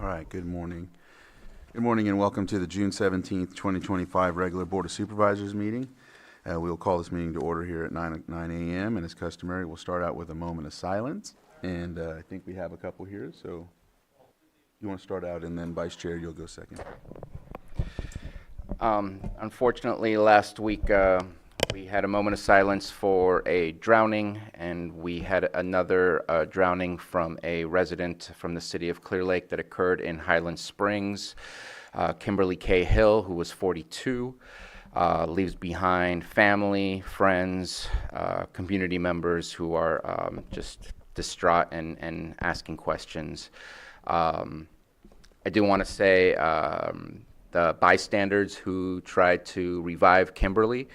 All right, good morning. Good morning and welcome to the June 17th, 2025 regular Board of Supervisors meeting. We will call this meeting to order here at 9 a.m. and as customary, we'll start out with a moment of silence. And I think we have a couple here, so you want to start out and then Vice Chair, you'll go second. Unfortunately, last week we had a moment of silence for a drowning, and we had another drowning from a resident from the city of Clear Lake that occurred in Highland Springs. Kimberly K. Hill, who was 42, leaves behind family, friends, community members who are just distraught and asking questions. I do want to say the bystanders who tried to revive Kimberly,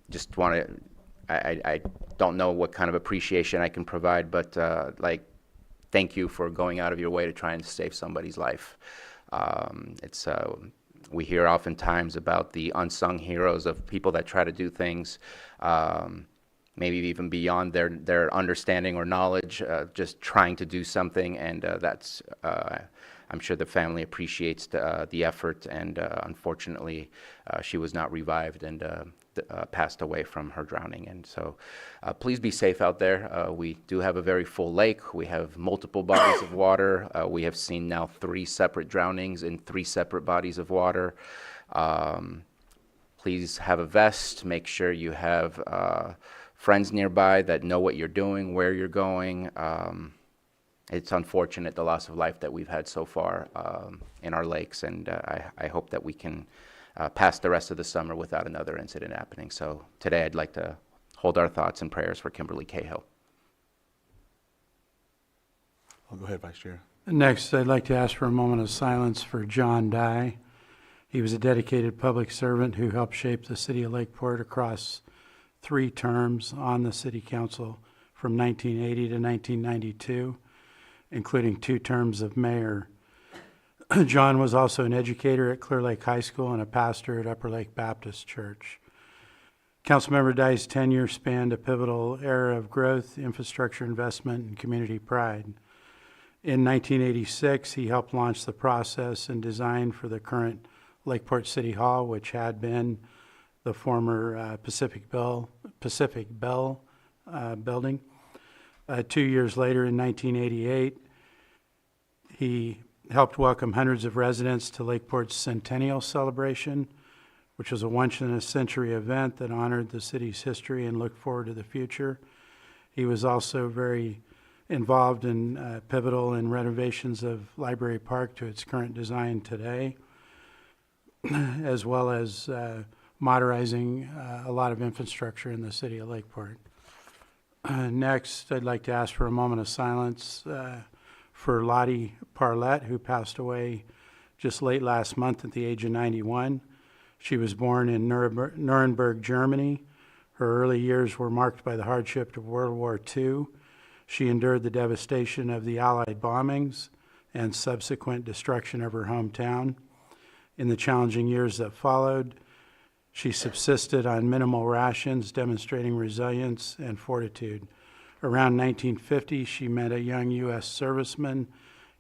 just want to, I don't know what kind of appreciation I can provide, but thank you for going out of your way to try and save somebody's life. We hear oftentimes about the unsung heroes of people that try to do things, maybe even beyond their understanding or knowledge, just trying to do something, and that's, I'm sure the family appreciates the effort, and unfortunately, she was not revived and passed away from her drowning. And so please be safe out there. We do have a very full lake. We have multiple bodies of water. We have seen now 3 separate drownings in 3 separate bodies of water. Please have a vest. Make sure you have friends nearby that know what you're doing, where you're going. It's unfortunate, the loss of life that we've had so far in our lakes, and I hope that we can pass the rest of the summer without another incident happening. So today I'd like to hold our thoughts and prayers for Kimberly Cahill. I'll go ahead, Vice Chair. Next, I'd like to ask for a moment of silence for John Dye. He was a dedicated public servant who helped shape the city of Lakeport across 3 terms on the city council from 1980 to 1992, including 2 terms of mayor. John was also an educator at Clear Lake High School and a pastor at Upper Lake Baptist Church. Councilmember Dye's tenure spanned a pivotal era of growth, infrastructure investment, and community pride. In 1986, he helped launch the process and design for the current Lakeport City Hall, which had been the former Pacific Bell building. 2 years later, in 1988, he helped welcome hundreds of residents to Lakeport's centennial celebration, which was a once-in-a-century event that honored the city's history and looked forward to the future. He was also very involved in pivotal in renovations of Library Park to its current design today, as well as modernizing a lot of infrastructure in the city of Lakeport. Next, I'd like to ask for a moment of silence for Lottie Parlett, who passed away just late last month at the age of 91. She was born in Nuremberg, Germany. Her early years were marked by the hardship of World War II. She endured the devastation of the Allied bombings and subsequent destruction of her hometown. In the challenging years that followed, she subsisted on minimal rations, demonstrating resilience and fortitude. Around 1950, she met a young U.S. serviceman,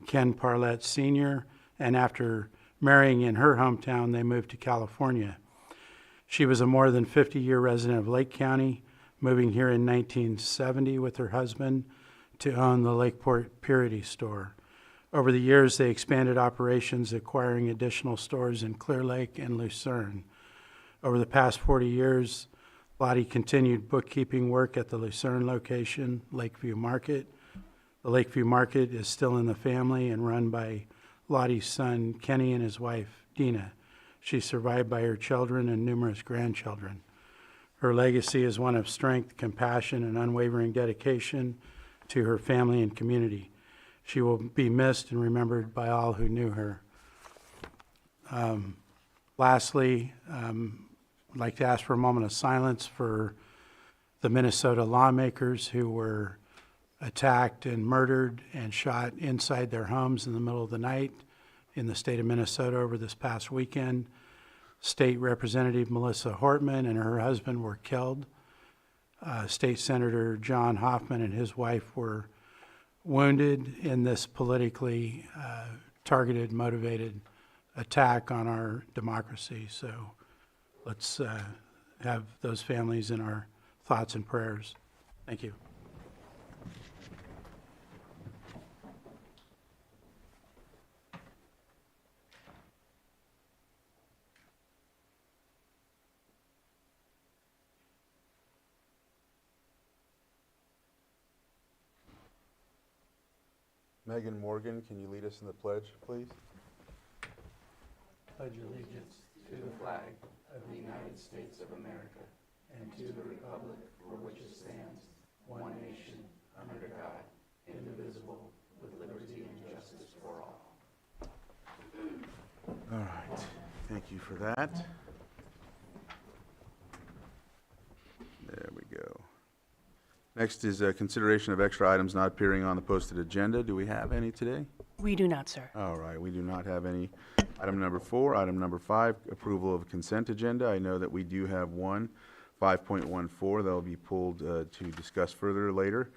Ken Parlett Sr., and after marrying in her hometown, they moved to California. She was a more than 50-year resident of Lake County, moving here in 1970 with her husband to own the Lakeport Purity Store. Over the years, they expanded operations, acquiring additional stores in Clear Lake and Lucerne. Over the past 40 years, Lottie continued bookkeeping work at the Lucerne location, Lakeview Market. The Lakeview Market is still in the family and run by Lottie's son, Kenny, and his wife, Dina. She's survived by her children and numerous grandchildren. Her legacy is one of strength, compassion, and unwavering dedication to her family and community. She will be missed and remembered by all who knew her. Lastly, I'd like to ask for a moment of silence for the Minnesota lawmakers who were attacked and murdered and shot inside their homes in the middle of the night in the state of Minnesota over this past weekend. State Representative Melissa Hortman and her husband were killed. State Senator John Hoffman and his wife were wounded in this politically targeted, motivated attack on our democracy. So let's have those families in our thoughts and prayers. Thank you. Megan Morgan, can you lead us in the pledge, please? Pledge allegiance To the flag of the United States of America and to the republic for which it stands, one nation, under God, indivisible, with liberty and justice for all. All right, thank you for that. There we go. Next is consideration of extra items not appearing on the posted agenda. Do we have any today? We do not, sir. All right, we do not have any. Item number 4, item number 5, approval of consent agenda. I know that we do have one, 5.14, that'll be pulled to discuss further later.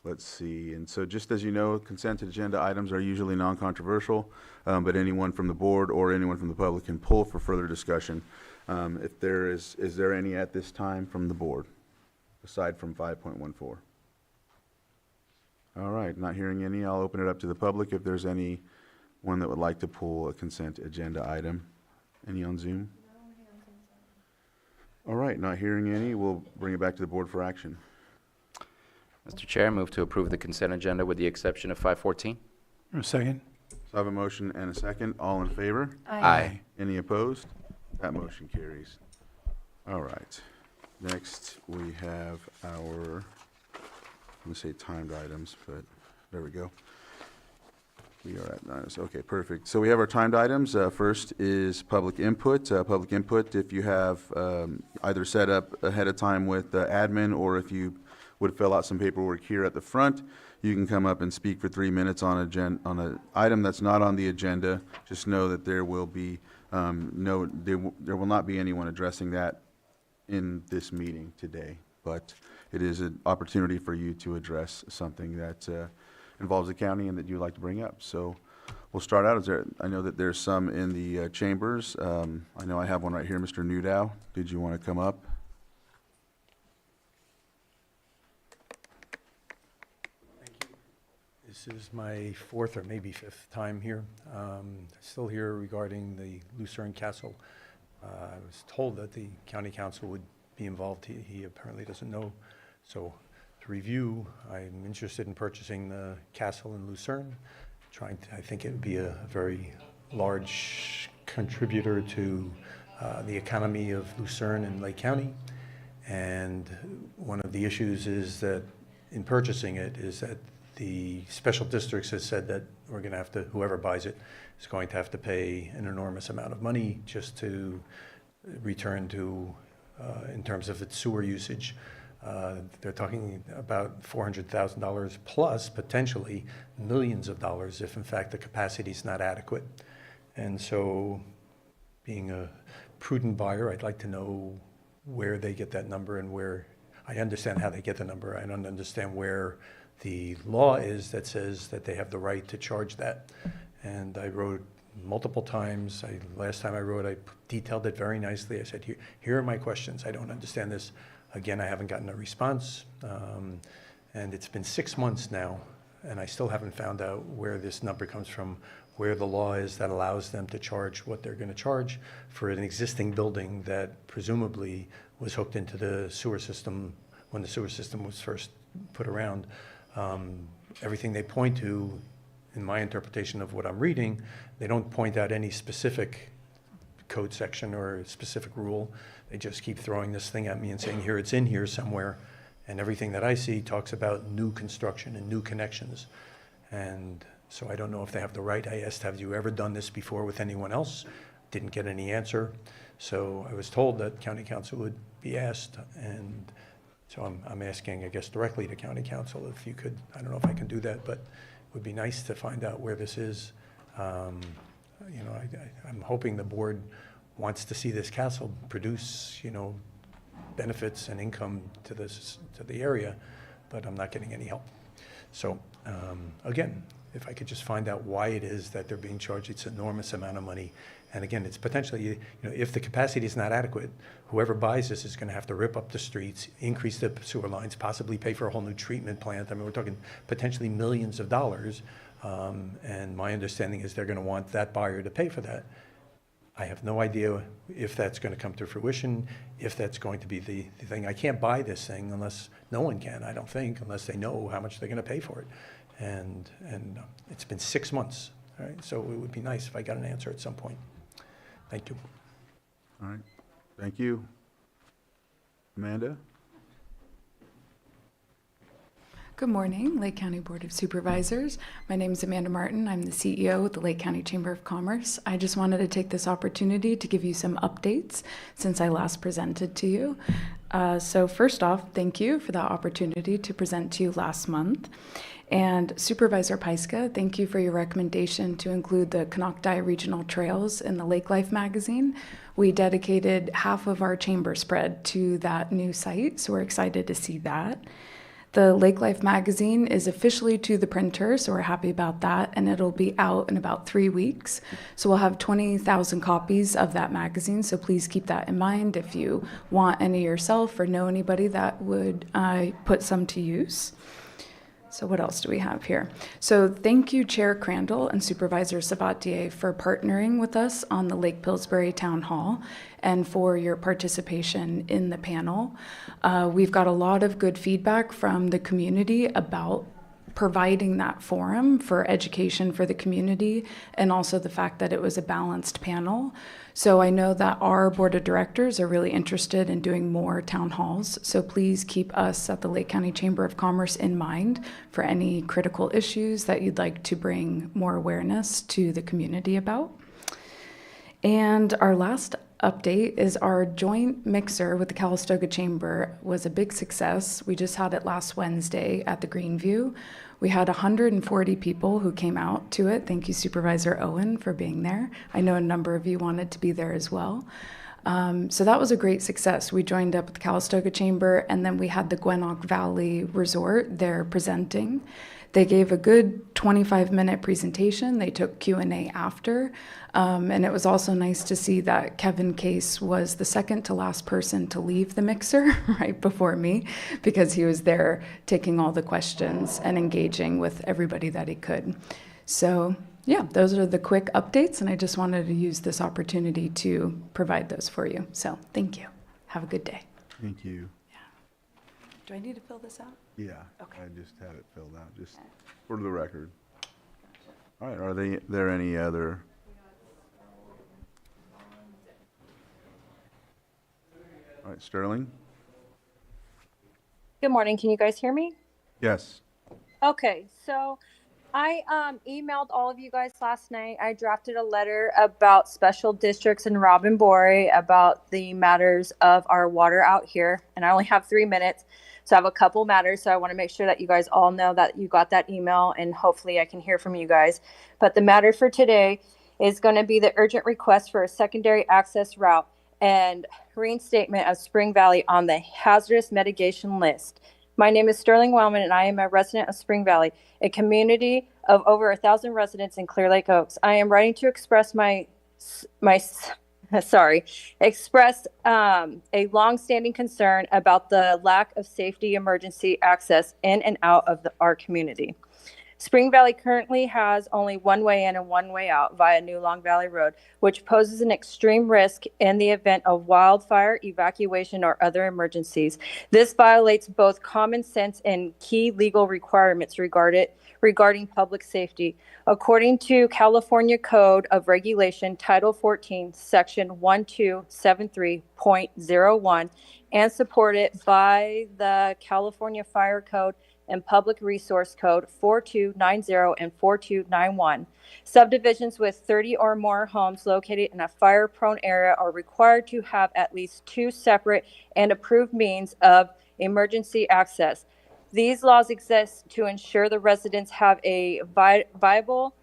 Let's see, and so just as you know, consent agenda items are usually non-controversial, but anyone from the board or anyone from the public can pull for further discussion. If there is there any at this time from the board, aside from 5.14? All right, not hearing any, I'll open it up to the public if there's anyone that would like to pull a consent agenda item. Any on Zoom? All right, not hearing any, we'll bring it back to the board for action. Mr. Chair, I move to approve the consent agenda with the exception of 514. A second? So I have a motion and a second. All in favor? Aye. Any opposed? That motion carries. All right. Next, we have our, I'm going to say timed items, but there we go. We are at 9. Okay, perfect. So we have our timed items. First is public input. Public input, if you have either set up ahead of time with admin, or if you would fill out some paperwork here at the front, you can come up and speak for 3 minutes on an item that's not on the agenda. Just know that there will be there will not be anyone addressing that in this meeting today, but it is an opportunity for you to address something that involves the county and that you'd like to bring up. So we'll start out. I know that there's some in the chambers. I know I have one right here, Mr. Newdow. Did you want to come up? This is my 4th or maybe 5th time here. Still here regarding the Lucerne Castle. I was told that the county council would be involved. He apparently doesn't know. So to review, I'm interested in purchasing the castle in Lucerne. I think it would be a very large contributor to the economy of Lucerne and Lake County. And one of the issues is that in purchasing it is that the special districts has said that we're going to have to, whoever buys it is going to have to pay an enormous amount of money just to return to, in terms of its sewer usage. They're talking about $400,000 plus potentially millions of dollars if in fact the capacity is not adequate. And so being a prudent buyer, I'd like to know where they get that number and where, I understand how they get the number. I don't understand where the law is that says that they have the right to charge that. And I wrote multiple times. Last time I wrote, I detailed it very nicely. I said, here are my questions. I don't understand this. Again, I haven't gotten a response. And it's been 6 months now, and I still haven't found out where this number comes from, where the law is that allows them to charge what they're going to charge for an existing building that presumably was hooked into the sewer system when the sewer system was first put around. Everything they point to, in my interpretation of what I'm reading, they don't point out any specific code section or specific rule. They just keep throwing this thing at me and saying, here, it's in here somewhere. And everything that I see talks about new construction and new connections. And so I don't know if they have the right. I asked, have you ever done this before with anyone else? Didn't get any answer. So I was told that county council would be asked, and so I'm asking, I guess, directly to county council if you could. I don't know if I can do that, but it would be nice to find out where this is. You know, I'm hoping the board wants to see this castle produce, you know, benefits and income to the area, but I'm not getting any help. So again, if I could just find out why it is that they're being charged this enormous amount of money. And again, it's potentially, if the capacity is not adequate, whoever buys this is going to have to rip up the streets, increase the sewer lines, possibly pay for a whole new treatment plant. I mean, we're talking potentially millions of dollars. And my understanding is they're going to want that buyer to pay for that. I have no idea if that's going to come to fruition, if that's going to be the thing. I can't buy this thing unless, no one can, I don't think, unless they know how much they're going to pay for it. And it's been 6 months, all right? So it would be nice if I got an answer at some point. Thank you. All right, thank you. Amanda? Good morning, Lake County Board of Supervisors. My name is Amanda Martin. I'm the CEO with the Lake County Chamber of Commerce. I just wanted to take this opportunity to give you some updates since I last presented to you. So first off, thank you for the opportunity to present to you last month. And Supervisor Peiska, thank you for your recommendation to include the Konocti Regional Trails in the Lake Life magazine. We dedicated half of our chamber spread to that new site, so we're excited to see that. The Lake Life magazine is officially to the printer, so we're happy about that, and it'll be out in about 3 weeks. So we'll have 20,000 copies of that magazine, so please keep that in mind if you want any yourself or know anybody that would put some to use. So what else do we have here? So thank you, Chair Crandall and Supervisor Sabatier, for partnering with us on the Lake Pillsbury Town Hall and for your participation in the panel. We've got a lot of good feedback from the community about providing that forum for education for the community, and also the fact that it was a balanced panel. So I know that our board of directors are really interested in doing more town halls. So please keep us at the Lake County Chamber of Commerce in mind for any critical issues that you'd like to bring more awareness to the community about. And our last update is our joint mixer with the Calistoga Chamber was a big success. We just had it last Wednesday at the Greenview. We had 140 people who came out to it. Thank you, Supervisor Owen, for being there. I know a number of you wanted to be there as well. So that was a great success. We joined up with the Calistoga Chamber, and then we had the Gwinnett Valley Resort there presenting. They gave a good 25-minute presentation. They took Q&A after. And it was also nice to see that Kevin Case was the second to last person to leave the mixer right before me, because he was there taking all the questions and engaging with everybody that he could. So yeah, those are the quick updates, and I just wanted to use this opportunity to provide those for you. So thank you. Have a good day. Thank you. Do I need to fill this out? Yeah, Okay. I just had it filled out, just for the record. All right, are there any other? All right, Sterling? Good morning. Can you guys hear me? Yes. Okay, so I emailed all of you guys last night. I drafted a letter about special districts in Robin Bory about the matters of our water out here, and I only have 3 minutes. So I have a couple matters, so I want to make sure that you guys all know that you got that email, and hopefully I can hear from you guys. But the matter for today is going to be the urgent request for a secondary access route and reinstatement of Spring Valley on the hazardous mitigation list. My name is Sterling Wellman, and I am a resident of Spring Valley, a community of over 1,000 residents in Clear Lake Oaks. I am writing to express express a longstanding concern about the lack of safety emergency access in and out of our community. Spring Valley currently has only one way in and one way out via New Long Valley Road, which poses an extreme risk in the event of wildfire, evacuation, or other emergencies. This violates both common sense and key legal requirements regarding public safety. According to California Code of Regulation, Title 14, Section 1273.01, and supported by the California Fire Code and Public Resource Code 4290 and 4291. Subdivisions with 30 or more homes located in a fire-prone area are required to have at least 2 separate and approved means of emergency access. These laws exist to ensure the residents have a viable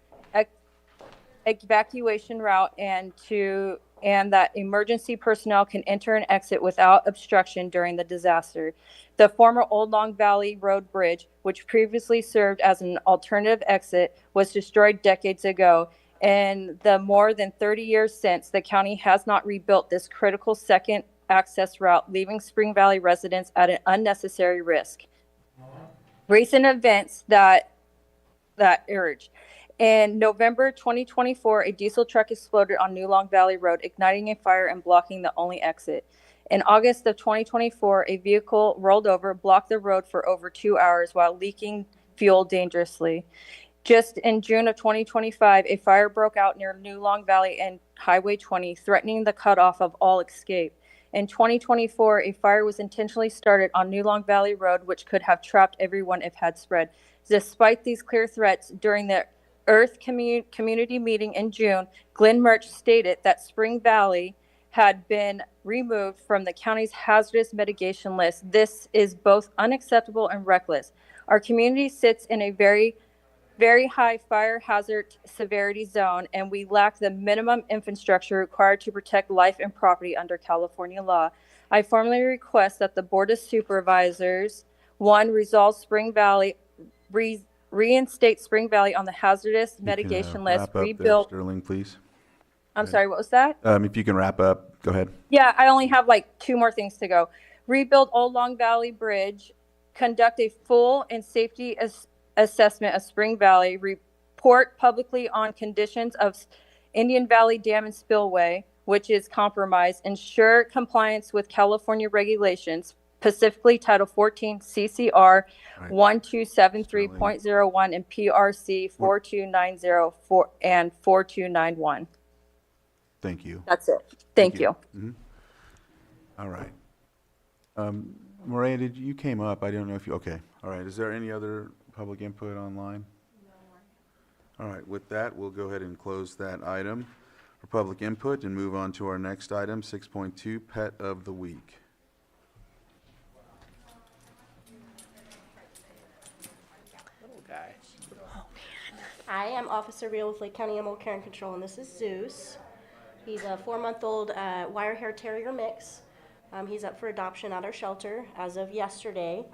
evacuation route and to and that emergency personnel can enter and exit without obstruction during the disaster. The former Old Long Valley Road Bridge, which previously served as an alternative exit, was destroyed decades ago. In the more than 30 years since, the county has not rebuilt this critical second access route, leaving Spring Valley residents at an unnecessary risk. Recent events that urge. In November 2024, a diesel truck exploded on New Long Valley Road, igniting a fire and blocking the only exit. In August of 2024, a vehicle rolled over, blocked the road for over 2 hours while leaking fuel dangerously. Just in June of 2025, a fire broke out near New Long Valley and Highway 20, threatening the cutoff of all escape. In 2024, a fire was intentionally started on New Long Valley Road, which could have trapped everyone if had spread. Despite these clear threats, during the Earth community meeting in June, Glenn Murch stated that Spring Valley had been removed from the county's hazardous mitigation list. This is both unacceptable and reckless. Our community sits in a very high fire hazard severity zone, and we lack the minimum infrastructure required to protect life and property under California law. I formally request that the Board of Supervisors, 1, resolve Spring Valley, reinstate Spring Valley on the hazardous mitigation list, Wrap up there, rebuild. Sterling, please. I'm sorry, what was that? If you can wrap up, go ahead. Yeah, I only have like 2 more things to go. Rebuild Old Long Valley Bridge, conduct a full and safety assessment of Spring Valley, report publicly on conditions of Indian Valley Dam and Spillway, which is compromised, ensure compliance with California regulations, specifically Title 14 CCR 1273.01 and PRC 4290 and 4291. Thank you. That's it. Thank you. All right. Maria, you came up. I don't know if you, okay. All right. Is there any other public input online? No. All right. With that, we'll go ahead and close that item for public input and move on to our next item, 6.2, Pet of the Week. Hi, I'm Officer Real with Lake County Animal Care and Control, and this is Zeus. He's a 4-month-old wire hair terrier mix. He's up for adoption at our shelter as of yesterday.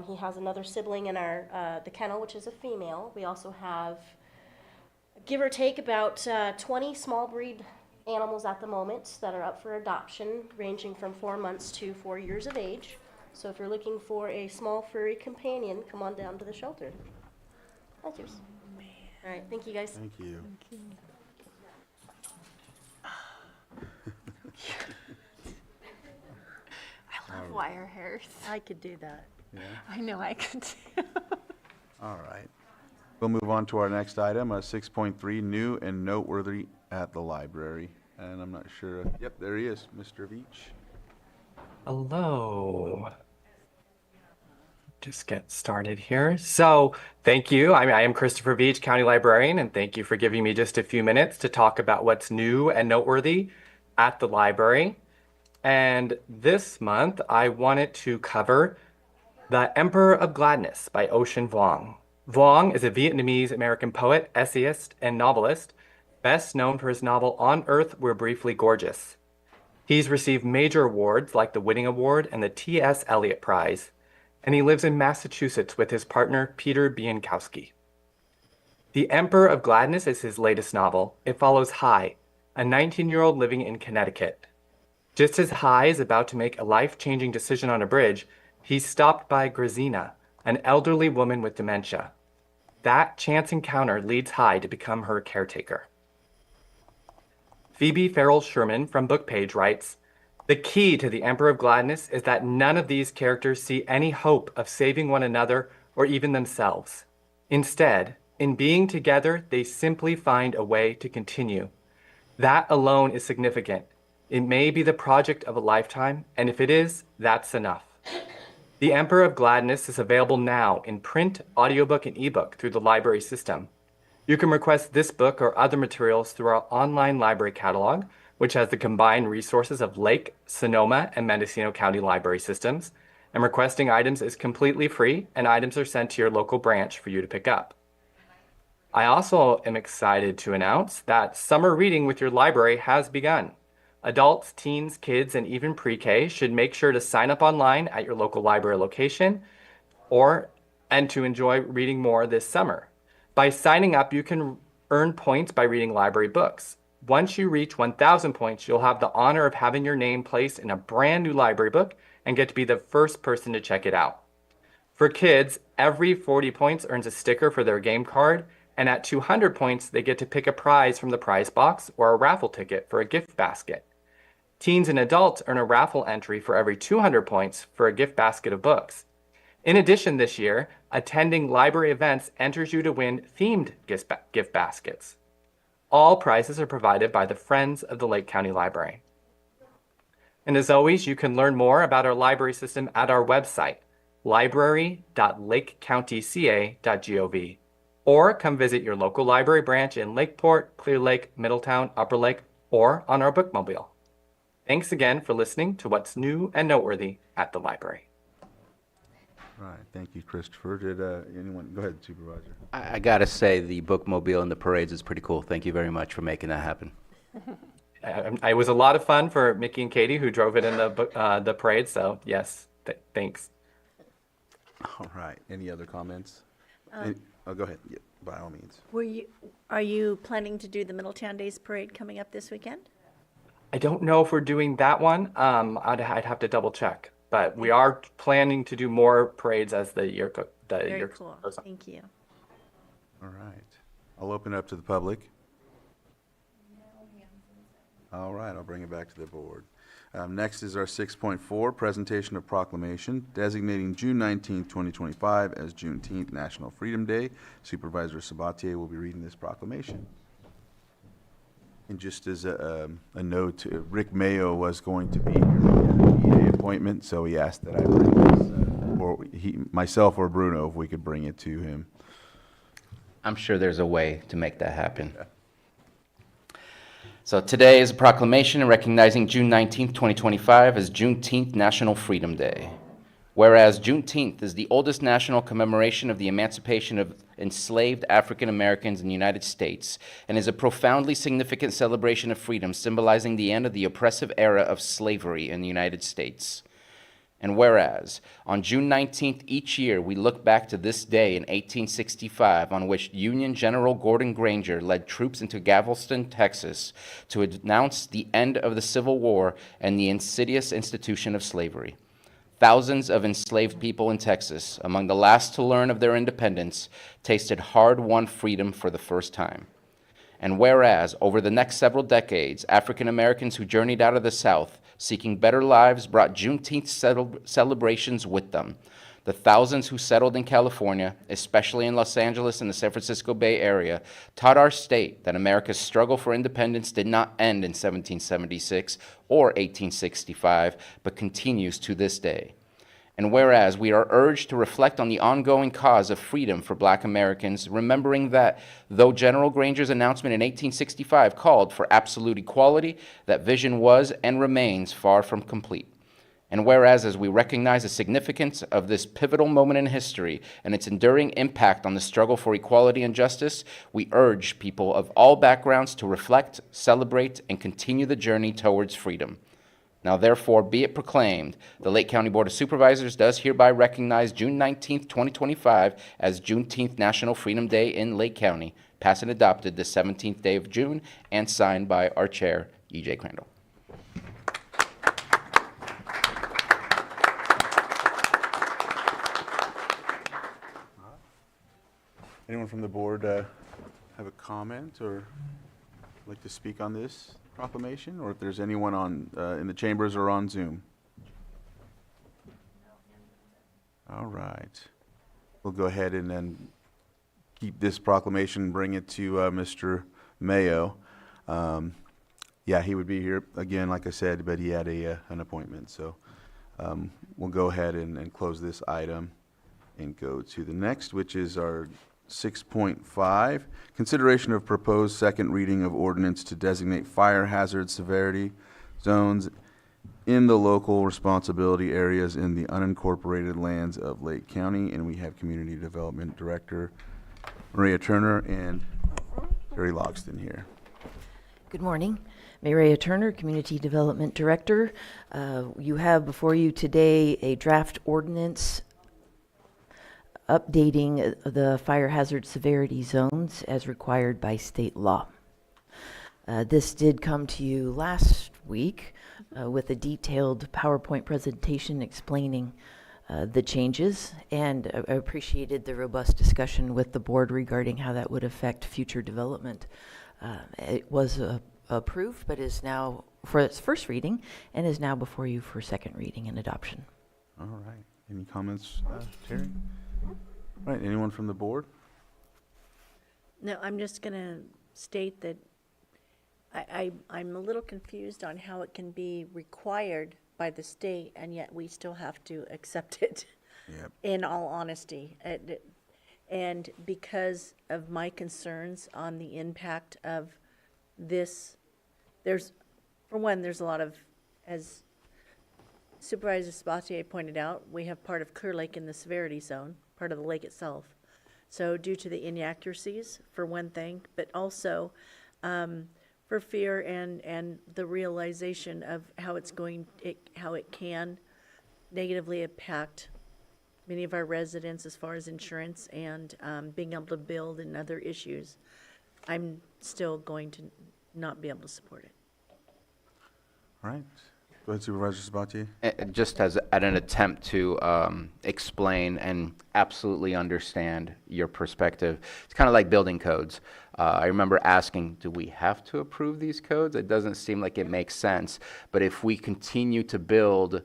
He has another sibling in our the kennel, which is a female. We also have, give or take, about 20 small breed animals at the moment that are up for adoption, ranging from 4 months to 4 years of age. So if you're looking for a small furry companion, come on down to the shelter. That's yours. All right, thank you guys. Thank you. I love wire hairs. I could do that. Yeah. I know I could too. All right. We'll move on to our next item, 6.3, new and noteworthy at the library. And I'm not sure. Yep, there he is, Mr. Veach. Hello. Just get started here. So thank you. I am Christopher Veach, County Librarian, and thank you for giving me just a few minutes to talk about what's new and noteworthy at the library. And this month, I wanted to cover The Emperor of Gladness by Ocean Vuong. Vuong is a Vietnamese-American poet, essayist, and novelist, best known for his novel On Earth We're Briefly Gorgeous. He's received major awards like the Whitting Award and the T.S. Eliot Prize, and he lives in Massachusetts with his partner, Peter Bienkowski. The Emperor of Gladness is his latest novel. It follows Hai, a 19-year-old living in Connecticut. Just as Hai is about to make a life-changing decision on a bridge, he's stopped by Grazina, an elderly woman with dementia. That chance encounter leads Hai to become her caretaker. Phoebe Farrell Sherman from Bookpage writes, "The key to The Emperor of Gladness is that none of these characters see any hope of saving one another or even themselves. Instead, in being together, they simply find a way to continue. That alone is significant. It may be the project of a lifetime, and if it is, that's enough." The Emperor of Gladness is available now in print, audiobook, and ebook through the library system. You can request this book or other materials through our online library catalog, which has the combined resources of Lake, Sonoma, and Mendocino County library systems, and requesting items is completely free, and items are sent to your local branch for you to pick up. I also am excited to announce that summer reading with your library has begun. Adults, teens, kids, and even pre-K should make sure to sign up online at your local library location and to enjoy reading more this summer. By signing up, you can earn points by reading library books. Once you reach 1,000 points, you'll have the honor of having your name placed in a brand new library book and get to be the first person to check it out. For kids, every 40 points earns a sticker for their game card, and at 200 points, they get to pick a prize from the prize box or a raffle ticket for a gift basket. Teens and adults earn a raffle entry for every 200 points for a gift basket of books. In addition, this year, attending library events enters you to win themed gift baskets. All prizes are provided by the Friends of the Lake County Library. And as always, you can learn more about our library system at our website, library.lakecountyca.gov, or come visit your local library branch in Lakeport, Clear Lake, Middletown, Upper Lake, or on our bookmobile. Thanks again for listening to what's new and noteworthy at the library. All right, thank you, Christopher. Did anyone, go ahead, Supervisor. I gotta say, the bookmobile and the parades is pretty cool. Thank you very much for making that happen. It was a lot of fun for Mickey and Katie, who drove it in the parade, so yes, thanks. All right, any other comments? Go ahead, yeah, by all means. Are you planning to do the Middletown Days Parade coming up this weekend? I don't know if we're doing that one. I'd have to double check, but we are planning to do more parades as the year goes on. Very cool. Thank you. All right, I'll open it up to the public. All right, I'll bring it back to the board. Next is our 6.4, presentation of proclamation designating June 19th, 2025 as Juneteenth National Freedom Day. Supervisor Sabatier will be reading this proclamation. And just as a note, Rick Mayo was going to be here for the EA appointment, so he asked that I bring this, or myself or Bruno, if we could bring it to him. I'm sure there's a way to make that happen. So today is a proclamation recognizing June 19th, 2025 as Juneteenth National Freedom Day. Whereas Juneteenth is the oldest national commemoration of the emancipation of enslaved African Americans in the United States and is a profoundly significant celebration of freedom symbolizing the end of the oppressive era of slavery in the United States. And whereas, on June 19th each year, we look back to this day in 1865 on which Union General Gordon Granger led troops into Galveston, Texas, to announce the end of the Civil War and the insidious institution of slavery. Thousands of enslaved people in Texas, among the last to learn of their independence, tasted hard-won freedom for the first time. And whereas, over the next several decades, African Americans who journeyed out of the South seeking better lives brought Juneteenth celebrations with them. The thousands who settled in California, especially in Los Angeles and the San Francisco Bay Area, taught our state that America's struggle for independence did not end in 1776 or 1865, but continues to this day. And whereas we are urged to reflect on the ongoing cause of freedom for Black Americans, remembering that though General Granger's announcement in 1865 called for absolute equality, that vision was and remains far from complete. And whereas as we recognize the significance of this pivotal moment in history and its enduring impact on the struggle for equality and justice, we urge people of all backgrounds to reflect, celebrate, and continue the journey towards freedom. Now, therefore, be it proclaimed, the Lake County Board of Supervisors does hereby recognize June 19th, 2025 as Juneteenth National Freedom Day in Lake County, passed and adopted the 17th day of June, and signed by our chair, E.J. Crandall. Anyone from the board have a comment or like to speak on this proclamation, or if there's anyone on in the chambers or on Zoom? All right. We'll go ahead and then keep this proclamation and bring it to Mr. Mayo. Yeah, he would be here again, like I said, but he had an appointment. So we'll go ahead and close this item and go to the next, which is our 6.5, consideration of proposed second reading of ordinance to designate fire hazard severity zones in the local responsibility areas in the unincorporated lands of Lake County. And we have Community Development Director Maria Turner and Terry Logston here. Good morning. Maria Turner, Community Development Director. You have before you today a draft ordinance updating the fire hazard severity zones as required by state law. This did come to you last week with a detailed PowerPoint presentation explaining the changes, and I appreciated the robust discussion with the board regarding how that would affect future development. It was approved, but is now for its first reading and is now before you for second reading and adoption. All right. Any comments, Terry? All right. Anyone from the board? No, I'm just going to state that I'm a little confused on how it can be required by the state, and yet we still have to accept it, Yep. in all honesty. And because of my concerns on the impact of this, for one, there's a lot of, as Supervisor Sabatier pointed out, we have part of Clear Lake in the severity zone, part of the lake itself. So due to the inaccuracies, for one thing, but also for fear and the realization of how how it can negatively impact many of our residents as far as insurance and being able to build and other issues, I'm still going to not be able to support it. All right. Go ahead, Supervisor Sabatier. Just as at an attempt to explain and absolutely understand your perspective, it's kind of like building codes. I remember asking, do we have to approve these codes? It doesn't seem like it makes sense. But if we continue to build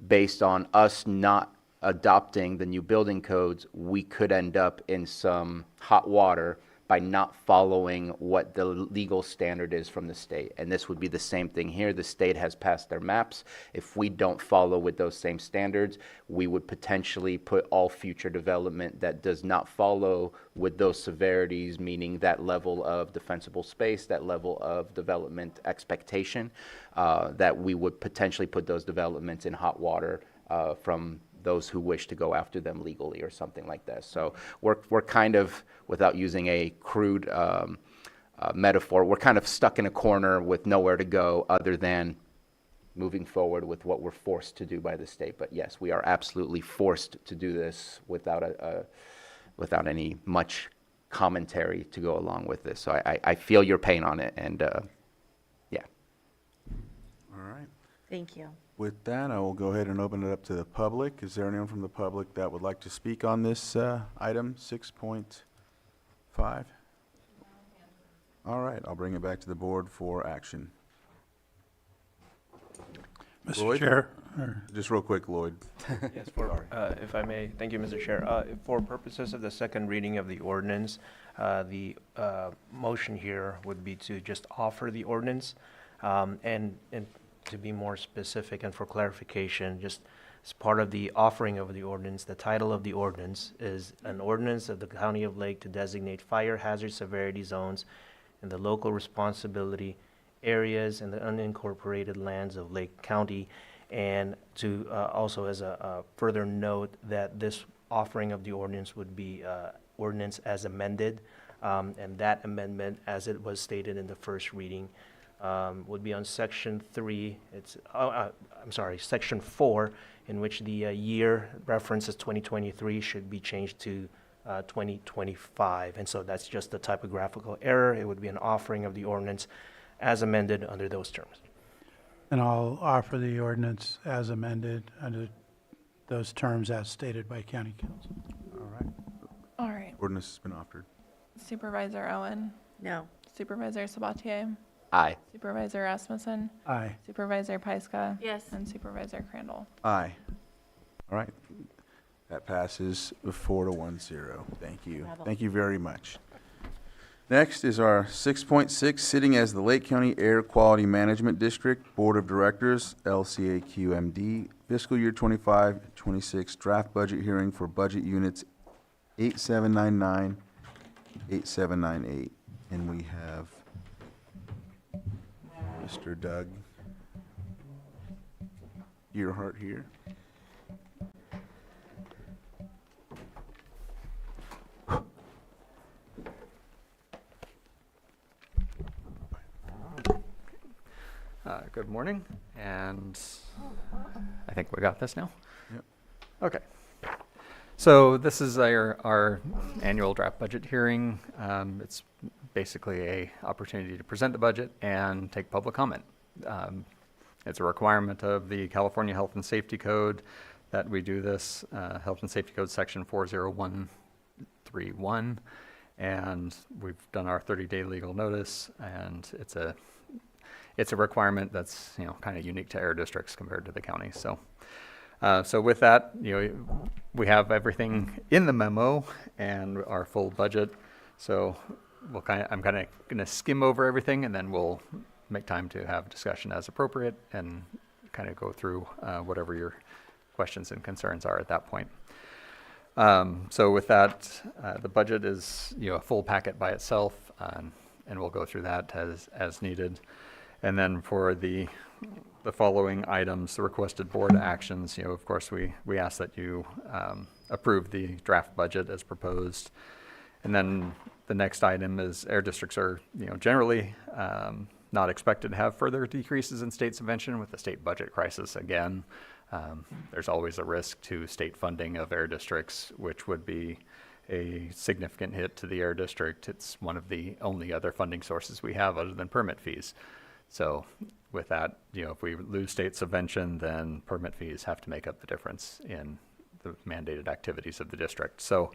based on us not adopting the new building codes, we could end up in some hot water by not following what the legal standard is from the state. And this would be the same thing here. The state has passed their maps. If we don't follow with those same standards, we would potentially put all future development that does not follow with those severities, meaning that level of defensible space, that level of development expectation, that we would potentially put those developments in hot water from those who wish to go after them legally or something like that. So we're kind of, without using a crude metaphor, we're kind of stuck in a corner with nowhere to go other than moving forward with what we're forced to do by the state. But yes, we are absolutely forced to do this without without any much commentary to go along with this. So I feel your pain on it, and yeah. All right. Thank you. With that, I will go ahead and open it up to the public. Is there anyone from the public that would like to speak on this item 6.5? All right, I'll bring it back to the board for action. Mr. Lloyd? Chair, Just real quick, Lloyd. Yes, if I may, thank you, Mr. Chair. For purposes of the second reading of the ordinance, the motion here would be to just offer the ordinance, and to be more specific and for clarification, just as part of the offering of the ordinance, the title of the ordinance is an ordinance of the County of Lake to designate fire hazard severity zones in the local responsibility areas and the unincorporated lands of Lake County, and to also as a further note that this offering of the ordinance would be ordinance as amended, and that amendment, as it was stated in the first reading, would be on section 3. Section 4, in which the year reference as 2023 should be changed to 2025. And so that's just a typographical error. It would be an offering of the ordinance as amended under those terms. and I'll offer the ordinance as amended under those terms as stated by County Council. All right. All right. Ordinance has been offered. Supervisor Owen, No. Supervisor Sabatier, Aye. Supervisor Rasmussen, Aye. Supervisor Pyska, Yes. and Supervisor Crandall. Aye. All right. That passes 4-1-0. Thank you. Bravo. Thank you very much. Next is our 6.6, sitting as the Lake County Air Quality Management District Board of Directors, LCAQMD, fiscal year 25-26 draft budget hearing for budget units 8799, 8798. And we have Mr. Doug Earhart here. Good morning, and I think we got this now. Yep. Okay. So this is our annual draft budget hearing. It's basically a opportunity to present the budget and take public comment. It's a requirement of the California Health and Safety Code that we do this, Health and Safety Code Section 40131, and we've done our 30-day legal notice, and it's a requirement that's, you know, kind of unique to air districts compared to the county. So, so with that, you know, we have everything in the memo and our full budget. So I'm kind of going to skim over everything, and then we'll make time to have discussion as appropriate and kind of go through whatever your questions and concerns are at that point. So with that, the budget is, you know, a full packet by itself, and we'll go through that as needed. And then for the following items, the requested board actions, you know, of course, we ask that you approve the draft budget as proposed. And then the next item is air districts are, you know, generally not expected to have further decreases in state subvention with the state budget crisis again. There's always a risk to state funding of air districts, which would be a significant hit to the air district. It's one of the only other funding sources we have other than permit fees. So with that, you know, if we lose state subvention, then permit fees have to make up the difference in the mandated activities of the district. So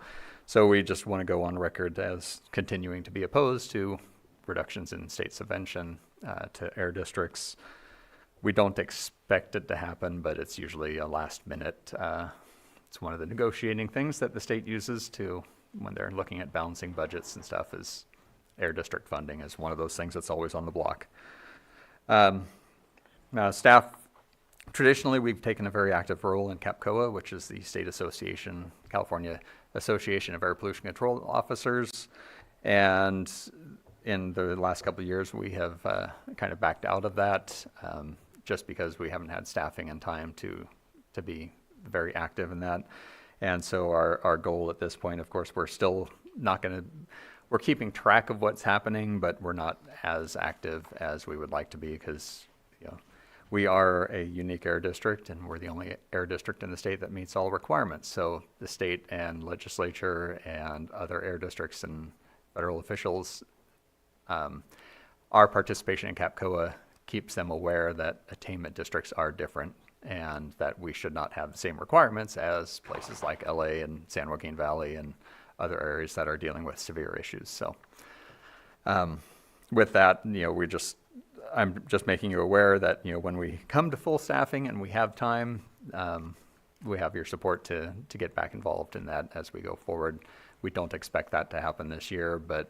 we just want to go on record as continuing to be opposed to reductions in state subvention to air districts. We don't expect it to happen, but it's usually a last minute. It's one of the negotiating things that the state uses to, when they're looking at balancing budgets and stuff, is air district funding is one of those things that's always on the block. Staff, traditionally, we've taken a very active role in CAPCOA, which is the state association, California Association of Air Pollution Control Officers. And in the last couple of years, we have kind of backed out of that just because we haven't had staffing and time to be very active in that. And so our goal at this point, of course, we're still not going to, we're keeping track of what's happening, but we're not as active as we would like to be because, you know, we are a unique air district, and we're the only air district in the state that meets all requirements. So the state and legislature and other air districts and federal officials, our participation in CAPCOA keeps them aware that attainment districts are different and that we should not have the same requirements as places like LA and San Joaquin Valley and other areas that are dealing with severe issues. So with that, you know, I'm just making you aware that, you know, when we come to full staffing and we have time, we have your support to get back involved in that as we go forward. We don't expect that to happen this year, but,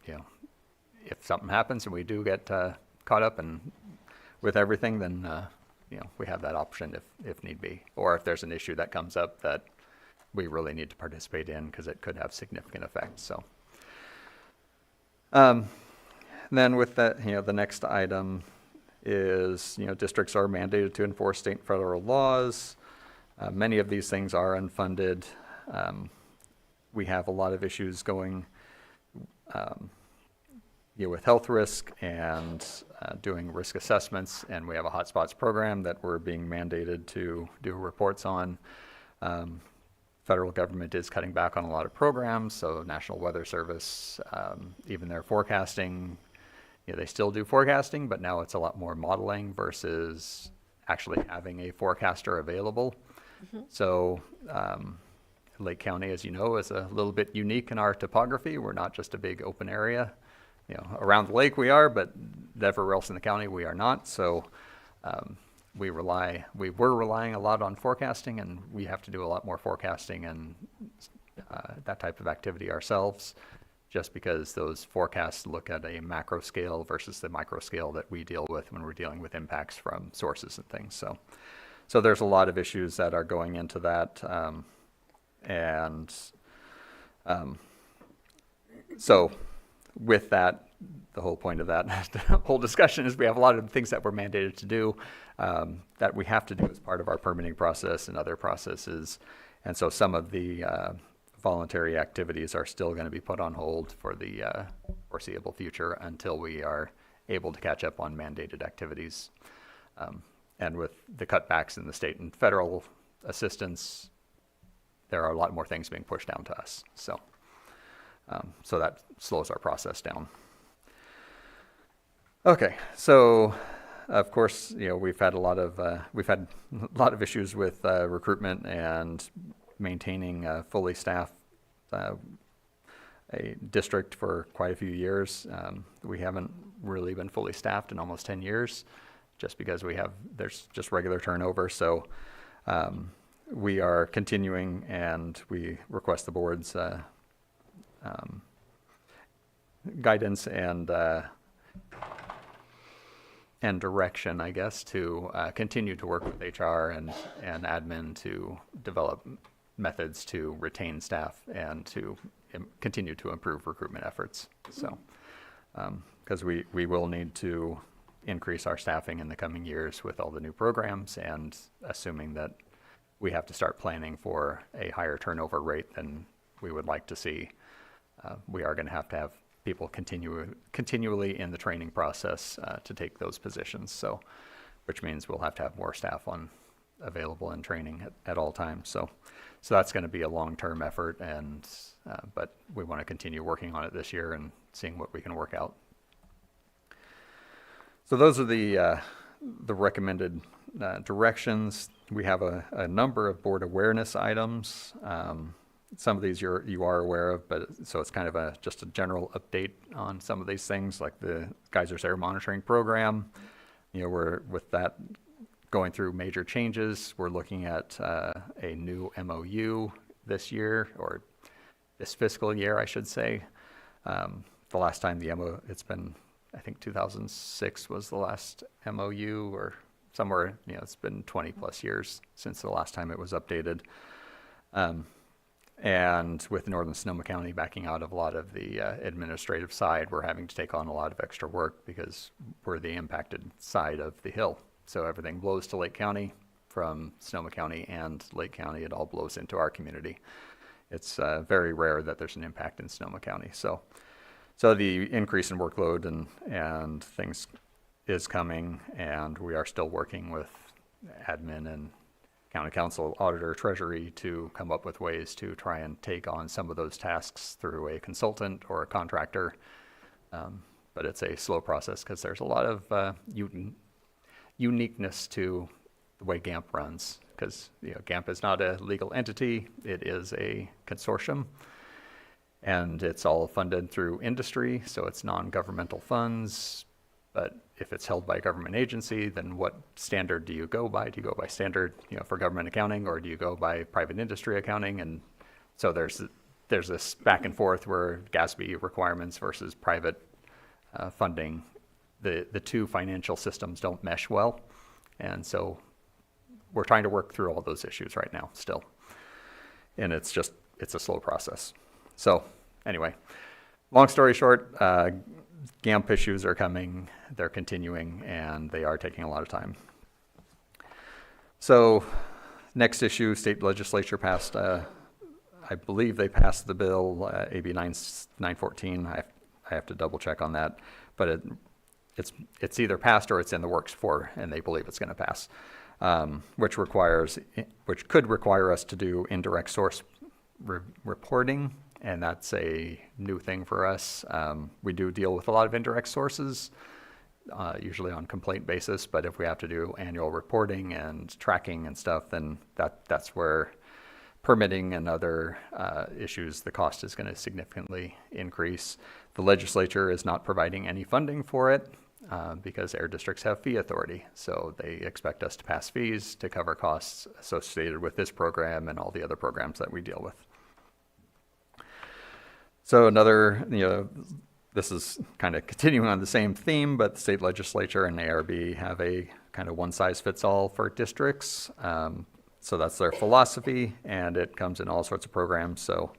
you know, if something happens and we do get caught up with everything, then, you know, we have that option if need be, or if there's an issue that comes up that we really need to participate in because it could have significant effects. So then with that, you know, the next item is, you know, districts are mandated to enforce state and federal laws. Many of these things are unfunded. We have a lot of issues going you know, with health risk and doing risk assessments, and we have a hotspots program that we're being mandated to do reports on. Federal government is cutting back on a lot of programs, so National Weather Service, even their forecasting, you know, they still do forecasting, but now it's a lot more modeling versus actually having a forecaster available. Mm-hmm. So Lake County, as you know, is a little bit unique in our topography. We're not just a big open area. You know, around the lake we are, but everywhere else in the county we are not. So we were relying a lot on forecasting, and we have to do a lot more forecasting and that type of activity ourselves, just because those forecasts look at a macro scale versus the micro scale that we deal with when we're dealing with impacts from sources and things. So there's a lot of issues that are going into that, so with that, the whole point of that whole discussion is we have a lot of things that we're mandated to do that we have to do as part of our permitting process and other processes. And so some of the voluntary activities are still going to be put on hold for the foreseeable future until we are able to catch up on mandated activities. And with the cutbacks in the state and federal assistance, there are a lot more things being pushed down to us. So, so that slows our process down. Okay, so of course, we've had a lot of issues with recruitment and maintaining fully staffed a district for quite a few years. We haven't really been fully staffed in almost 10 years, just because there's just regular turnover. So we are continuing, and we request the board's guidance and direction, I guess, to continue to work with HR and admin to develop methods to retain staff and to continue to improve recruitment efforts. So, because we will need to increase our staffing in the coming years with all the new programs, and assuming that we have to start planning for a higher turnover rate than we would like to see, we are going to have people continually in the training process to take those positions. So, which means we'll have to have more staff available in training at all times. So that's going to be a long-term effort, and but we want to continue working on it this year and seeing what we can work out. So those are the recommended directions. We have a number of board awareness items. Some of these you are aware of, but so it's kind of just a general update on some of these things, like the Geysers Air Monitoring Program. We're with that going through major changes. We're looking at a new MOU this year, or this fiscal year, I should say. The last time it's been, I think 2006 was the last MOU, or somewhere, it's been 20 plus years since the last time it was updated. And with Northern Sonoma County backing out of a lot of the administrative side, we're having to take on a lot of extra work because we're the impacted side of the hill. So everything blows to Lake County from Sonoma County and Lake County. It all blows into our community. It's very rare that there's an impact in Sonoma County. So the increase in workload and things is coming, and we are still working with admin and county council, auditor, treasury to come up with ways to try and take on some of those tasks through a consultant or a contractor. But it's a slow process because there's a lot of uniqueness to the way GAMP runs, because GAMP is not a legal entity. It is a consortium, and it's all funded through industry, so it's non-governmental funds. But if it's held by a government agency, then what standard do you go by? Do you go by standard, for government accounting, or do you go by private industry accounting? And so there's this back and forth where GASB requirements versus private funding, the two financial systems don't mesh well, and so we're trying to work through all those issues right now still, and it's a slow process. So anyway, long story short, GAMP issues are coming, they're continuing, and they are taking a lot of time. So next issue, state legislature passed, I believe they passed the bill, AB 914. I have to double check on that, but it's either passed or it's in the works for, and they believe it's going to pass, which could require us to do indirect source reporting. And that's a new thing for us. We do deal with a lot of indirect sources, usually on complaint basis, but if we have to do annual reporting and tracking and stuff, then that's where permitting and other issues, the cost is going to significantly increase. The legislature is not providing any funding for it because air districts have fee authority. So they expect us to pass fees to cover costs associated with this program and all the other programs that we deal with. So another, this is kind of continuing on the same theme, but the state legislature and ARB have a kind of one-size-fits-all for districts. So that's their philosophy, and it comes in all sorts of programs. So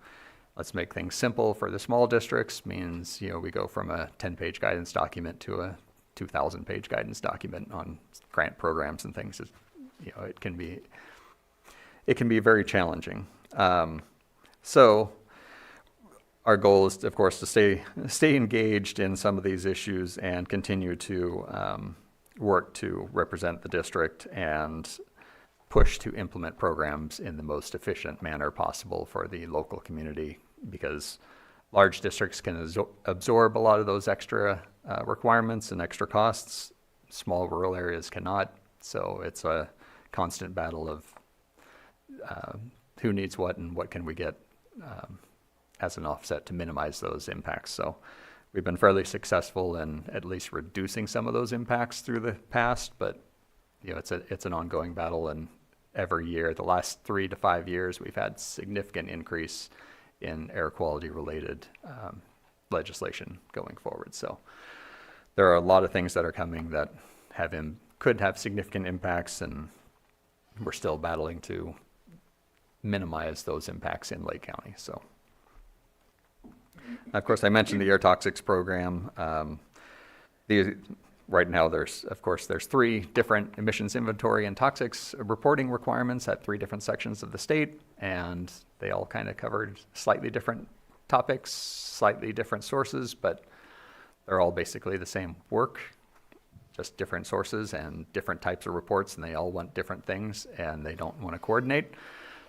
let's make things simple for the small districts, means, we go from a 10-page guidance document to a 2,000-page guidance document on grant programs and things. It can be very challenging. So our goal is, of course, to stay engaged in some of these issues and continue to work to represent the district and push to implement programs in the most efficient manner possible for the local community, because large districts can absorb a lot of those extra requirements and extra costs. Small rural areas cannot. So it's a constant battle of who needs what and what can we get as an offset to minimize those impacts. So we've been fairly successful in at least reducing some of those impacts through the past, but it's an ongoing battle, and every year, the last 3 to 5 years, we've had significant increase in air quality related legislation going forward. So there are a lot of things that are coming that could have significant impacts, and we're still battling to minimize those impacts in Lake County. So, of course, I mentioned the air toxics program. Right now, there's 3 different emissions inventory and toxics reporting requirements at 3 different sections of the state, and they all kind of covered slightly different topics, slightly different sources, but they're all basically the same work, just different sources and different types of reports, and they all want different things, and they don't want to coordinate.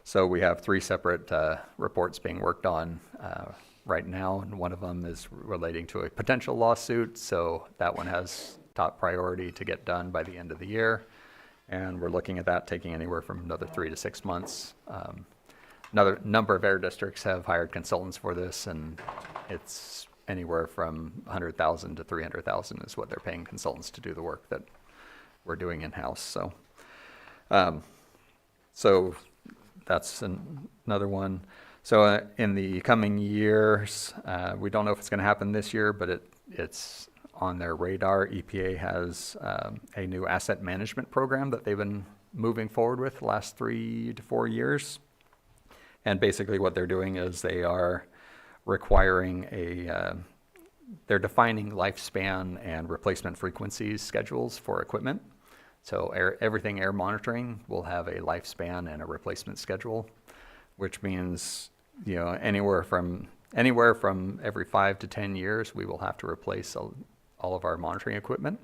So we have 3 separate reports being worked on right now, and one of them is relating to a potential lawsuit, so that one has top priority to get done by the end of the year, and we're looking at that taking anywhere from another 3 to 6 months. Another number of air districts have hired consultants for this, and it's anywhere from $100,000 to $300,000 is what they're paying consultants to do the work that we're doing in-house. So that's another one. So in the coming years, we don't know if it's going to happen this year, but it's on their radar. EPA has a new asset management program that they've been moving forward with the last 3 to 4 years. And basically what they're doing is they are requiring they're defining lifespan and replacement frequencies schedules for equipment. So everything air monitoring will have a lifespan and a replacement schedule, which means anywhere from every 5 to 10 years we will have to replace all of our monitoring equipment,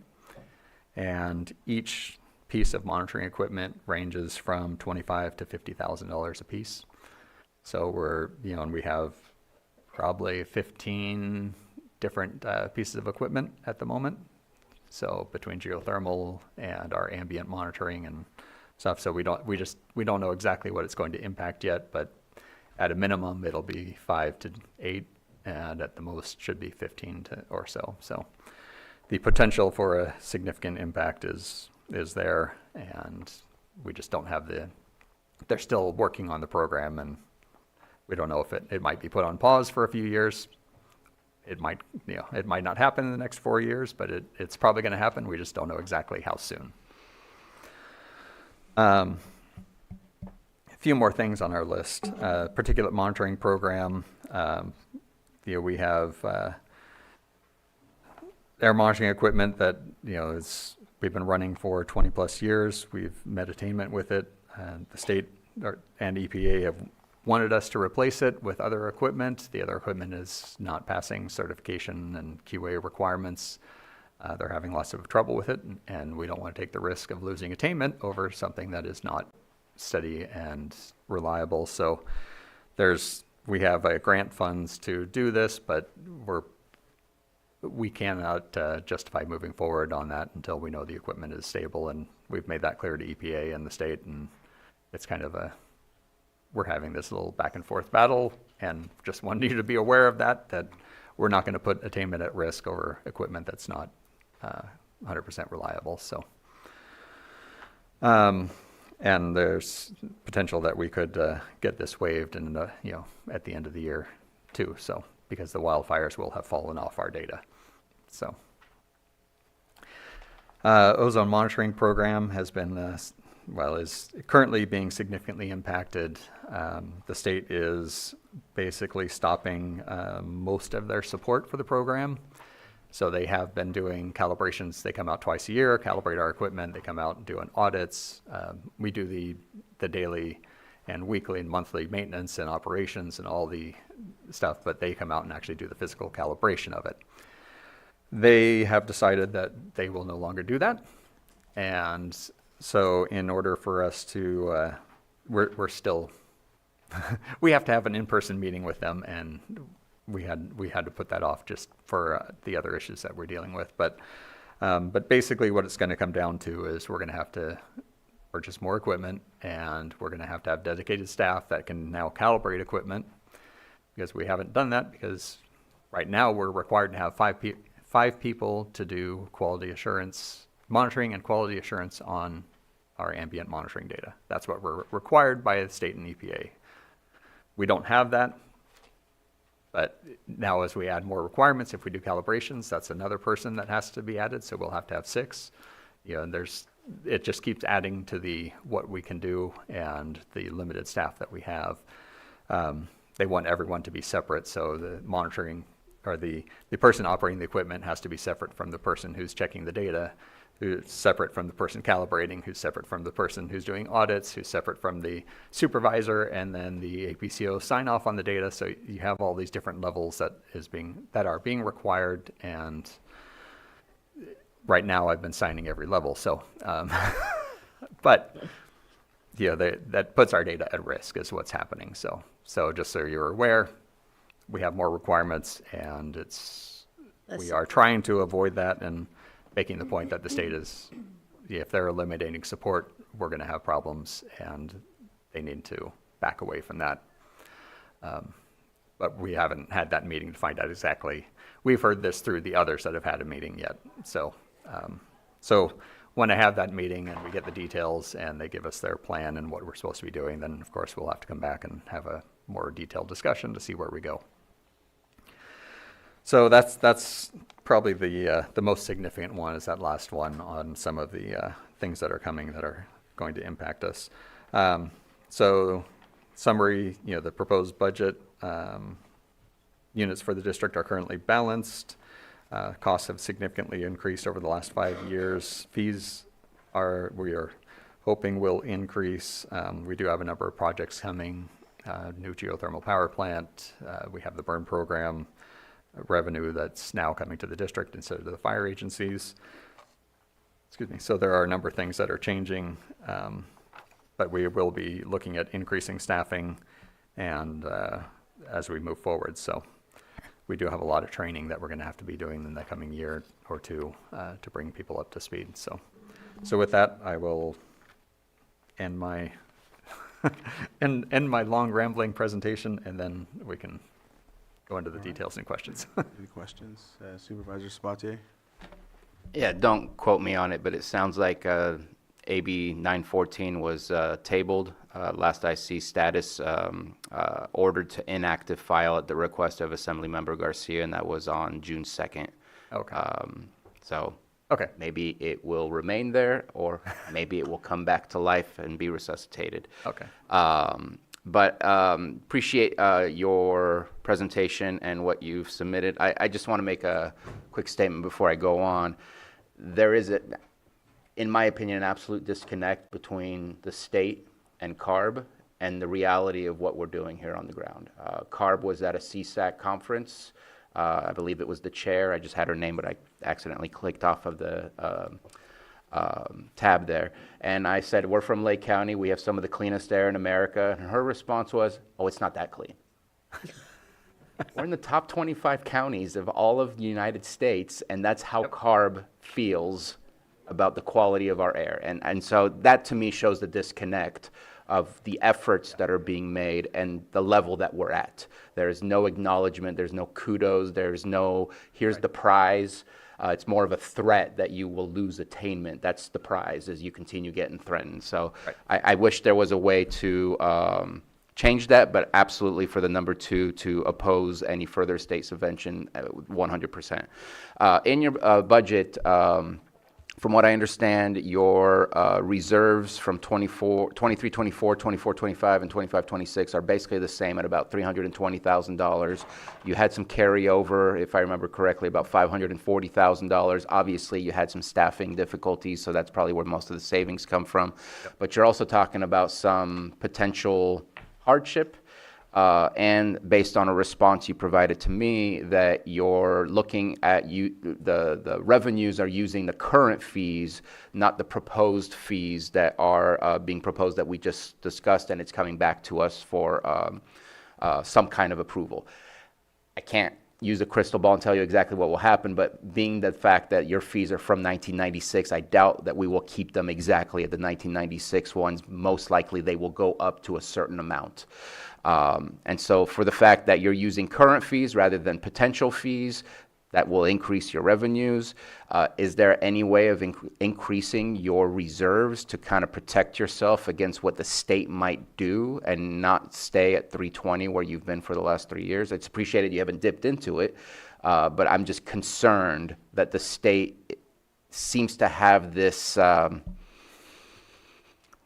and each piece of monitoring equipment ranges from $25,000 to $50,000 a piece. So and we have probably 15 different pieces of equipment at the moment. So between geothermal and our ambient monitoring and stuff, so we don't know exactly what it's going to impact yet, but at a minimum it'll be 5 to 8, and at the most should be 15 or so. So the potential for a significant impact is there, and we just don't have they're still working on the program, and we don't know if it might be put on pause for a few years. It might not happen in the next 4 years, but it's probably going to happen. We just don't know exactly how soon. A few more things on our list. Particulate monitoring program. We have air monitoring equipment that we've been running for 20 plus years. We've met attainment with it. The state and EPA have wanted us to replace it with other equipment. The other equipment is not passing certification and QA requirements. They're having lots of trouble with it, and we don't want to take the risk of losing attainment over something that is not steady and reliable. So we have grant funds to do this, but we cannot justify moving forward on that until we know the equipment is stable, and we've made that clear to EPA and the state, and it's kind of we're having this little back and forth battle, and just wanted you to be aware of that we're not going to put attainment at risk over equipment that's not 100% reliable. So, and there's potential that we could get this waived at the end of the year too. So, because the wildfires will have fallen off our data. So, ozone monitoring program has been is currently being significantly impacted. The state is basically stopping most of their support for the program. So they have been doing calibrations. They come out twice a year, calibrate our equipment. They come out and do audits. We do the daily and weekly and monthly maintenance and operations and all the stuff, but they come out and actually do the physical calibration of it. They have decided that they will no longer do that, And so in order for us to, we're still, we have to have an in-person meeting with them, and we had to put that off just for the other issues that we're dealing with. But basically what it's going to come down to is we're going to have to purchase more equipment, and we're going to have dedicated staff that can now calibrate equipment, because we haven't done that, because right now we're required to have five people to do quality assurance monitoring and quality assurance on our ambient monitoring data. That's what we're required by the state and EPA. We don't have that, but now as we add more requirements, if we do calibrations, that's another person that has to be added, so we'll have to have 6. You know, and it just keeps adding to what we can do and the limited staff that we have. They want everyone to be separate, so the monitoring, or the person operating the equipment has to be separate from the person who's checking the data, who's separate from the person calibrating, who's separate from the person who's doing audits, who's separate from the supervisor, and then the APCO sign off on the data. So you have all these different levels that are being required, and right now I've been signing every level. So, but you know, that puts our data at risk is what's happening. So just so you're aware, we have more requirements, and we are trying to avoid that, and making the point that the state is, if they're eliminating support, we're going to have problems, and they need to back away from that. But we haven't had that meeting to find out exactly. We've heard this through the others that have had a meeting yet. So when I have that meeting and we get the details and they give us their plan and what we're supposed to be doing, then of course we'll have to come back and have a more detailed discussion to see where we go. So that's probably the most significant one, is that last one on some of the things that are coming that are going to impact us. So summary, you know, the proposed budget units for the district are currently balanced. Costs have significantly increased over the last 5 years. Fees we are hoping will increase. We do have a number of projects coming, new geothermal power plant. We have the burn program revenue that's now coming to the district instead of the fire agencies. Excuse me. So there are a number of things that are changing, but we will be looking at increasing staffing and as we move forward. So we do have a lot of training that we're going to have to be doing in the coming year or two to bring people up to speed. So with that, I will end my end my long rambling presentation, and then we can go into the details and questions. Any questions? Supervisor Sabatier? Yeah, don't quote me on it, but it sounds like AB 914 was tabled. Last I see, status ordered to inactive file at the request of Assemblymember Garcia, and that was on June 2nd. Okay. Okay. Maybe it will remain there, or maybe it will come back to life and be resuscitated. Okay. But appreciate your presentation and what you've submitted. I just want to make a quick statement before I go on. There is, in my opinion, an absolute disconnect between the state and CARB and the reality of what we're doing here on the ground. CARB was at a CSAC conference. I believe it was the chair. I just had her name, but I accidentally clicked off of the tab there. And I said, we're from Lake County. We have some of the cleanest air in America. And her response was, oh, it's not that clean. We're in the top 25 counties of all of the United States, and that's how CARB feels about the quality of our air. And so that to me shows the disconnect of the efforts that are being made and the level that we're at. There is no acknowledgement, there's no kudos, there's no, here's the prize. It's more of a threat that you will lose attainment. That's the prize as you continue getting threatened. So I wish there was a way to change that, but absolutely for the number 2 to oppose any further state subvention 100%. In your budget, from what I understand, your reserves from 23-24, 24-25, and 25-26 are basically the same at about $320,000. You had some carryover, if I remember correctly, about $540,000. Obviously, you had some staffing difficulties, so that's probably where most of the savings come from. Yep. But you're also talking about some potential hardship. and based on a response you provided to me, that you're looking at the revenues are using the current fees, not the proposed fees that are being proposed that we just discussed, and it's coming back to us for some kind of approval. I can't use a crystal ball and tell you exactly what will happen, but being the fact that your fees are from 1996, I doubt that we will keep them exactly at the 1996 ones. Most likely they will go up to a certain amount. And so for the fact that you're using current fees rather than potential fees, that will increase your revenues. Is there any way of increasing your reserves to kind of protect yourself against what the state might do and not stay at 320 where you've been for the last 3 years? It's appreciated you haven't dipped into it, but I'm just concerned that the state seems to have this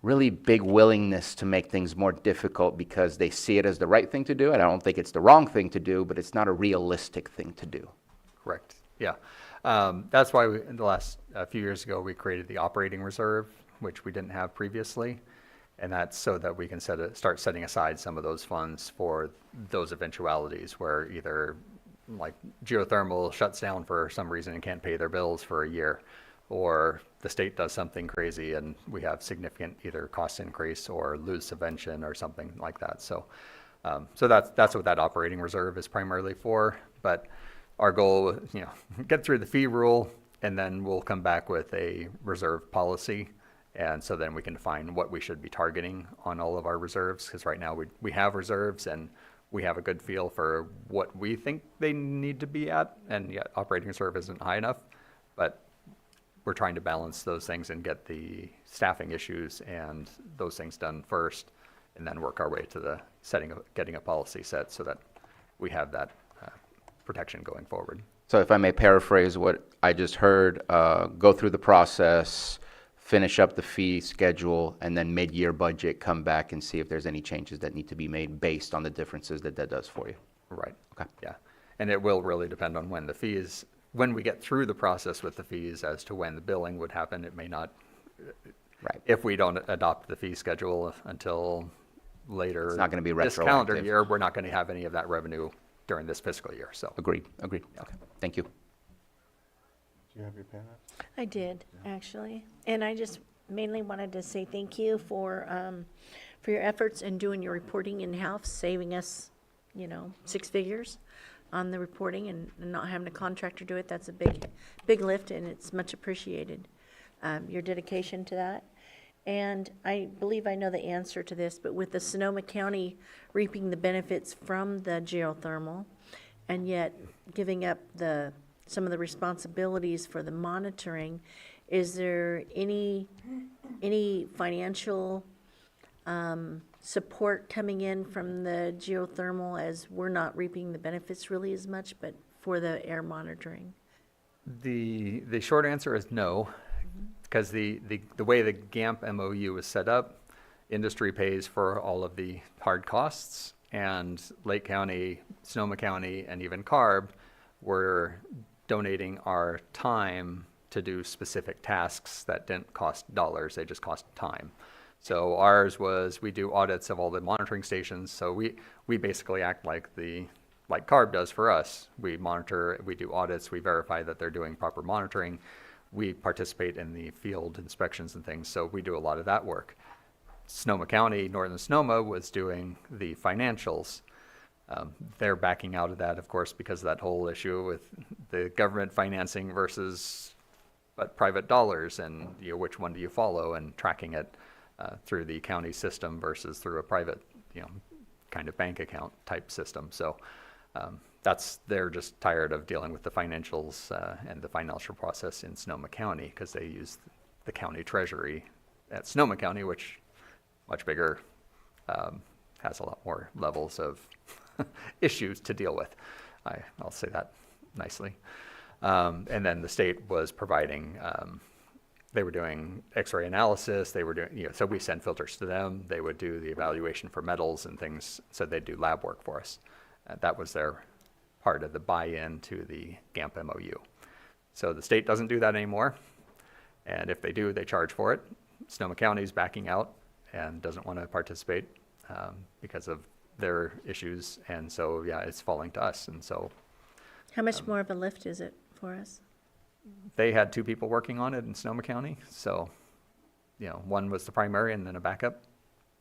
really big willingness to make things more difficult because they see it as the right thing to do, and I don't think it's the wrong thing to do, but it's not a realistic thing to do. Correct. Yeah. That's why in the last few years ago, we created the operating reserve, which we didn't have previously. And that's so that we can start setting aside some of those funds for those eventualities where either like geothermal shuts down for some reason and can't pay their bills for a year, or the state does something crazy and we have significant either cost increase or lose subvention or something like that. So, so that's what that operating reserve is primarily for. But our goal, get through the fee rule, and then we'll come back with a reserve policy. And so then we can define what we should be targeting on all of our reserves, because right now we have reserves and we have a good feel for what we think they need to be at. And yet operating reserve isn't high enough, but we're trying to balance those things and get the staffing issues and those things done first, and then work our way to the getting a policy set so that we have that protection going forward. So if I may paraphrase what I just heard, go through the process, finish up the fee schedule, and then mid-year budget, come back and see if there's any changes that need to be made based on the differences that does for you. Right. Okay. Yeah. And it will really depend on when we get through the process with the fees as to when the billing would happen. It may not, right. If we don't adopt the fee schedule until later. It's not going to be this calendar retroactive. year, we're not going to have any of that revenue during this fiscal year. So Agreed. Yeah. Okay. Thank you. Do you have your pen up? I did, actually. And I just mainly wanted to say thank you for your efforts in doing your reporting in-house, saving us, 6 figures on the reporting and not having a contractor do it. That's a big lift, and it's much appreciated, your dedication to that. And I believe I know the answer to this, but with the Sonoma County reaping the benefits from the geothermal and yet giving up some of the responsibilities for the monitoring, is there any financial support coming in from the geothermal, as we're not reaping the benefits really as much, but for the air monitoring? The short answer is no, because the way the GAMP MOU is set up, industry pays for all of the hard costs, and Lake County, Sonoma County, and even CARB were donating our time to do specific tasks that didn't cost dollars, they just cost time. So ours was, we do audits of all the monitoring stations, so we basically act like CARB does for us. We monitor, we do audits, we verify that they're doing proper monitoring. We participate in the field inspections and things, so we do a lot of that work. Sonoma County, Northern Sonoma, was doing the financials. They're backing out of that, of course, because of that whole issue with the government financing versus private dollars, and which one do you follow, and tracking it through the county system versus through a private, kind of bank account type system. So they're just tired of dealing with the financials and the financial process in Sonoma County, because they use the county treasury at Sonoma County, which much bigger, has a lot more levels of issues to deal with. I'll say that nicely. And then the state was providing, they were doing X-ray analysis, they were doing, so we send filters to them, they would do the evaluation for metals and things, so they'd do lab work for us. That was their part of the buy-in to the GAMP MOU. So the state doesn't do that anymore, and if they do, they charge for it. Sonoma County's backing out and doesn't want to participate because of their issues, and so, yeah, it's falling to us, and so How much more of a lift is it for us? they had 2 people working on it in Sonoma County, so, one was the primary and then a backup.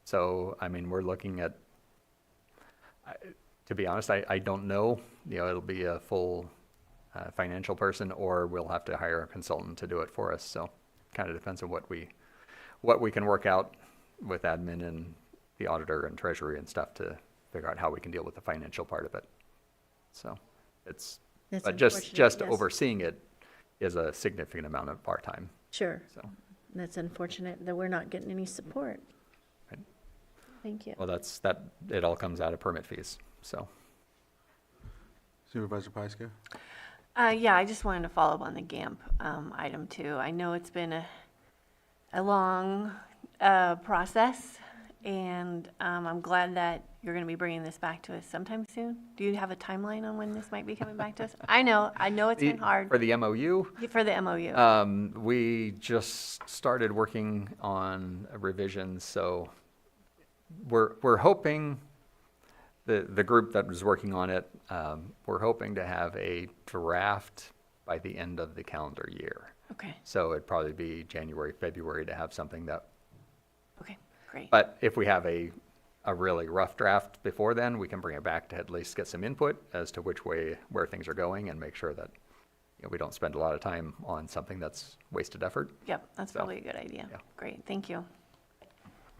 So, I mean, we're looking at, to be honest, I don't know, it'll be a full financial person, or we'll have to hire a consultant to do it for us, so kind of depends on what we can work out with admin and the auditor and treasury and stuff to figure out how we can deal with the financial part of it. So That's but just unfortunate, yes. overseeing it is a significant amount of our time. Sure. So, That's unfortunate that we're not getting any support. Right. Thank you. well, it all comes out of permit fees, so. Supervisor Pyska? Yeah, I just wanted to follow up on the GAMP item too. I know it's been a long process, and I'm glad that you're going to be bringing this back to us sometime soon. Do you have a timeline on when this might be coming back to us? I know it's been hard For the MOU, for the MOU. we just started working on revisions, so we're hoping, the group that was working on it, we're hoping to have a draft by the end of the calendar year. Okay. So it'd probably be January, February to have something that, Okay. Great. but if we have a really rough draft before then, we can bring it back to at least get some input as to where things are going, and make sure that we don't spend a lot of time on something that's wasted effort. Yep, that's So, probably a good idea. yeah. Great. Thank you.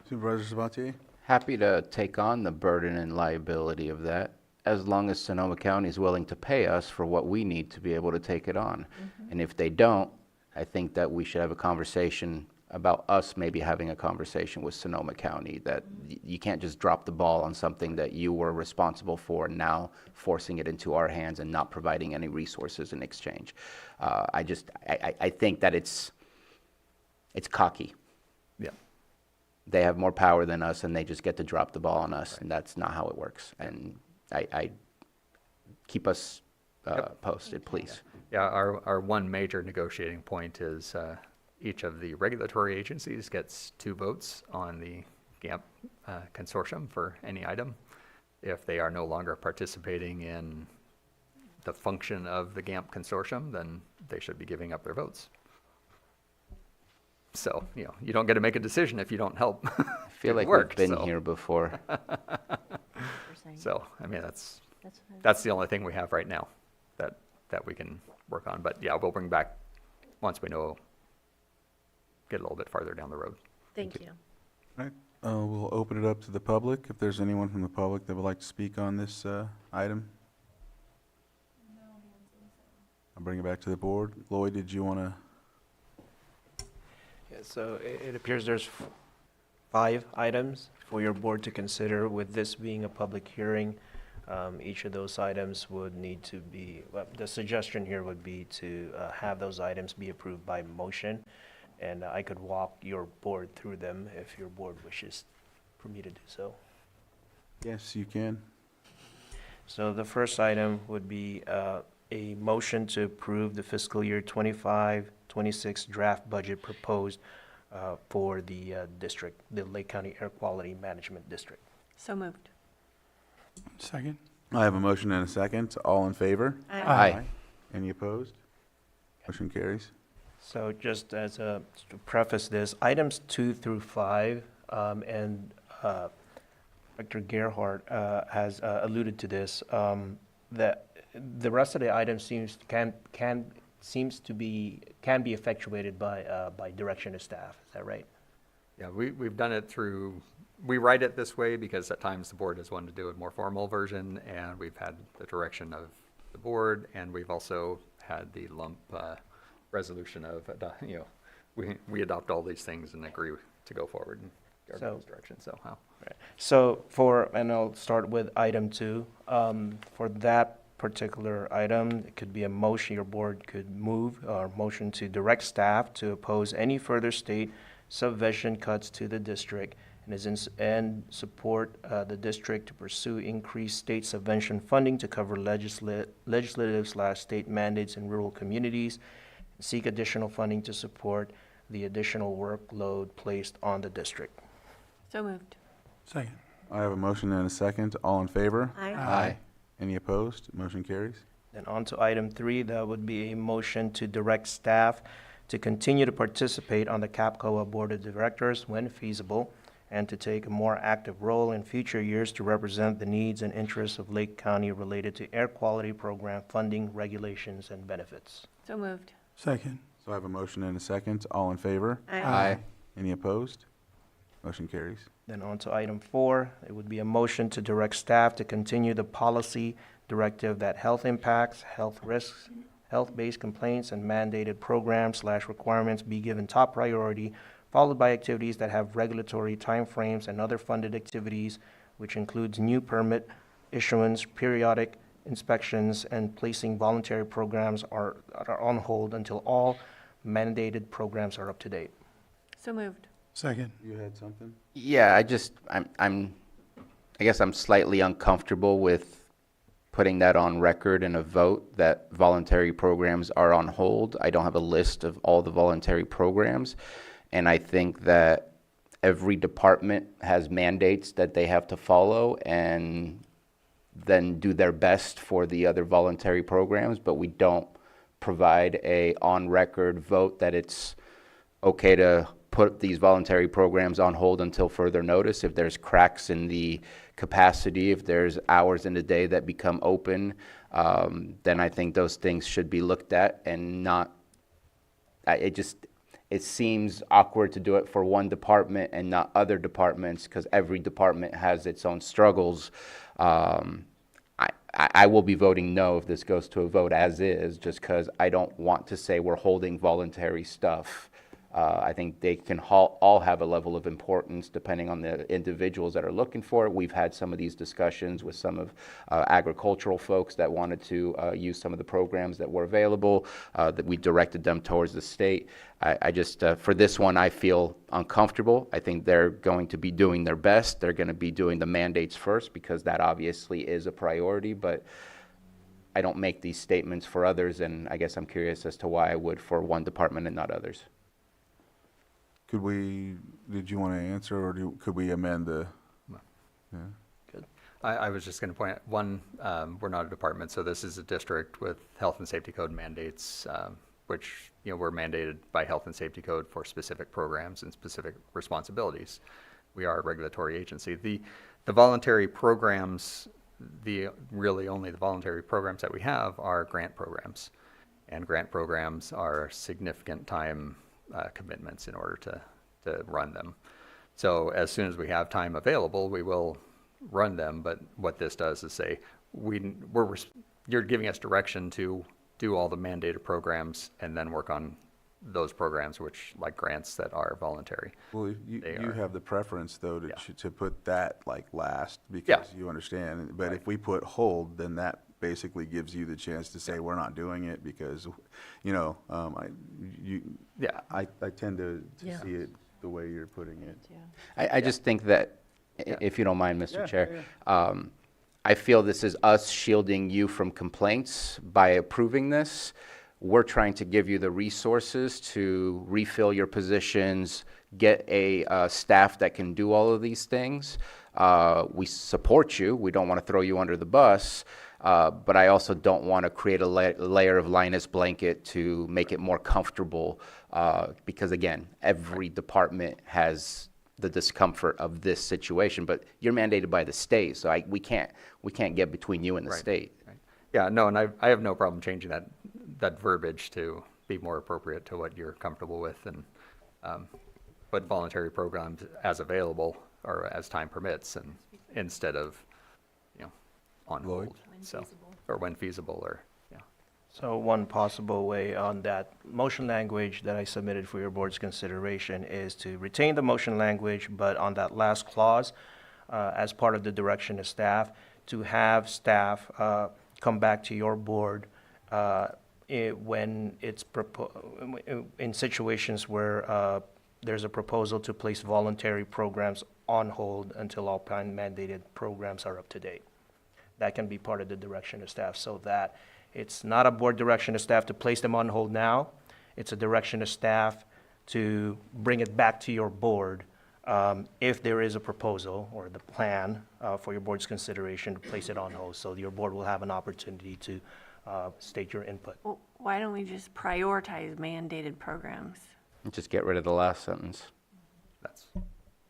Supervisor Sabatier? Happy to take on the burden and liability of that, as long as Sonoma County is willing to pay us for what we need to be able to take it on. And if they don't, I think that we should have a conversation about us maybe having a conversation with Sonoma County, that you can't just drop the ball on something that you were responsible for, and now forcing it into our hands and not providing any resources in exchange. I think that it's cocky. Yeah. They have more power than us, and they just get to drop the ball on us, and that's not how it works. And I keep us posted, please. Yeah, our one major negotiating point is each of the regulatory agencies gets 2 votes on the GAMP consortium for any item. If they are no longer participating in the function of the GAMP consortium, then they should be giving up their votes. So, you don't get to make a decision if you don't help. I feel like work, we've been so. here before. So, I mean, That's what I- that's the only thing we have right now that we can work on. But yeah, we'll bring back once we know, get a little bit farther down the road. Thank you. All right, we'll open it up to the public, if there's anyone from the public that would like to speak on this item. I'll bring it back to the board. Lloyd, did you want to? Yeah, so it appears there's 5 items for your board to consider. With this being a public hearing, each of those items would need to be, well, the suggestion here would be to have those items be approved by motion. And I could walk your board through them if your board wishes for me to do so. Yes, you can. So the first item would be a motion to approve the fiscal year 25-26 draft budget proposed for the district, the Lake County Air Quality Management District. So moved. Second? I have a motion and a second. All in favor? Aye. Any opposed? Motion carries. So just as to preface this, items 2 through 5, and Dr. Gerhardt has alluded to this, that the rest of the items can be effectuated by direction of staff. Is that right? Yeah, we've done it through, we write it this way because at times the board has wanted to do a more formal version, and we've had the direction of the board, and we've also had the lump resolution of, we adopt all these things and agree to go forward and go in this direction, so how? Right. So and I'll start with item 2. For that particular item, it could be a motion, your board could move or motion to direct staff to oppose any further state subvention cuts to the district, and support the district to pursue increased state subvention funding to cover legislative/state mandates in rural communities, and seek additional funding to support the additional workload placed on the district. So moved. Second. I have a motion and a second. All in favor? Aye. Any opposed? Motion carries. Then on to item 3, that would be a motion to direct staff to continue to participate on the CAPCOA Board of Directors when feasible, and to take a more active role in future years to represent the needs and interests of Lake County related to air quality program funding, regulations, and benefits. So moved. Second. So I have a motion and a second. All in favor? Aye. Any opposed? Motion carries. Then on to item 4, it would be a motion to direct staff to continue the policy directive that health impacts, health risks, health-based complaints, and mandated programs/requirements be given top priority, followed by activities that have regulatory timeframes and other funded activities, which includes new permit issuance, periodic inspections, and placing voluntary programs are on hold until all mandated programs are up to date. So moved. Second. You had something? Yeah, I guess I'm slightly uncomfortable with putting that on record in a vote that voluntary programs are on hold. I don't have a list of all the voluntary programs, and I think that every department has mandates that they have to follow and then do their best for the other voluntary programs, but we don't provide a on-record vote that it's okay to put these voluntary programs on hold until further notice. If there's cracks in the capacity, if there's hours in the day that become open, then I think those things should be looked at and not, it seems awkward to do it for one department and not other departments, because every department has its own struggles. I will be voting no if this goes to a vote as is, just because I don't want to say we're holding voluntary stuff. I think they can all have a level of importance depending on the individuals that are looking for it. We've had some of these discussions with some of agricultural folks that wanted to use some of the programs that were available, that we directed them towards the state. I just, for this one, I feel uncomfortable. I think they're going to be doing their best. They're going to be doing the mandates first, because that obviously is a priority, but I don't make these statements for others, and I guess I'm curious as to why I would for one department and not others. Did you want to answer, or could we amend the? No. Yeah. I was just going to point out, one, we're not a department, so this is a district with health and safety code mandates, which, we're mandated by health and safety code for specific programs and specific responsibilities. We are a regulatory agency. The voluntary programs, really only the voluntary programs that we have are grant programs. And grant programs are significant time commitments in order to run them. So as soon as we have time available, we will run them. But what this does is say, you're giving us direction to do all the mandated programs and then work on those programs, which, like grants, that are voluntary. Well, you have the preference, though, to put that like last, because Yeah. you understand. But Right. if we put hold, then that basically gives you the chance to say we're not doing it because, Yeah. I tend to Yeah. see it the way you're putting it. I just think that, if you don't mind, Mr. Yeah, Chair, I feel this is us shielding you from complaints by approving this. We're trying to give you the resources to refill your positions, get a staff that can do all of these things. We support you. We don't want to throw you under the bus. But I also don't want to create a layer of Linus blanket to make it more comfortable, because again, every department has the discomfort of this situation. But you're mandated by the state, so we can't get between you and the Right. state. Right. Yeah, no, and I have no problem changing that verbiage to be more appropriate to what you're comfortable with, and but voluntary programs as available or as time permits, and instead of on Lloyd? hold. So, or when feasible, or So one possible way on that motion language that I submitted for your board's consideration is to retain the motion language, but on that last clause, as part of the direction of staff, to have staff come back to your board when it's in situations where there's a proposal to place voluntary programs on hold until all mandated programs are up to date. That can be part of the direction of staff, so that it's not a board direction of staff to place them on hold now. It's a direction of staff to bring it back to your board if there is a proposal or the plan for your board's consideration, to place it on hold. So your board will have an opportunity to state your input. Well, why don't we just prioritize mandated programs? Just get rid of the last sentence.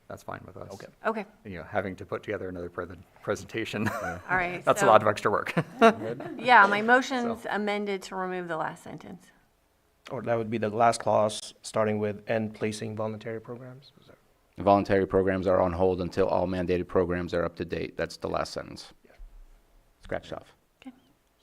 That's fine with us. Okay. Okay, You know, having to put together another presentation, all right. that's a so- lot of extra work. Yeah, my motion's amended to remove the last sentence. Or that would be the last clause, starting with "and placing voluntary programs." Is that- Voluntary programs are on hold until all mandated programs are up to date. That's the last sentence. Scratched off.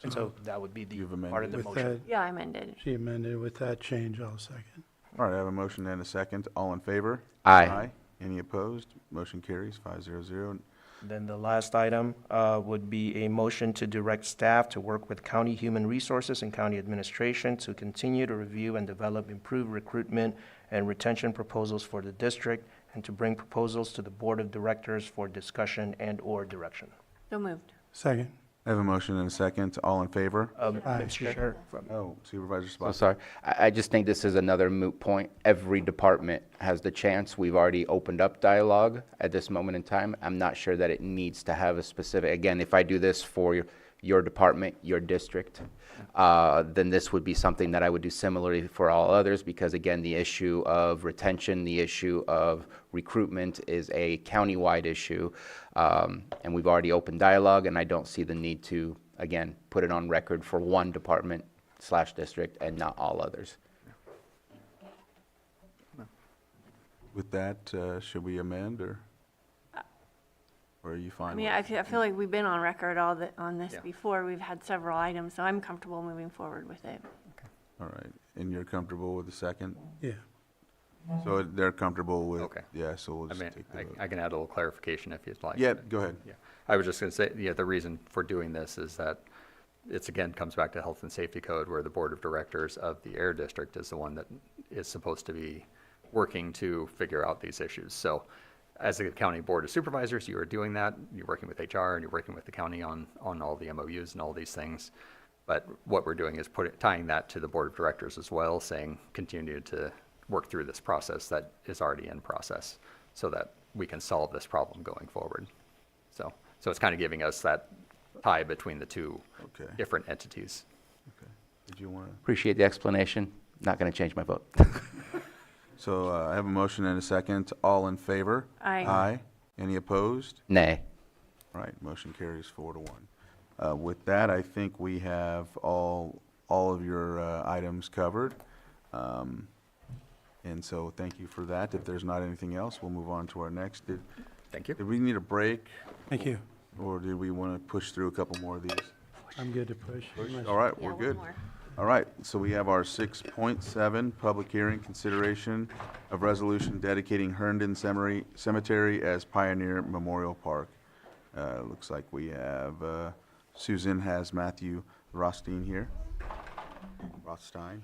And so that would be the You've part of the With motion. that, Yeah, I amended. she amended with that change, I'll second. All right, I have a motion and a second. All in favor? Aye. Any opposed? Motion carries 500. Then the last item would be a motion to direct staff to work with county human resources and county administration to continue to review and develop improved recruitment and retention proposals for the district, and to bring proposals to the board of directors for discussion and/or direction. So moved. Second. I have a motion and a second. All in favor? Aye. Mr. Chair, Oh, Supervisor So Spot. sorry. I just think this is another moot point. Every department has the chance. We've already opened up dialogue at this moment in time. I'm not sure that it needs to have a specific, again, if I do this for your department, your district, then this would be something that I would do similarly for all others, because again, the issue of retention, the issue of recruitment is a countywide issue. And we've already opened dialogue, and I don't see the need to, again, put it on record for one department/district and not all others. With that, should we amend, or are you fine? I mean, with it? I feel like we've been on record on this Yeah. before. We've had several items, so I'm comfortable moving forward with it. All right, and you're comfortable with the second? Yeah. So they're comfortable with? Okay. Yeah, so we'll I just mean, take the vote. I can add a little clarification if you'd like. Yeah, go ahead. Yeah, I was just going to say, yeah, the reason for doing this is that it's, again, comes back to health and safety code, where the board of directors of the air district is the one that is supposed to be working to figure out these issues. So as a county board of supervisors, you are doing that. You're working with HR and you're working with the county on all the MOUs and all these things. But what we're doing is tying that to the board of directors as well, saying continue to work through this process that is already in process, so that we can solve this problem going forward. So it's kind of giving us that tie between the two Okay. different entities. Okay. Did you want to? Appreciate the explanation. Not going to change my vote. So I have a motion and a second. All in favor? Aye. Aye. Any opposed? Nay. All right, motion carries 4-1. With that, I think we have all of your items covered. And so thank you for that. If there's not anything else, we'll move on to our next. Thank you. Did we need a break, Thank you. or did we want to push through a couple more of these? I'm good to push. All right, Yeah, we're one good. more. All right, so we have our 6.7, public hearing consideration of resolution dedicating Herndon Cemetery as Pioneer Memorial Park. Looks like we have, Susan has Matthew Rothstein here. Rothstein.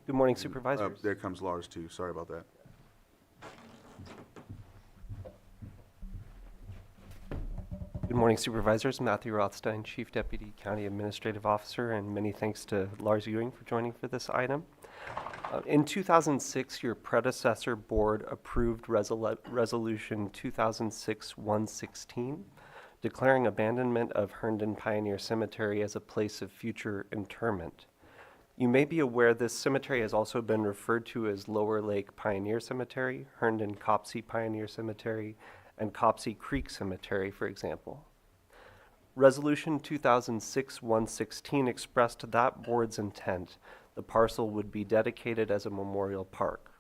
Good morning, Supervisors. There comes Lars too, sorry about that. Good morning, Supervisors. Matthew Rothstein, Chief Deputy County Administrative Officer, and many thanks to Lars Ewing for joining for this item. In 2006, your predecessor board approved Resolution 2006-116, declaring abandonment of Herndon Pioneer Cemetery as a place of future interment. You may be aware this cemetery has also been referred to as Lower Lake Pioneer Cemetery, Herndon Copsey Pioneer Cemetery, and Copsey Creek Cemetery, for example. Resolution 2006-116 expressed that board's intent. The parcel would be dedicated as a memorial park.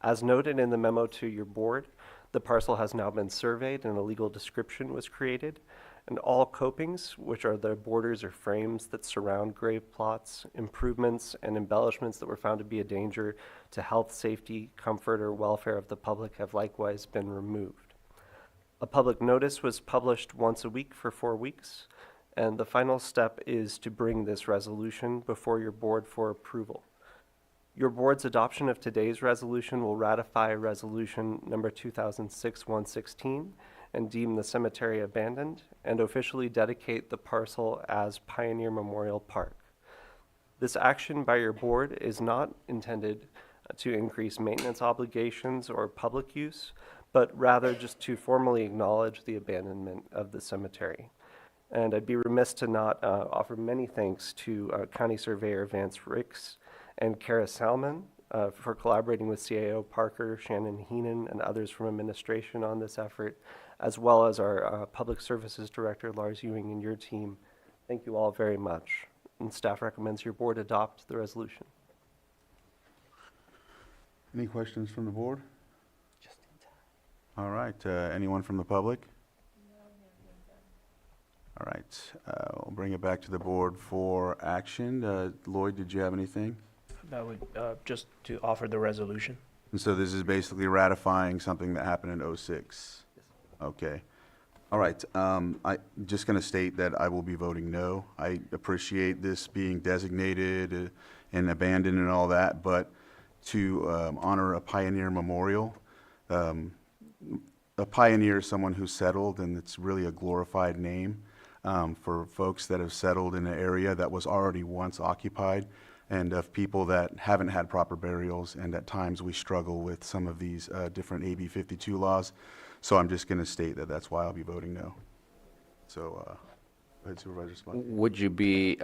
As noted in the memo to your board, the parcel has now been surveyed and a legal description was created, and all copings, which are the borders or frames that surround grave plots, improvements, and embellishments that were found to be a danger to health, safety, comfort, or welfare of the public, have likewise been removed. A public notice was published once a week for 4 weeks, and the final step is to bring this resolution before your board for approval. Your board's adoption of today's resolution will ratify Resolution number 2006-116 and deem the cemetery abandoned, and officially dedicate the parcel as Pioneer Memorial Park. This action by your board is not intended to increase maintenance obligations or public use, but rather just to formally acknowledge the abandonment of the cemetery. And I'd be remiss to not offer many thanks to County Surveyor Vance Ricks and Kara Salmon for collaborating with CAO Parker, Shannon Heenan, and others from administration on this effort, as well as our Public Services Director, Lars Ewing, and your team. Thank you all very much. And staff recommends your board adopt the resolution. Any questions from the board? All right, anyone from the public? All right, we'll bring it back to the board for action. Lloyd, did you have anything? That would, just to offer the resolution. And so this is basically ratifying something that happened in '06? Okay. All right, I'm just going to state that I will be voting no. I appreciate this being designated and abandoned and all that, but to honor a pioneer memorial, a pioneer is someone who settled, and it's really a glorified name for folks that have settled in an area that was already once occupied, and of people that haven't had proper burials, and at times we struggle with some of these different AB 52 laws. So I'm just going to state that that's why I'll be voting no. So, go ahead, Supervisor Spot. Would you be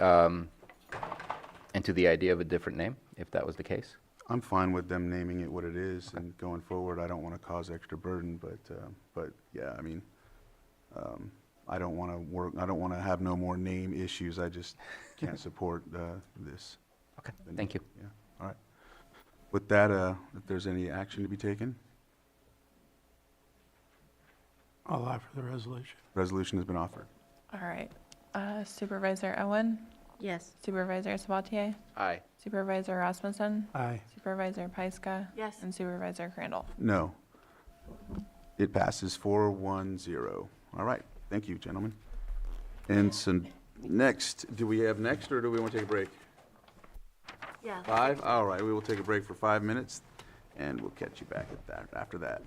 into the idea of a different name, if that was the case? I'm fine with them naming it what it is, and going forward, I don't want to cause extra burden, but yeah, I mean, I don't want to have no more name issues. I just can't support this. Okay, thank you. Yeah, all right. With that, if there's any action to be taken, I'll offer the resolution. resolution has been offered. All right. Supervisor Owen, Yes. Supervisor Sabatier, Aye. Supervisor Rasmussen, Aye. Supervisor Pyska, Yes. and Supervisor Crandall. No. It passes 4-1-0. All right, thank you, gentlemen. And so next, do we have next, or do we want to take a break? Yeah. 5? All right, we will take a break for 5 minutes, and we'll catch you back at that, after that.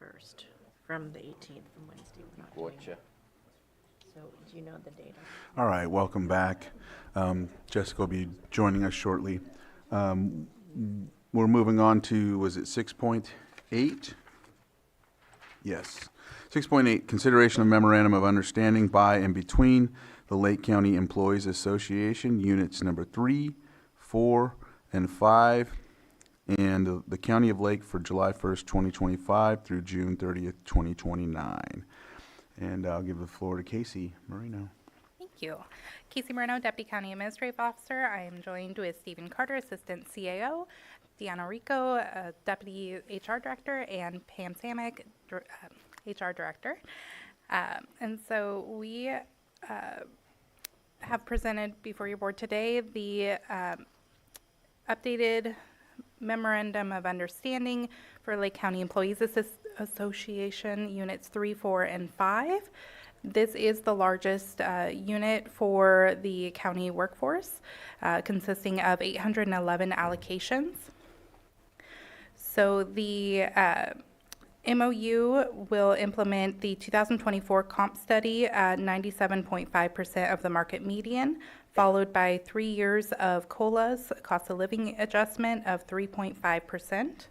21st, from the 18th, from Wednesday. We're not doing Gotcha. it. So do you know the date? All right, welcome back. Jessica will be joining us shortly. We're moving on to, was it 6.8? Yes. 6.8, consideration of memorandum of understanding by and between the Lake County Employees Association, units number 3, 4, and 5, and the County of Lake for July 1st, 2025 through June 30th, 2029. And I'll give the floor to Casey Marino. Thank you. Casey Moreno, Deputy County Administrative Officer. I am joined with Stephen Carter, Assistant CAO, Deanna Rico, Deputy HR Director, and Pam Samick, HR Director. And so we have presented before your board today the updated Memorandum of Understanding for Lake County Employees Association, Units 3, 4, and 5. This is the largest unit for the county workforce, consisting of 811 allocations. So the MOU will implement the 2024 comp study at 97.5% of the market median, followed by 3 years of COLAs, cost of living adjustment of 3.5%.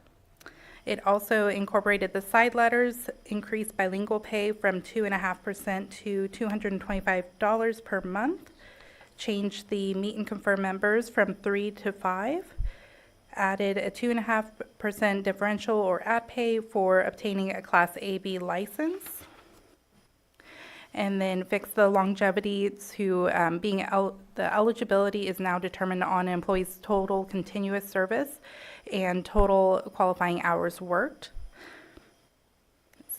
It also incorporated the side letters, increased bilingual pay from 2.5% to $225 per month, changed the meet and confer members from 3 to 5, added a 2.5% differential or ad pay for obtaining a Class AB license, and then fix the longevity to the eligibility is now determined on an employee's total continuous service and total qualifying hours worked.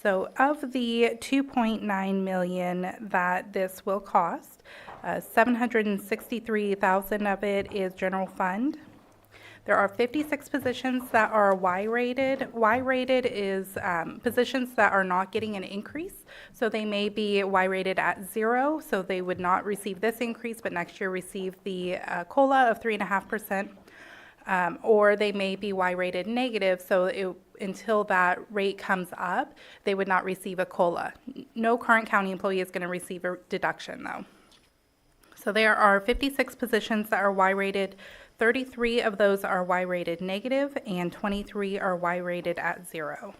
So of the $2.9 million that this will cost, $763,000 of it is general fund. There are 56 positions that are Y-rated. Y-rated is positions that are not getting an increase. So they may be Y-rated at 0, so they would not receive this increase, but next year receive the COLA of 3.5%. Or they may be Y-rated negative, so until that rate comes up, they would not receive a COLA. No current county employee is going to receive a deduction, though. So there are 56 positions that are Y-rated. 33 of those are Y-rated negative, and 23 are Y-rated at 0.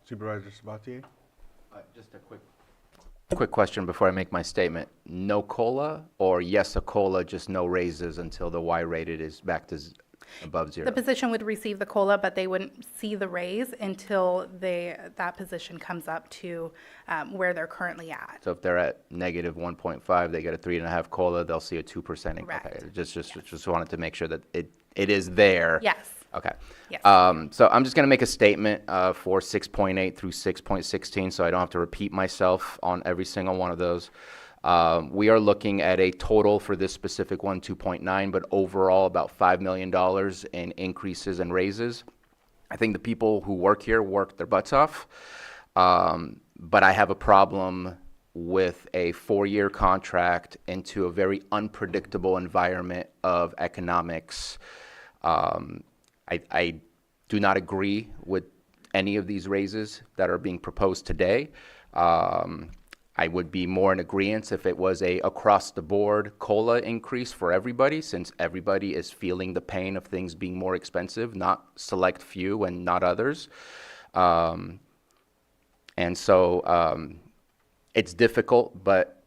Supervisor Sabatier? Just a quick question before I make my statement. No COLA, or yes, a COLA, just no raises until the Y-rated is back to above 0? The position would receive the COLA, but they wouldn't see the raise until that position comes up to where they're currently at. So if they're at negative 1.5, they get a 3.5 COLA, they'll see a 2% increase. Correct. Okay, just wanted to make sure that it is there. Yes. Okay. Yes. So I'm just going to make a statement for 6.8 through 6.16, so I don't have to repeat myself on every single one of those. We are looking at a total for this specific one, 2.9, but overall about $5 million in increases and raises. I think the people who work here work their butts off, but I have a problem with a 4-year contract into a very unpredictable environment of economics. I do not agree with any of these raises that are being proposed today. I would be more in agreement if it was a across-the-board COLA increase for everybody, since everybody is feeling the pain of things being more expensive, not select few and not others. And so it's difficult, but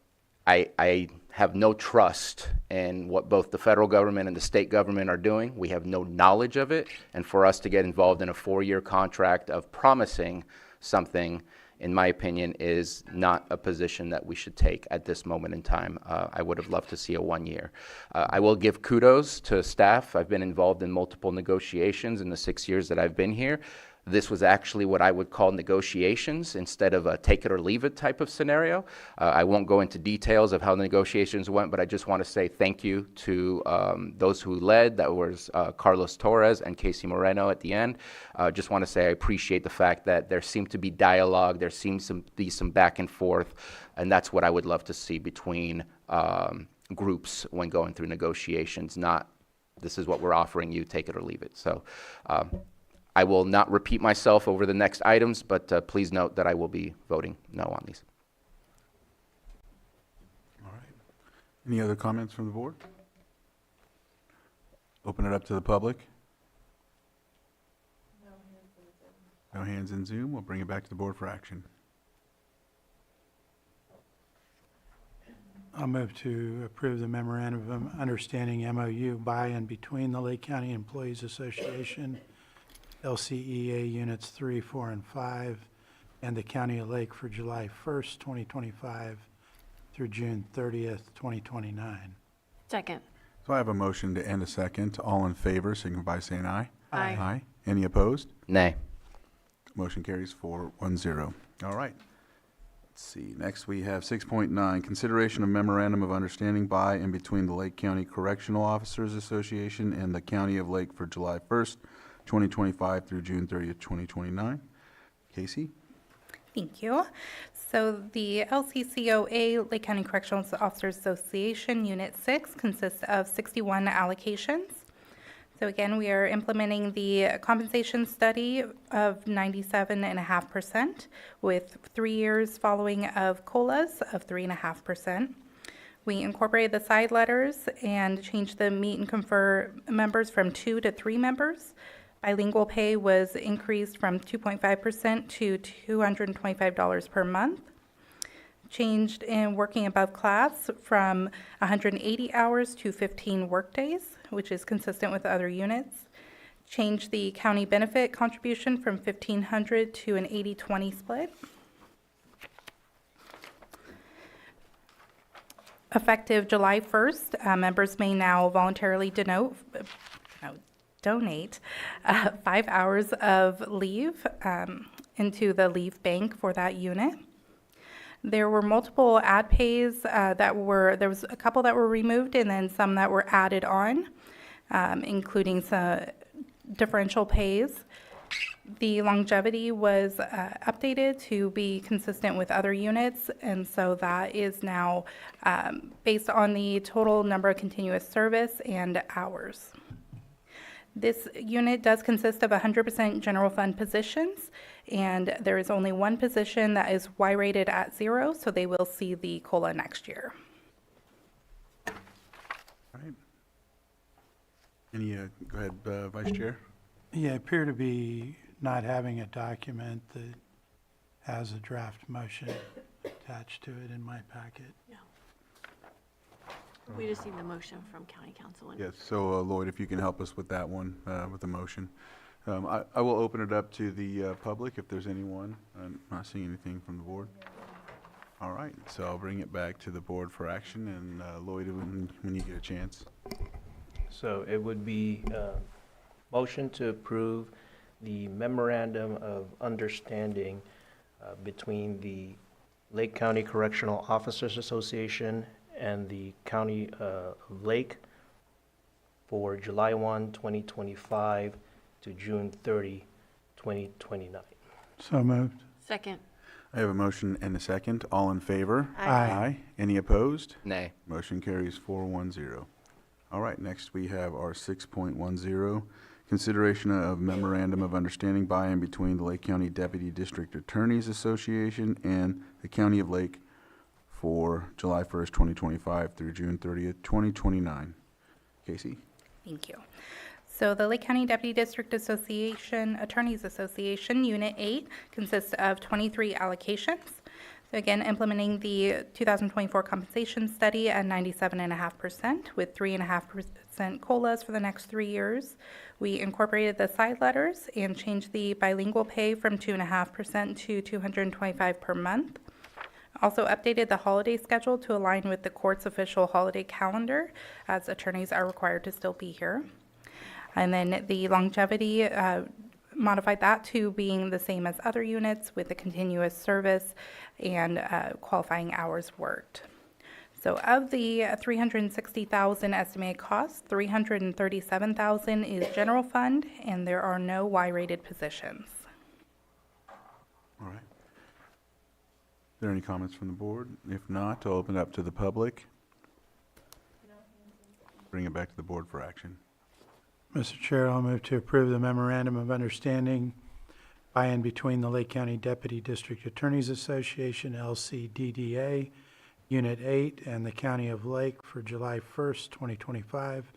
I have no trust in what both the federal government and the state government are doing. We have no knowledge of it, and for us to get involved in a 4-year contract of promising something, in my opinion, is not a position that we should take at this moment in time. I would have loved to see a 1-year. I will give kudos to staff. I've been involved in multiple negotiations in the 6 years that I've been here. This was actually what I would call negotiations instead of a take it or leave it type of scenario. I won't go into details of how the negotiations went, but I just want to say thank you to those who led. That was Carlos Torres and Casey Moreno at the end. Just want to say I appreciate the fact that there seemed to be dialogue, there seems to be some back and forth, and that's what I would love to see between groups when going through negotiations, not this is what we're offering you, take it or leave it. So I will not repeat myself over the next items, but please note that I will be voting no on these. All right. Any other comments from the board? Open it up to the public. No hands in Zoom. We'll bring it back to the board for action. I'll move to approve the memorandum of understanding MOU by and between the Lake County Employees Association, LCEA Units 3, 4, and 5, and the County of Lake for July 1st, 2025 through June 30th, 2029. Second. So I have a motion to end a second. All in favor, signify by saying aye. Aye. Aye. Any opposed? Nay. Motion carries 4-1-0. All right. Let's see. Next, we have 6.9, consideration of memorandum of understanding by and between the Lake County Correctional Officers Association and the County of Lake for July 1st, 2025 through June 30th, 2029. Casey? Thank you. So the LCCOA, Lake County Correctional Officers Association, Unit 6, consists of 61 allocations. So again, we are implementing the compensation study of 97.5% with 3 years following of COLAs of 3.5%. We incorporated the side letters and changed the meet and confer members from 2 to 3 members. Bilingual pay was increased from 2.5% to $225 per month. Changed in working above class from 180 hours to 15 workdays, which is consistent with other units. Changed the county benefit contribution from $1,500 to an 80-20 split. Effective July 1st, members may now voluntarily donate 5 hours of leave into the leave bank for that unit. There were multiple ad pays there was a couple that were removed and then some that were added on, including some differential pays. The longevity was updated to be consistent with other units, and so that is now based on the total number of continuous service and hours. This unit does consist of 100% general fund positions, and there is only one position that is Y-rated at 0, so they will see the COLA next year. All right. Any, go ahead, Vice Chair. Yeah, I appear to be not having a document that has a draft motion attached to it in my packet. Yeah. We just need the motion from county council. Yes, so Lloyd, if you can help us with that one, with the motion. I will open it up to the public if there's anyone. I'm not seeing anything from the board. All right, so I'll bring it back to the board for action, and Lloyd, when you get a chance. So it would be motion to approve the memorandum of understanding between the Lake County Correctional Officers Association and the County of Lake for July 1, 2025 to June 30, 2029. So moved. Second. I have a motion and a second. All in favor? Aye. Aye. Any opposed? Nay. Motion carries 4-1-0. All right, next we have our 6.10, consideration of memorandum of understanding by and between the Lake County Deputy District Attorneys Association and the County of Lake for July 1st, 2025 through June 30th, 2029. Casey? Thank you. So the Lake County Deputy District Association, Attorneys Association, Unit 8, consists of 23 allocations. So again, implementing the 2024 compensation study at 97.5% with 3.5% COLAs for the next 3 years. We incorporated the side letters and changed the bilingual pay from 2.5% to $225 per month. Also updated the holiday schedule to align with the court's official holiday calendar, as attorneys are required to still be here. And then the longevity, modified that to being the same as other units with the continuous service and qualifying hours worked. So of the $360,000 estimated cost, $337,000 is general fund, and there are no Y-rated positions. All right. Are there any comments from the board? If not, I'll open it up to the public. Bring it back to the board for action. Mr. Chair, I'll move to approve the memorandum of understanding by and between the Lake County Deputy District Attorneys Association, LCDDA, Unit 8, and the County of Lake for July 1st, 2025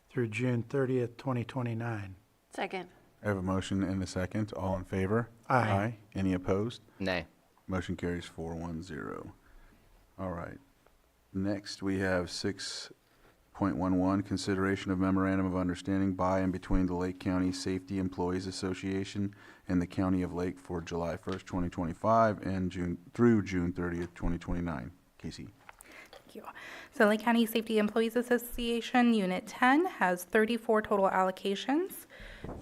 through June 30th, 2029. Second. I have a motion and a second. All in favor? Aye. Any opposed? Nay. Motion carries 410. All right. Next, we have 6.11, consideration of memorandum of understanding by and between the Lake County Safety Employees Association and the County of Lake for July 1st, 2025 and through June 30th, 2029. Casey. Thank you. So Lake County Safety Employees Association, Unit 10, has 34 total allocations.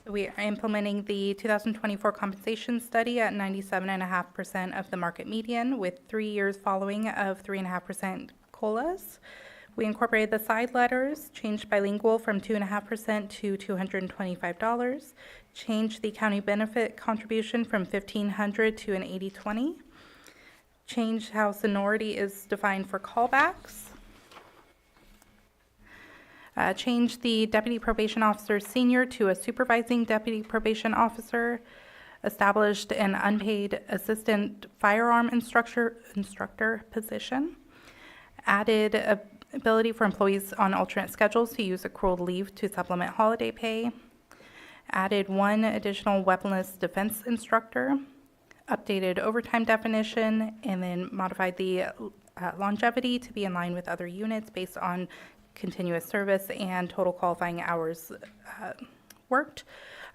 So we are implementing the 2024 compensation study at 97.5% of the market median with 3 years following of 3.5% COLAs. We incorporated the side letters, changed bilingual from 2.5% to $225, changed the county benefit contribution from $1,500 to an 80-20, changed how seniority is defined for callbacks, changed the deputy probation officer senior to a supervising deputy probation officer, established an unpaid assistant firearm instructor position, added ability for employees on alternate schedules to use accrued leave to supplement holiday pay, added 1 additional weaponless defense instructor, updated overtime definition, and then modified the longevity to be in line with other units based on continuous service and total qualifying hours worked.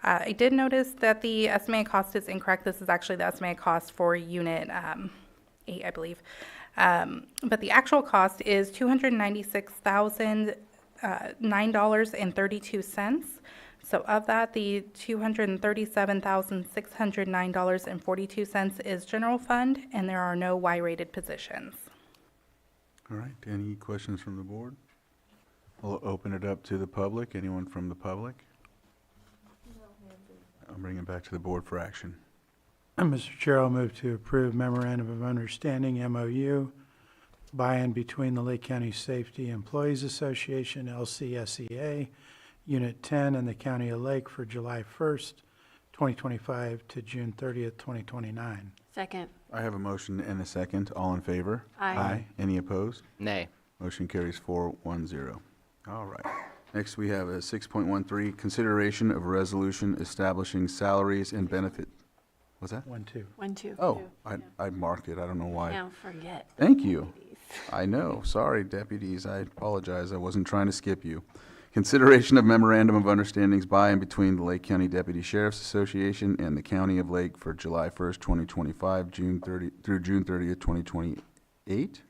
I did notice that the estimated cost is incorrect. This is actually the estimated cost for Unit 8, I believe. But the actual cost is $296,009.32. So of that, the $237,609.42 is general fund, and there are no Y-rated positions. All right. Any questions from the board? We'll open it up to the public. Anyone from the public? I'll bring it back to the board for action. Mr. Chair, I'll move to approve memorandum of understanding, MOU, by and between the Lake County Safety Employees Association, LCSEA, Unit 10, and the County of Lake for July 1st, 2025 to June 30th, 2029. Second. I have a motion and a second. All in favor? Aye. Any opposed? Nay. Motion carries 410. All right. Next, we have a 6.13, consideration of a resolution establishing salaries and benefit. What's that? 1, 2. 1, 2. Oh, I marked it. I don't know why. Don't forget. Thank you. I know. Sorry, deputies. I apologize. I wasn't trying to skip you. Consideration of memorandum of understandings by and between the Lake County Deputy Sheriff's Association and the County of Lake for July 1st, 2025, through June 30th, 2028.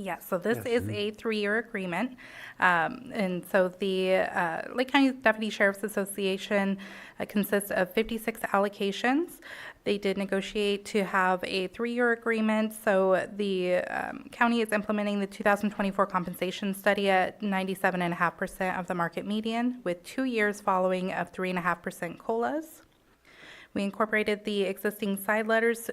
Yeah, so this is a 3-year agreement. And so the Lake County Deputy Sheriff's Association consists of 56 allocations. They did negotiate to have a 3-year agreement. So the county is implementing the 2024 compensation study at 97.5% of the market median, with 2 years following of 3.5% COLAs. We incorporated the existing side letters,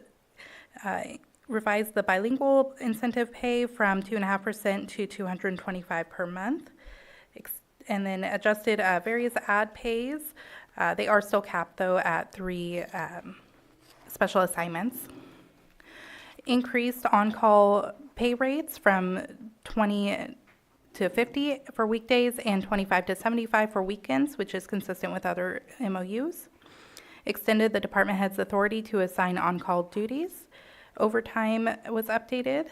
revised the bilingual incentive pay from 2.5% to $225 per month, and then adjusted various ad pays. They are still capped, though, at 3 special assignments. Increased on-call pay rates from 20 to 50 for weekdays and 25 to 75 for weekends, which is consistent with other MOUs. Extended the department head's authority to assign on-call duties. Overtime was updated,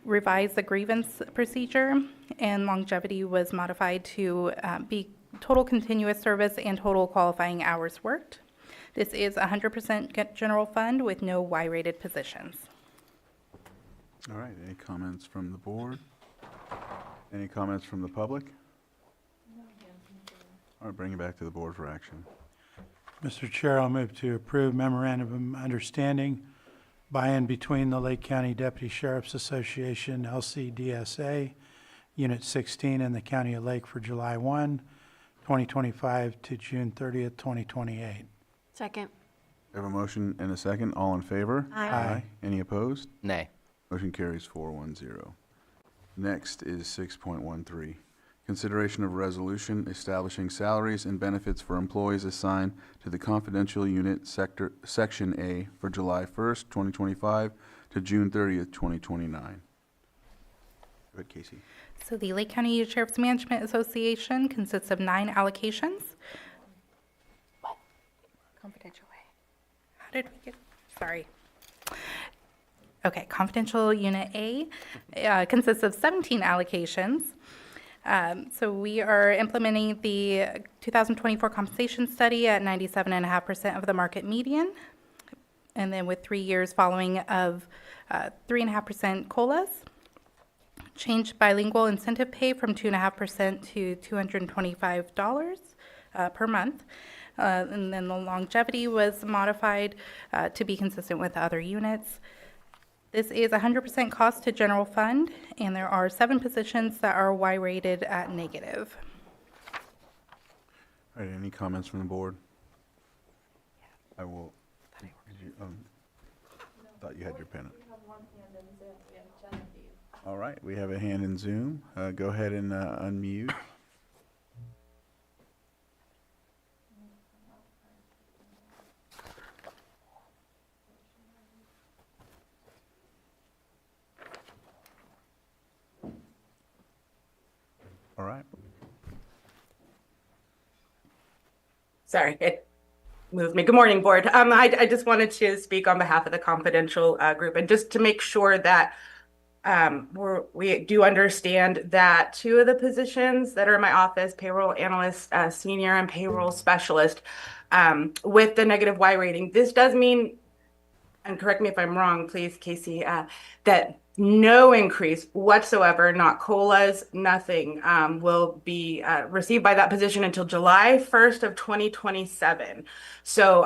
revised the grievance procedure, and longevity was modified to be total continuous service and total qualifying hours worked. This is 100% general fund with no Y-rated positions. All right. Any comments from the board? Any comments from the public? All right. Bring it back to the board for action. Mr. Chair, I'll move to approve memorandum of understanding by and between the Lake County Deputy Sheriff's Association, LCDSA, Unit 16, and the County of Lake for July 1, 2025 to June 30th, 2028. Second. I have a motion and a second. All in favor? Aye. Any opposed? Nay. Motion carries 410. Next is 6.13, Consideration of resolution establishing salaries and benefits for employees assigned to the confidential unit sector, Section A for July 1st, 2025 to June 30th, 2029. Go ahead, Casey. So the Lake County Sheriff's Management Association consists of 9 allocations. Confidential way. How did we get, sorry. Okay, confidential unit A consists of 17 allocations. So we are implementing the 2024 compensation study at 97.5% of the market median. And then with 3 years following of 3.5% COLAs. Changed bilingual incentive pay from 2.5% to $225 per month. And then the longevity was modified to be consistent with other units. This is 100% cost to general fund, and there are 7 positions that are Y-rated at negative. All right, any comments from the board? I will, did you, thought you had your pen. All right, we have a hand in Zoom. Go ahead and unmute. All right. Sorry, it moved me. Good morning, board. I just wanted to speak on behalf of the confidential group and just to make sure that we do understand that 2 of the positions that are in my office, payroll analyst, senior, and payroll specialist, with the negative Y rating, this does mean, and correct me if I'm wrong, please, Casey, that no increase whatsoever, not COLAs, nothing, will be received by that position until July 1st of 2027. So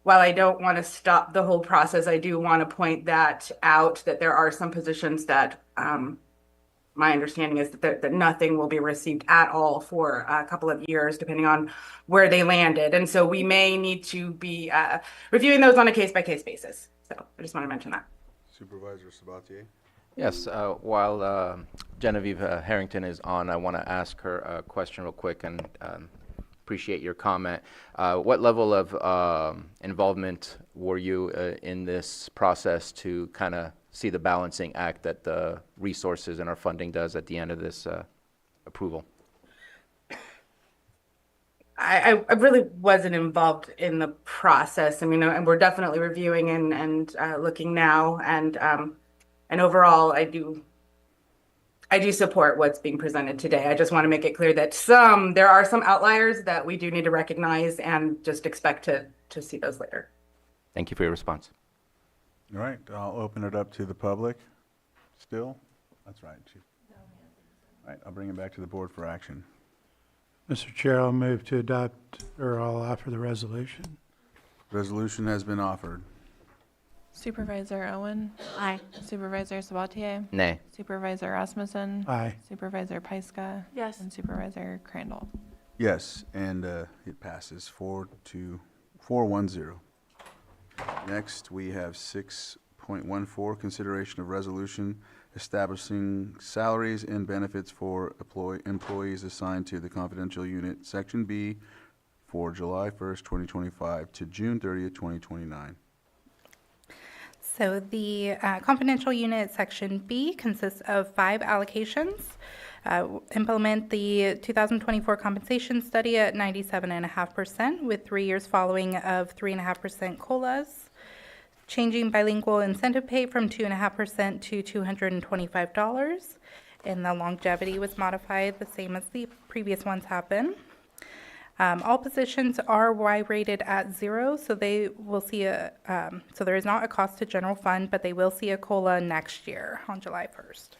while I don't want to stop the whole process, I do want to point that out, that there are some positions that my understanding is that nothing will be received at all for a couple of years, depending on where they landed. And so we may need to be reviewing those on a case-by-case basis. So I just want to mention that. Supervisor Sabatier? Yes, while Genevieve Harrington is on, I want to ask her a question real quick and appreciate your comment. What level of involvement were you in this process to kind of see the balancing act that the resources and our funding does at the end of this approval? I really wasn't involved in the process. I mean, and we're definitely reviewing and looking now, and overall, I do support what's being presented today. I just want to make it clear that there are some outliers that we do need to recognize and just expect to see those later. Thank you for your response. All right, I'll open it up to the public. Still? That's right, Chief. All right, I'll bring it back to the board for action. Mr. Chair, I'll move to adopt, or I'll offer the resolution. Resolution has been offered. Supervisor Owen? Aye. Supervisor Sabatier? Nay. Supervisor Rasmussen? Aye. Supervisor Pyska? Yes. And Supervisor Crandall? Yes, and it passes 4-1-0. Next, we have 6.14, consideration of resolution establishing salaries and benefits for employees assigned to the confidential unit, Section B, for July 1st, 2025 to June 30th, 2029. So the confidential unit section B consists of 5 allocations. Implement the 2024 compensation study at 97.5% with 3 years following of 3.5% COLAs. Changing bilingual incentive pay from 2.5% to $225. And the longevity was modified the same as the previous ones have been. All positions are Y-rated at 0, so they will see so there is not a cost to general fund, but they will see a COLA next year on July 1st.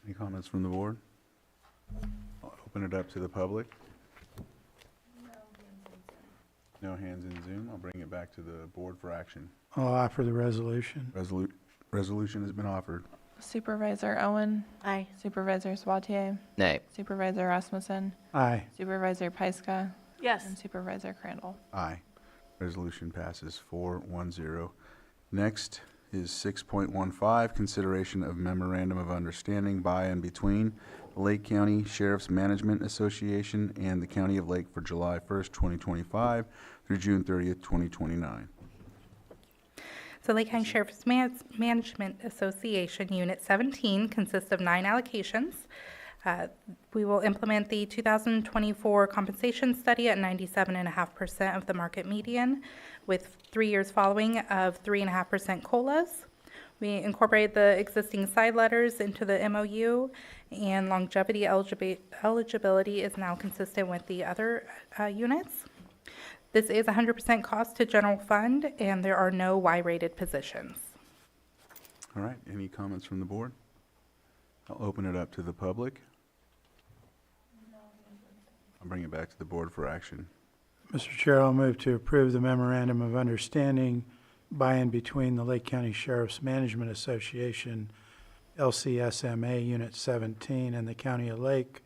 Any comments from the board? I'll open it up to the public. No hands in Zoom. I'll bring it back to the board for action. I'll offer the resolution. Resolution has been offered. Supervisor Owen? Aye. Supervisor Sabatier? Nay. Supervisor Rasmussen? Aye. Supervisor Pyska? Yes. And Supervisor Crandall? Aye. Resolution passes 4-1-0. Next is 6.15, consideration of memorandum of understanding by and between the Lake County Sheriff's Management Association and the County of Lake for July 1st, 2025 through June 30th, 2029. So Lake County Sheriff's Management Association Unit 17 consists of 9 allocations. We will implement the 2024 compensation study at 97.5% of the market median, with 3 years following of 3.5% COLAs. We incorporate the existing side letters into the MOU, and longevity eligibility is now consistent with the other units. This is 100% cost to general fund, and there are no Y-rated positions. All right, any comments from the board? I'll open it up to the public. I'll bring it back to the board for action. Mr. Chair, I'll move to approve the memorandum of understanding by and between the Lake County Sheriff's Management Association, LCSMA Unit 17, and the County of Lake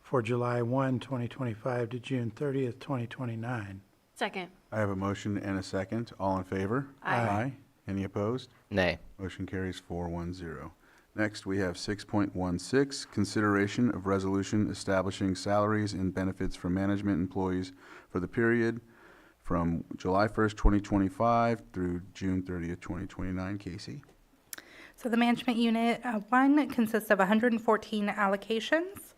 for July 1, 2025 to June 30th, 2029. Second. I have a motion and a second. All in favor? Aye. Any opposed? Nay. Motion carries 4-1-0. Next, we have 6.16, consideration of resolution establishing salaries and benefits for management employees for the period from July 1st, 2025 through June 30th, 2029. Casey? So the Management Unit 1 consists of 114 allocations.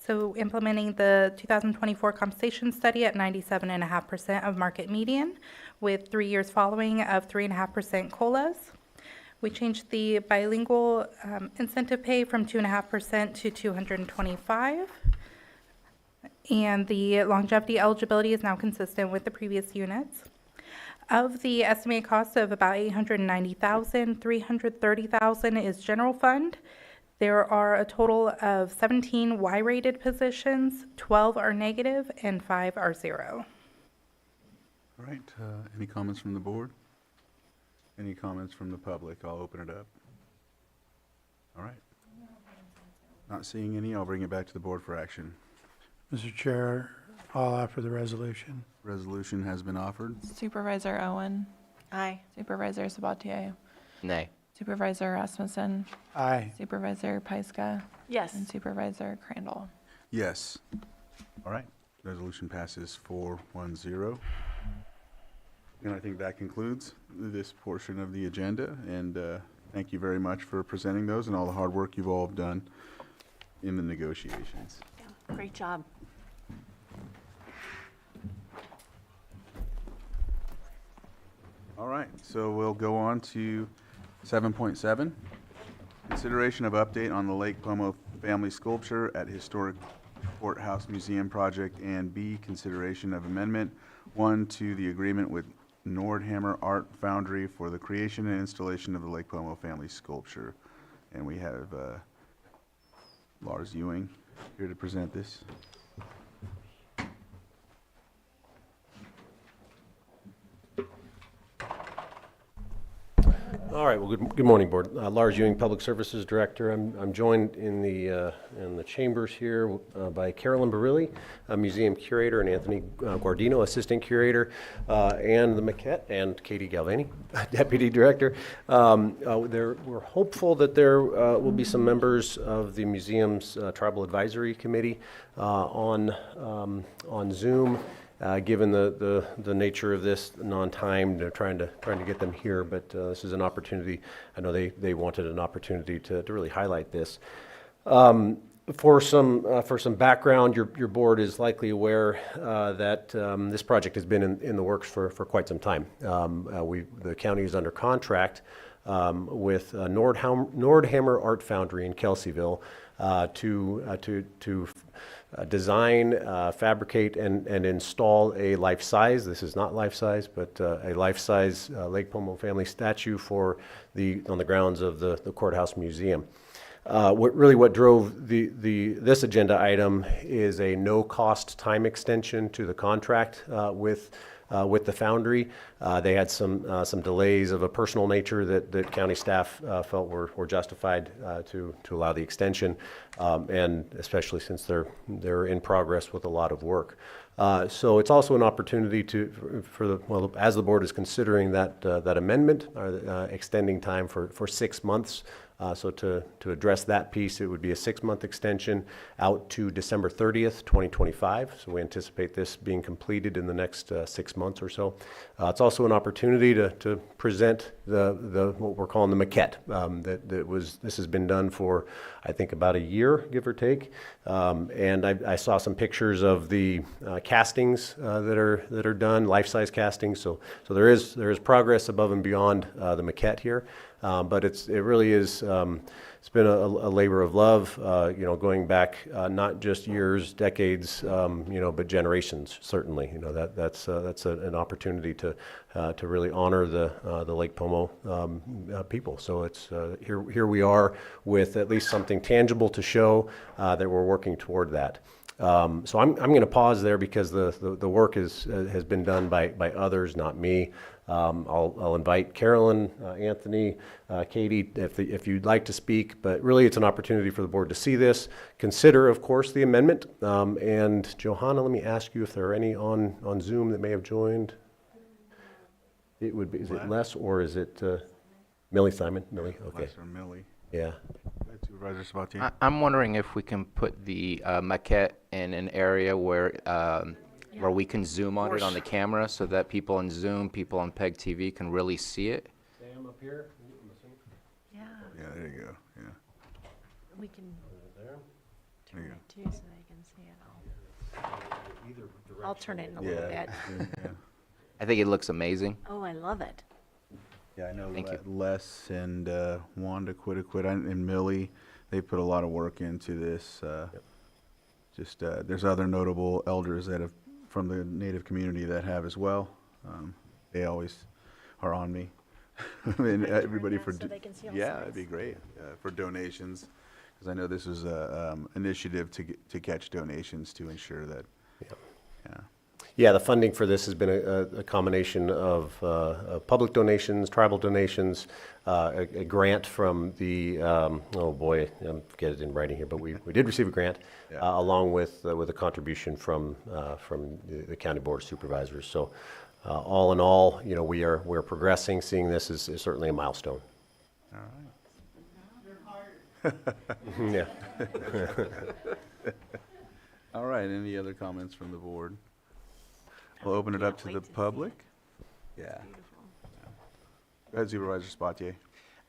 So implementing the 2024 compensation study at 97.5% of market median, with 3 years following of 3.5% COLAs. We changed the bilingual incentive pay from 2.5% to 225. And the longevity eligibility is now consistent with the previous units. Of the estimated cost of about $890,000, $330,000 is general fund. There are a total of 17 Y-rated positions, 12 are negative, and 5 are 0. All right, any comments from the board? Any comments from the public? I'll open it up. All right. Not seeing any, I'll bring it back to the board for action. Mr. Chair, I'll offer the resolution. Resolution has been offered. Supervisor Owen, Aye. Supervisor Sabatier, Nay. Supervisor Rasmussen, Aye. Supervisor Pyska, Yes. and Supervisor Crandall. Yes. All right, resolution passes 4-1-0. And I think that concludes this portion of the agenda, and thank you very much for presenting those and all the hard work you've all done in the negotiations. Yeah, great job. All right, so we'll go on to 7.7, consideration of update on the Lake Como family sculpture at Historic Courthouse Museum project, and B, consideration of amendment 1 to the agreement with Nordhammer Art Foundry for the creation and installation of the Lake Como family sculpture. And we have Lars Ewing here to present this. All right. Well, good morning, Board. Lars Ewing, Public Services Director. I'm joined in the chambers here by Carolyn Barilli, a museum curator, and Anthony Guardino, assistant curator, and the maquette, and Katie Galvani, deputy director. We're hopeful that there will be some members of the museum's tribal advisory committee on Zoom. Given the nature of this non-timed, they're trying to get them here, but this is an opportunity. I know they wanted an opportunity to really highlight this. For some background, your board is likely aware that this project has been in the works for quite some time. The county is under contract with Nordhammer Art Foundry in Kelseyville to design, fabricate, and install a life-size, this is not life-size, but a life-size Lake Como family statue on the grounds of the Courthouse Museum. What drove this agenda item is a no-cost time extension to the contract with the foundry. They had some delays of a personal nature that county staff felt were justified to allow the extension, and especially since they're in progress with a lot of work. So it's also an opportunity as the board is considering that amendment, extending time for 6 months. So to address that piece, it would be a 6-month extension out to December 30th, 2025. So we anticipate this being completed in the next 6 months or so. It's also an opportunity to present what we're calling the maquette. This has been done for, I think, about a year, give or take. And I saw some pictures of the castings that are done, life-size castings. So there is progress above and beyond the maquette here. But it really is, it's been a labor of love, going back not just years, decades, but generations, certainly. That's an opportunity to really honor the Lake Como people. So it's here we are with at least something tangible to show that we're working toward that. So I'm going to pause there because the work has been done by others, not me. I'll invite Carolyn, Anthony, Katie, if you'd like to speak, but really it's an opportunity for the board to see this. Consider, of course, the amendment. And Johanna, let me ask you if there are any on Zoom that may have joined. It would be, is it Les or is it Millie Simon? Millie, okay. Les or Millie. Yeah. Supervisor Sabatier? I'm wondering if we can put the maquette in an area where we can zoom on it on the camera so that people on Zoom, people on PEG TV can really see it. Sam up here? Yeah, Yeah, there you go. Yeah. we can There turn you it too so they can see it all. I'll turn it in a little bit. Yeah. I think it looks amazing. Oh, I love it. Yeah, I know Thank you. Les and Wanda Quitaquit and Millie, they put a lot of work into this. There's other notable elders that have from the Native community that have as well. They always are on me. I mean, everybody for so they can see all yeah, sides. that'd be great for donations, because I know this is a initiative to catch donations to ensure that. Yeah. Yeah, the funding for this has been a combination of public donations, tribal donations, a grant from the, oh boy, I forget it in writing here, but we did receive a grant, along with a contribution from the County Board of Supervisors. So all in all, we're progressing. Seeing this is certainly a milestone. All right. Yeah. All right, any other comments from the board? We'll open it up to the public. Yeah. Go ahead, Supervisor Sabatier.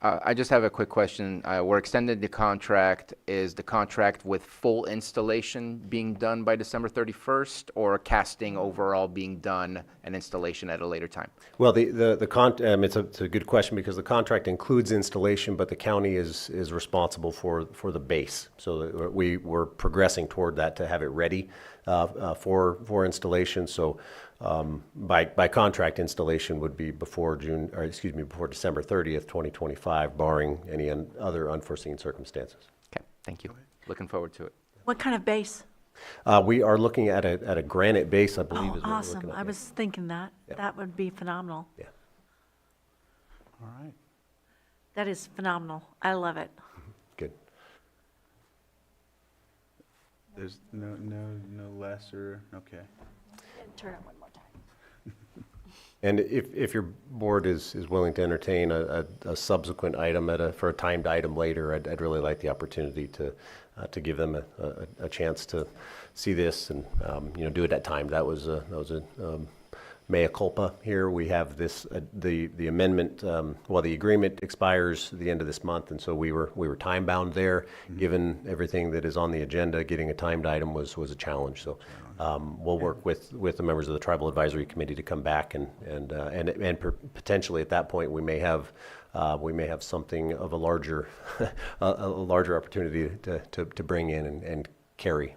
I just have a quick question. We're extending the contract. Is the contract with full installation being done by December 31st, or casting overall being done and installation at a later time? Well, it's a good question, because the contract includes installation, but the county is responsible for the base. So we're progressing toward that to have it ready for installation. So by contract, installation would be before December 30th, 2025, barring any other unforeseen circumstances. Okay, thank you. Looking forward to it. What kind of base? We are looking at a granite base, I believe. Oh, is what we're awesome. looking at. I was thinking that. Yeah. That would be phenomenal. Yeah. All right. That is phenomenal. I love it. Good. There's no less or, okay. Turn it one more time. And if your board is willing to entertain a subsequent item for a timed item later, I'd really like the opportunity to give them a chance to see this and do it at time. That was a mea culpa here. We have this the amendment. The agreement expires at the end of this month, and so we were time bound there. Given everything that is on the agenda, getting a timed item was a challenge. So we'll work with the members of the Tribal Advisory Committee to come back and potentially at that point we may have something of a larger a larger opportunity to bring in and carry.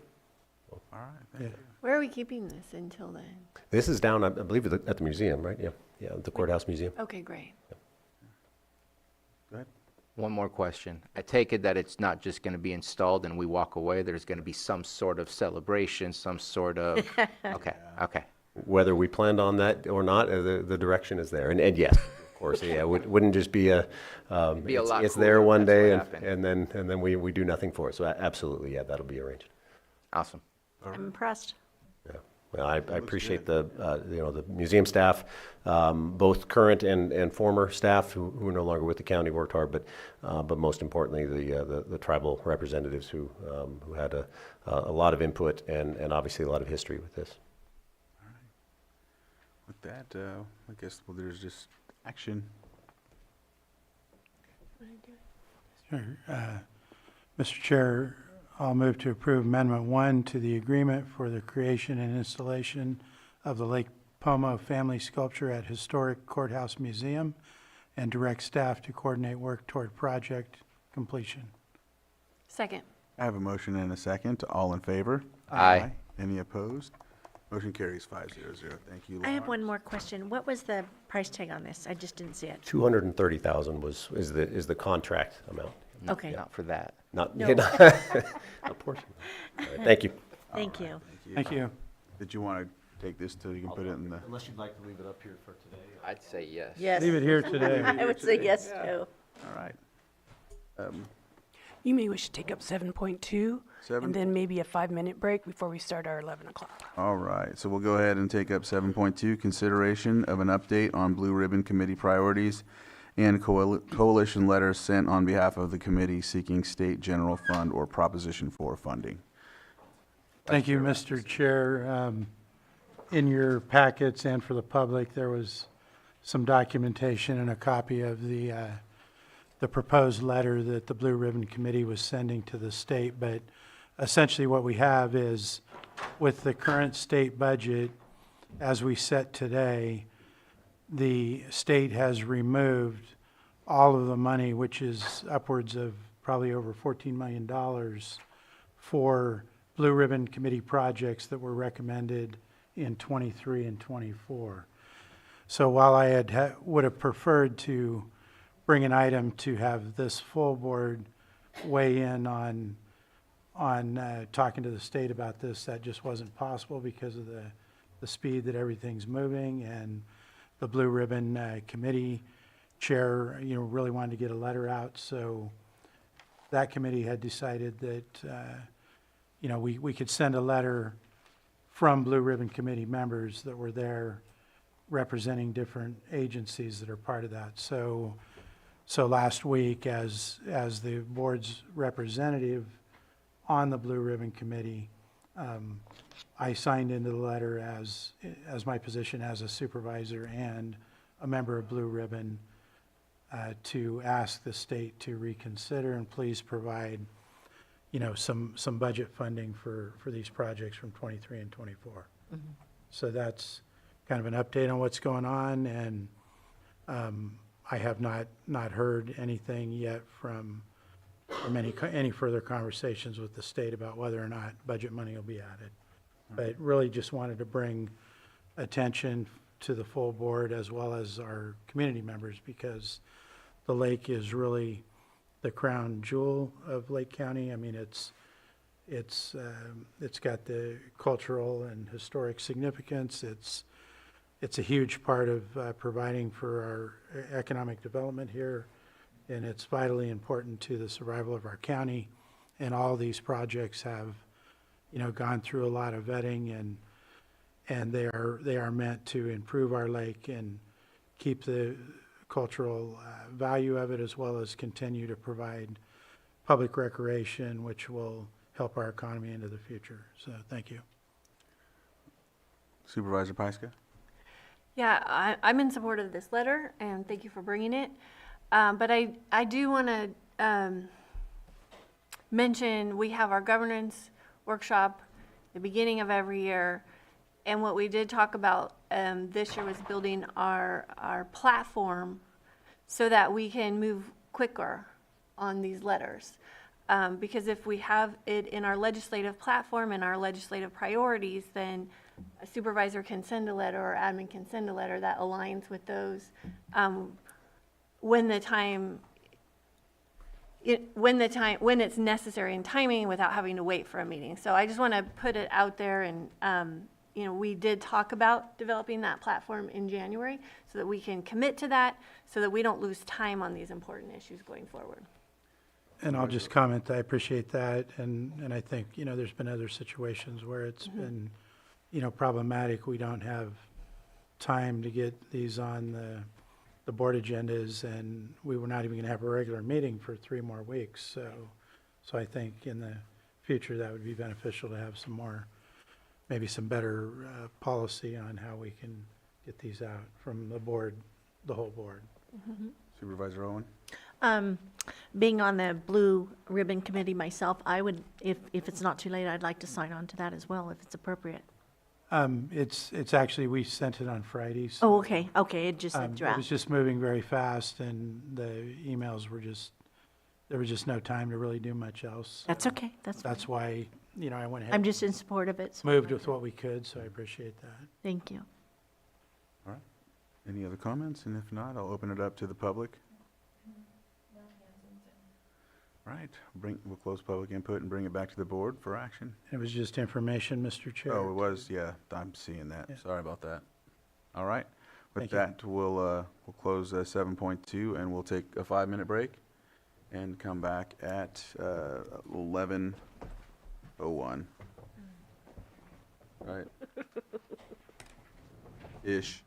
All right. Thank you. Where are we keeping this until then? This is down, I believe, at the museum, right? Yeah, the courthouse museum. Okay, great. Go ahead. One more question. I take it that it's not just going to be installed and we walk away. There's going to be some sort of celebration, some sort of, okay. Whether we planned on that or not, the direction is there. And yes, of course, yeah, it wouldn't just be it's there one day and then we do nothing for it. So absolutely, yeah, that'll be arranged. Awesome. I'm impressed. Yeah. Well, I appreciate the, the museum staff, both current and former staff who are no longer with the county worked hard, but most importantly, the tribal representatives who had a lot of input and obviously a lot of history with this. With that, I guess, well, there's just action. Sure. Mr. Chair, I'll move to approve Amendment 1 to the agreement for the creation and installation of the Lake Como family sculpture at Historic Courthouse Museum and direct staff to coordinate work toward project completion. Second. I have a motion and a second. All in favor? Aye. Any opposed? Motion carries 5-0-0. Thank you, I have Lawrence. one more question. What was the price tag on this? I just didn't see it. 230,000 is the contract amount. Okay. Not for that. Not, No. not a portion. All right, thank you. Thank you. Thank you. Did you want to take this till you can put it in the? Unless you'd like to leave it up here for today. I'd say yes. Yes. Leave it here today. I would say yes, Yeah. too. All right. You may wish to take up 7.2 Seven- and then maybe a 5-minute break before we start our 11 o'clock. All right, so we'll go ahead and take up 7.2, consideration of an update on Blue Ribbon Committee priorities and coalition letters sent on behalf of the committee seeking state general fund or Proposition 4 funding. Thank you, Mr. Chair. In your packets and for the public, there was some documentation and a copy of the proposed letter that the Blue Ribbon Committee was sending to the state. But essentially what we have is, with the current state budget as we set today, the state has removed all of the money, which is upwards of probably over $14 million for Blue Ribbon Committee projects that were recommended in 23 and 24. So while I would have preferred to bring an item to have this full board weigh in on talking to the state about this, that just wasn't possible because of the speed that everything's moving, and the Blue Ribbon Committee chair, really wanted to get a letter out. So that committee had decided that, we could send a letter from Blue Ribbon Committee members that were there representing different agencies that are part of that. So last week, as the board's representative on the Blue Ribbon Committee, I signed into the letter as my position as a supervisor and a member of Blue Ribbon to ask the state to reconsider and please provide, some budget funding for these projects from 23 and 24. Mm-hmm. So that's kind of an update on what's going on, and I have not heard anything yet from any further conversations with the state about whether or not budget money will be added. But really just wanted to bring attention to the full board as well as our community members, because the lake is really the crown jewel of Lake County. I mean, it's got the cultural and historic significance. It's a huge part of providing for our economic development here, and it's vitally important to the survival of our county. And all these projects have, gone through a lot of vetting, and they are meant to improve our lake and keep the cultural value of it, as well as continue to provide public recreation, which will help our economy into the future. So thank you. Supervisor Pyska? Yeah, I'm in support of this letter, and thank you for bringing it. But I do want to mention we have our governance workshop the beginning of every year, and what we did talk about this year was building our platform so that we can move quicker on these letters. Because if we have it in our legislative platform and our legislative priorities, then a supervisor can send a letter or admin can send a letter that aligns with those when it's necessary in timing without having to wait for a meeting. So I just want to put it out there, and we did talk about developing that platform in January so that we can commit to that, so that we don't lose time on these important issues going forward. And I'll just comment, I appreciate that, and I think, there's been other situations where it's been, problematic. We don't have time to get these on the board agendas, and we were not even going to have a regular meeting for 3 more weeks. So I think in the future that would be beneficial to have some more, maybe some better policy on how we can get these out from the board, the whole board. Supervisor Owen? Being on the Blue Ribbon Committee myself, I would, if it's not too late, I'd like to sign on to that as well, if it's appropriate. It's actually, we sent it on Fridays. Oh, okay, it just said It was draft. just moving very fast, and the emails were just, there was just no time to really do much else. That's okay, that's fine. That's why, I went ahead. I'm just in support of it. So Moved with what we could, so I appreciate that. Thank you. All right. Any other comments? And if not, I'll open it up to the public. All right, we'll close public input and bring it back to the board for action. It was just information, Mr. Chair. Oh, it was, yeah, I'm seeing that. Yeah. Sorry about that. All right. With Thank you. that, we'll close 7.2 and we'll take a 5-minute break and come back at 11:01. Right? Ish.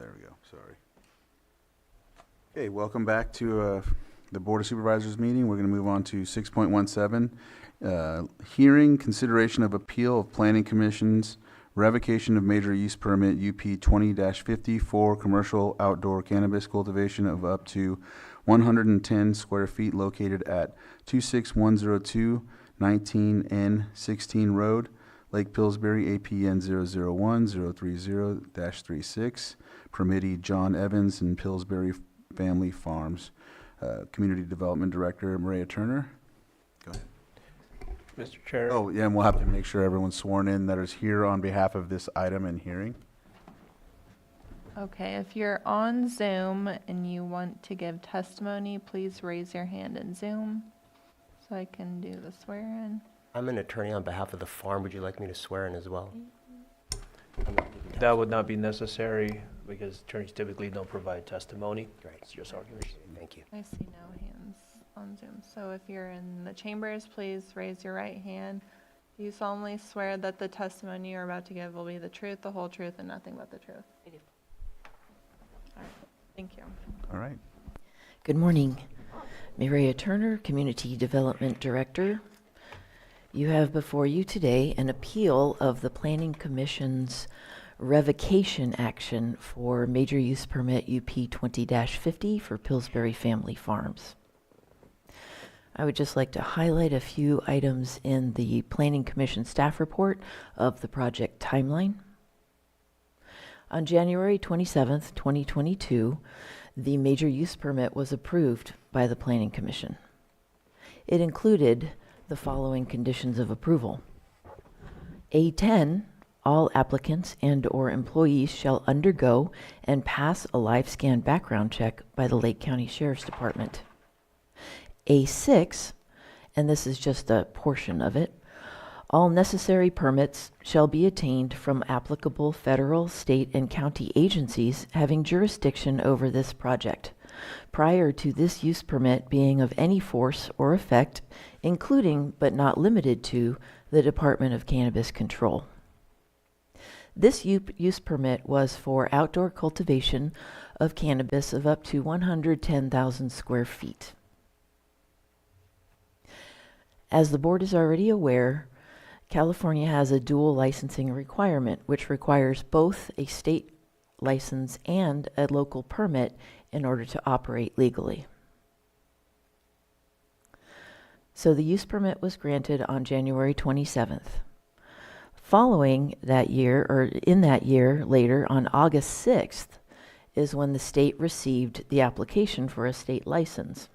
there we go, sorry. Okay, welcome back to the Board of Supervisors meeting. We're going to move on to 6.17, hearing consideration of appeal of Planning Commission's revocation of major use permit UP 20-50 for commercial outdoor cannabis cultivation of up to 110 square feet located at 26102 19N 16 Road, Lake Pillsbury, APN 001-030-36, permittee John Evans and Pillsbury Family Farms. Community Development Director Maria Turner. Go ahead. Mr. Chair. Oh, yeah, and we'll have to make sure everyone's sworn in that is here on behalf of this item and hearing. Okay, if you're on Zoom and you want to give testimony, please raise your hand in Zoom so I can do the swear-in. I'm an attorney on behalf of the farm. Would you like me to swear in as well? That would not be necessary because attorneys typically don't provide testimony. Great. It's just arguments. Thank you. I see no hands on Zoom. So if you're in the chambers, please raise your right hand. Do you solemnly swear that the testimony you're about to give will be the truth, the whole truth, and nothing but the truth? I do. All right. Thank you. All right. Good morning. Maria Turner, Community Development Director. You have before you today an appeal of the Planning Commission's revocation action for major use permit UP 20-50 for Pillsbury Family Farms. I would just like to highlight a few items in the Planning Commission staff report of the project timeline. On January 27th, 2022, the major use permit was approved by the Planning Commission. It included the following conditions of approval. A10, all applicants and/or employees shall undergo and pass a live scan background check by the Lake County Sheriff's Department. A6, and this is just a portion of it, all necessary permits shall be attained from applicable federal, state, and county agencies having jurisdiction over this project, prior to this use permit being of any force or effect, including but not limited to the Department of Cannabis Control. This use permit was for outdoor cultivation of cannabis of up to 110,000 square feet. As the board is already aware, California has a dual licensing requirement, which requires both a state license and a local permit in order to operate legally. So the use permit was granted on January 27th. Following that year, or in that year later, on August 6th, is when the state received the application for a state license.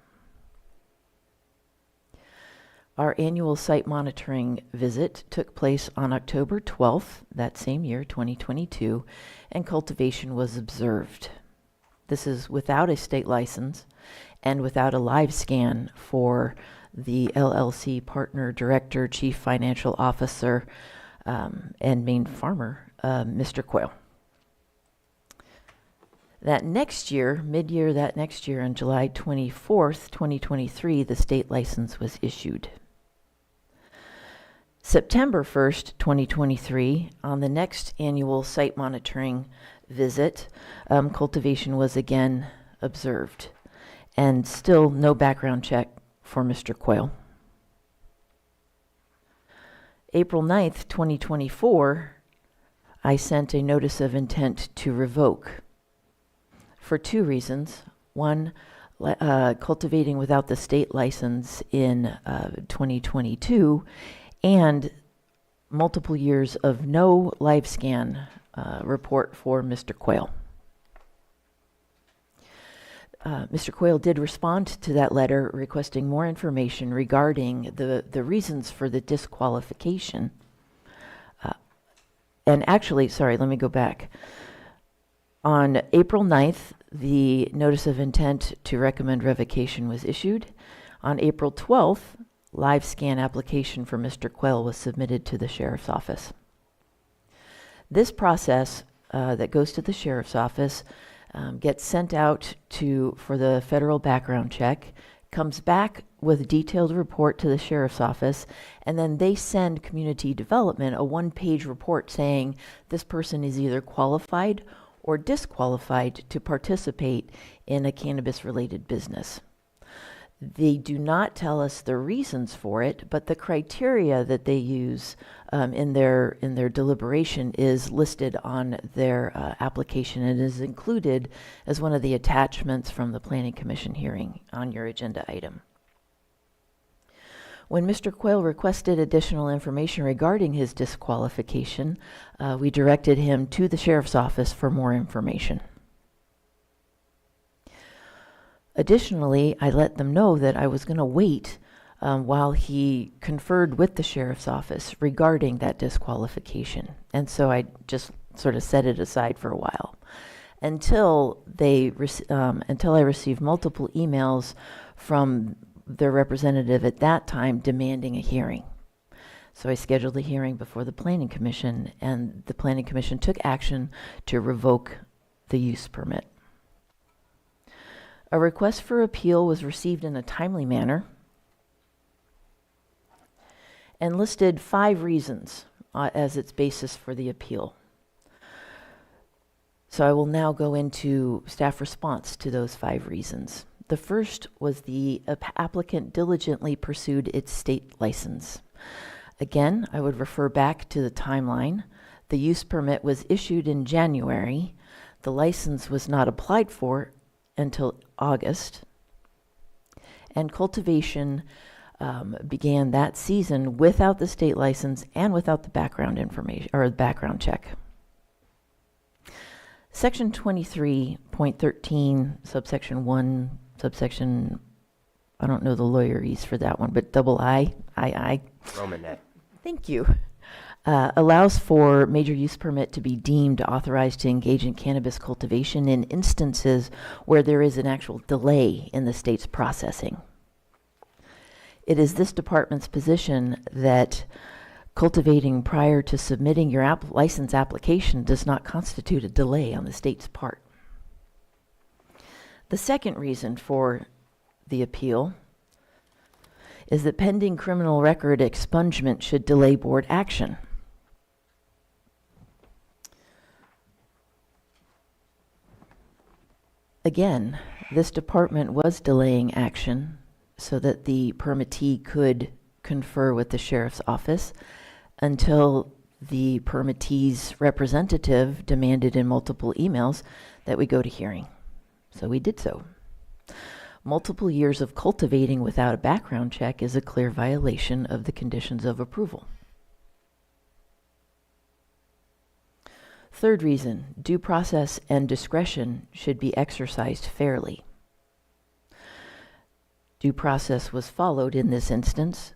Our annual site monitoring visit took place on October 12th, that same year, 2022, and cultivation was observed. This is without a state license and without a live scan for the LLC partner director, chief financial officer, and main farmer, Mr. Quayle. That next year, mid-year that next year, on July 24th, 2023, the state license was issued. September 1st, 2023, on the next annual site monitoring visit, cultivation was again observed, and still no background check for Mr. Quayle. April 9th, 2024, I sent a notice of intent to revoke for two reasons. One, cultivating without the state license in 2022, and multiple years of no live scan report for Mr. Quayle. Mr. Quayle did respond to that letter requesting more information regarding the reasons for the disqualification. And actually, sorry, let me go back. On April 9th, the notice of intent to recommend revocation was issued. On April 12th, live scan application for Mr. Quayle was submitted to the sheriff's office. This process that goes to the sheriff's office gets sent out for the federal background check, comes back with a detailed report to the sheriff's office, and then they send community development a one-page report saying this person is either qualified or disqualified to participate in a cannabis-related business. They do not tell us the reasons for it, but the criteria that they use in their deliberation is listed on their application and is included as one of the attachments from the Planning Commission hearing on your agenda item. When Mr. Quayle requested additional information regarding his disqualification, we directed him to the Sheriff's Office for more information. Additionally, I let them know that I was going to wait while he conferred with the Sheriff's Office regarding that disqualification. And so I just sort of set it aside for a while until I received multiple emails from their representative at that time demanding a hearing. So I scheduled a hearing before the Planning Commission, and the Planning Commission took action to revoke the use permit. A request for appeal was received in a timely manner and listed 5 reasons as its basis for the appeal. So I will now go into staff response to those 5 reasons. The first was the applicant diligently pursued its state license. Again, I would refer back to the timeline. The use permit was issued in January. The license was not applied for until August. And cultivation began that season without the state license and without the background information or the background check. Section 23.13, subsection 1, subsection, I don't know the lawyerese for that one, but I. Romanet. Thank you. Allows for major use permit to be deemed authorized to engage in cannabis cultivation in instances where there is an actual delay in the state's processing. It is this department's position that cultivating prior to submitting your license application does not constitute a delay on the state's part. The second reason for the appeal is that pending criminal record expungement should delay board action. Again, this department was delaying action so that the permittee could confer with the Sheriff's Office until the permittee's representative demanded in multiple emails that we go to hearing. So we did so. Multiple years of cultivating without a background check is a clear violation of the conditions of approval. Third reason, due process and discretion should be exercised fairly. Due process was followed in this instance.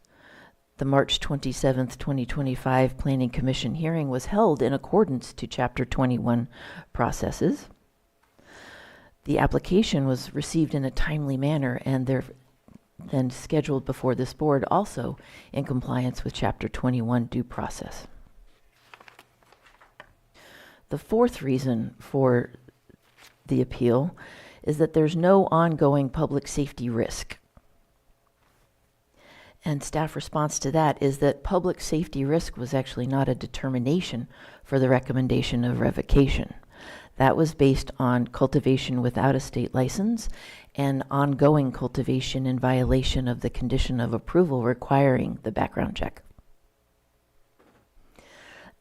The March 27th, 2025 Planning Commission hearing was held in accordance to Chapter 21 processes. The application was received in a timely manner and then scheduled before this board also in compliance with Chapter 21 due process. The fourth reason for the appeal is that there's no ongoing public safety risk. And staff response to that is that public safety risk was actually not a determination for the recommendation of revocation. That was based on cultivation without a state license and ongoing cultivation in violation of the condition of approval requiring the background check.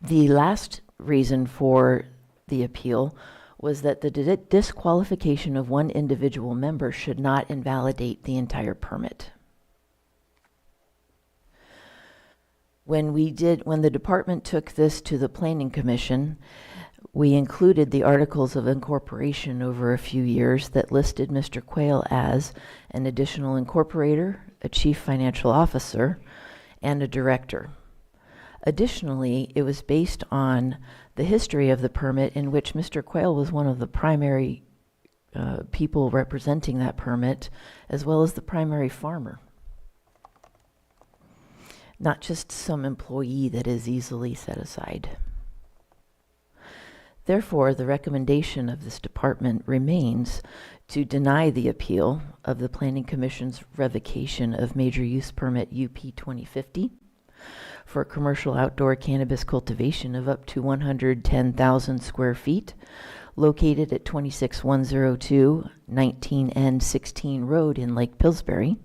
The last reason for the appeal was that the disqualification of one individual member should not invalidate the entire permit. When the department took this to the Planning Commission, we included the articles of incorporation over a few years that listed Mr. Quayle as an additional incorporator, a chief financial officer, and a director. Additionally, it was based on the history of the permit in which Mr. Quayle was one of the primary people representing that permit, as well as the primary farmer. Not just some employee that is easily set aside. Therefore, the recommendation of this department remains to deny the appeal of the Planning Commission's revocation of Major Use Permit UP 2050 for commercial outdoor cannabis cultivation of up to 110,000 square feet located at 26102 19N 16 Road in Lake Pillsbury.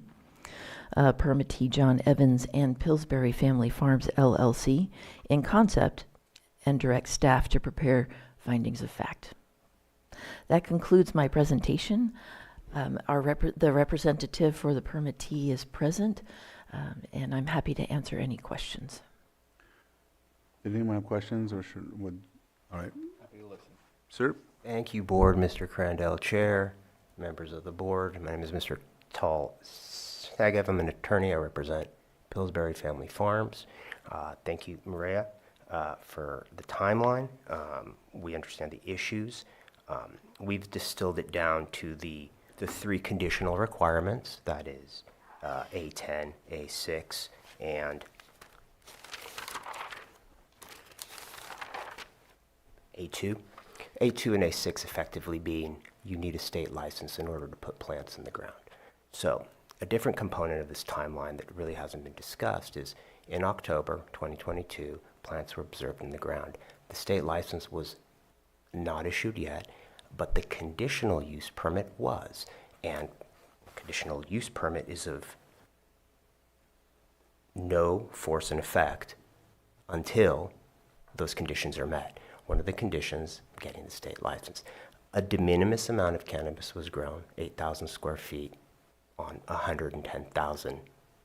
Permittee John Evans and Pillsbury Family Farms LLC in concept, and direct staff to prepare findings of fact. That concludes my presentation. The representative for the permittee is present, and I'm happy to answer any questions. Did anyone have questions or all right. Happy to listen. Sir? Thank you, Board, Mr. Crandell, Chair, members of the Board. My name is Mr. Tal Sagev. I'm an attorney. I represent Pillsbury Family Farms. Thank you, Maria, for the timeline. We understand the issues. We've distilled it down to the three conditional requirements, that is A10, A6, and A2. A2 and A6 effectively being you need a state license in order to put plants in the ground. So a different component of this timeline that really hasn't been discussed is in October 2022, plants were observed in the ground. The state license was not issued yet, but the conditional use permit was. And conditional use permit is of no force and effect until those conditions are met. One of the conditions, getting the state license. A de minimis amount of cannabis was grown, 8,000 square feet on a 110,000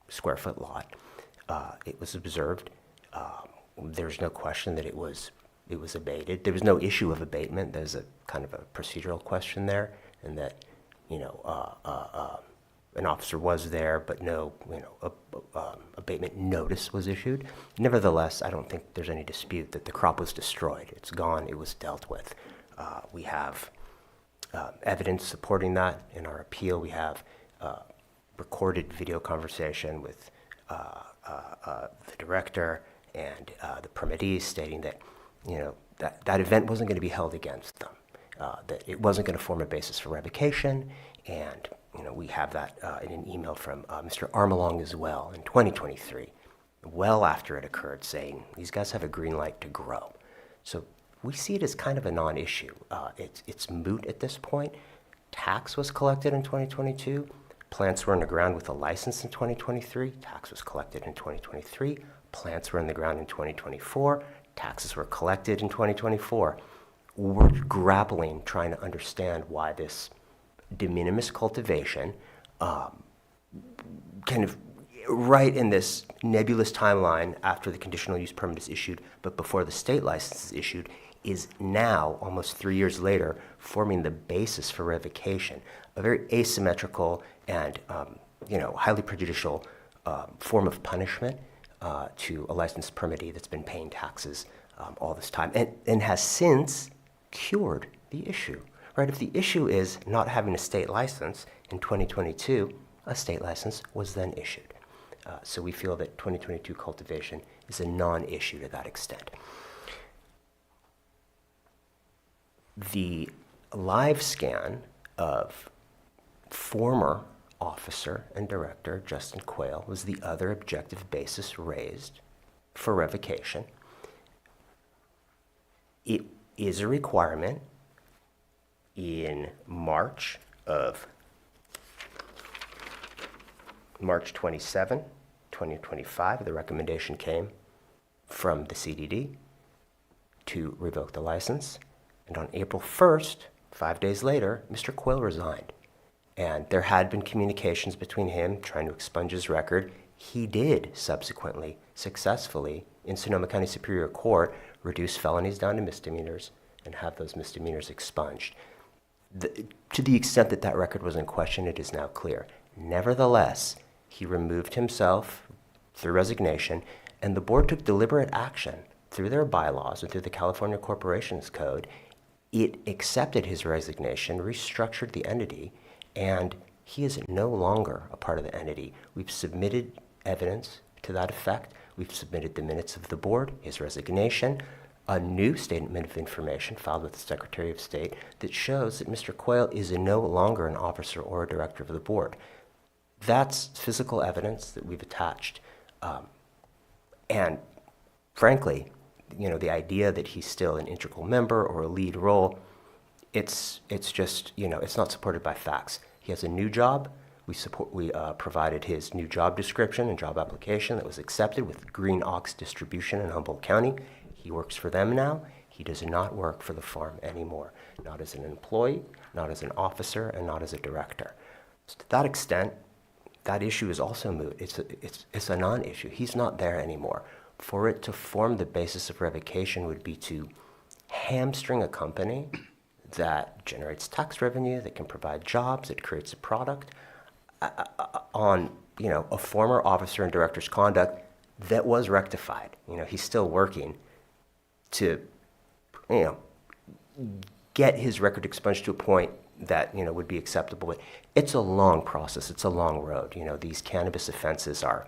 square foot lot. It was observed. There's no question that it was abated. There was no issue of abatement. There's a kind of a procedural question there, and that, an officer was there, but no, abatement notice was issued. Nevertheless, I don't think there's any dispute that the crop was destroyed. It's gone. It was dealt with. We have evidence supporting that in our appeal. We have recorded video conversation with the director and the permittees stating that, that event wasn't going to be held against them, that it wasn't going to form a basis for revocation, and we have that in an email from Mr. Armstrong as well in 2023, well after it occurred, saying these guys have a green light to grow. So we see it as kind of a non-issue. It's moot at this point. Tax was collected in 2022. Plants were in the ground with a license in 2023. Tax was collected in 2023. Plants were in the ground in 2024. Taxes were collected in 2024. We're grappling, trying to understand why this de minimis cultivation, kind of right in this nebulous timeline after the conditional use permit is issued, but before the state license is issued, is now, almost 3 years later, forming the basis for revocation. A very asymmetrical and highly prejudicial form of punishment to a licensed permittee that's been paying taxes all this time, and has since cured the issue. Right? If the issue is not having a state license in 2022, a state license was then issued. So we feel that 2022 cultivation is a non-issue to that extent. The live scan of former officer and director Justin Quayle was the other objective basis raised for revocation. It is a requirement. In March 27, 2025, the recommendation came from the CDD to revoke the license. And on April 1st, 5 days later, Mr. Quayle resigned. And there had been communications between him trying to expunge his record. He did subsequently, successfully, in Sonoma County Superior Court, reduce felonies down to misdemeanors and have those misdemeanors expunged. To the extent that that record was in question, it is now clear. Nevertheless, he removed himself through resignation, and the board took deliberate action through their bylaws and through the California Corporations Code. It accepted his resignation, restructured the entity, and he is no longer a part of the entity. We've submitted evidence to that effect. We've submitted the minutes of the board, his resignation, a new statement of information filed with the Secretary of State that shows that Mr. Quayle is no longer an officer or a director of the board. That's physical evidence that we've attached. And frankly, the idea that he's still an integral member or a lead role, it's just, it's not supported by facts. He has a new job. We provided his new job description and job application that was accepted with Green Ox Distribution in Humboldt County. He works for them now. He does not work for the farm anymore, not as an employee, not as an officer, and not as a director. So to that extent, that issue is also moot. It's a non-issue. He's not there anymore. For it to form the basis of revocation would be to hamstring a company that generates tax revenue, that can provide jobs, that creates a product, on a former officer and director's conduct that was rectified. He's still working to get his record expunged to a point that would be acceptable. But it's a long process. It's a long road. These cannabis offenses are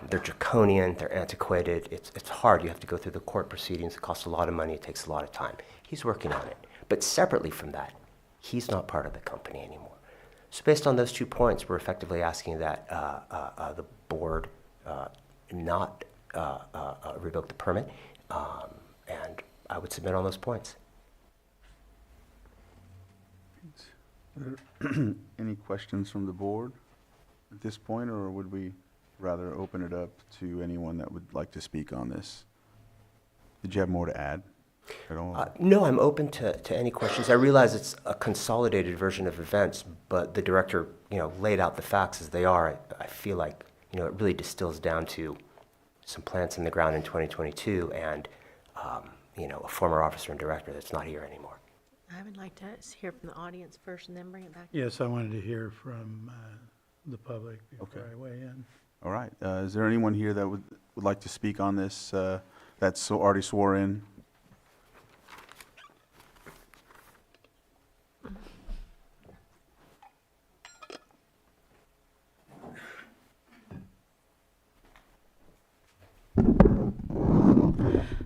they're draconian. They're antiquated. It's hard. You have to go through the court proceedings. It costs a lot of money. It takes a lot of time. He's working on it. But separately from that, he's not part of the company anymore. So based on those 2 points, we're effectively asking that the board not revoke the permit, and I would submit on those points. Any questions from the board at this point, or would we rather open it up to anyone that would like to speak on this? Did you have more to add at all? No, I'm open to any questions. I realize it's a consolidated version of events, but the director, laid out the facts as they are. I feel like, it really distills down to some plants in the ground in 2022 and, a former officer and director that's not here anymore. I would like to hear from the audience first and then bring it back. Yes, I wanted to hear from the public before I weigh in. All right. Is there anyone here that would like to speak on this that's already swore in?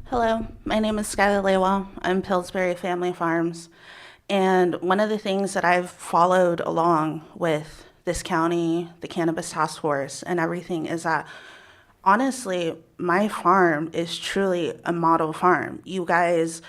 Hello, my name is Skylar Lewa. I'm Pillsbury Family Farms. And one of the things that I've followed along with this county, the Cannabis Task Force, and everything is that, honestly, my farm is truly a model farm. You guys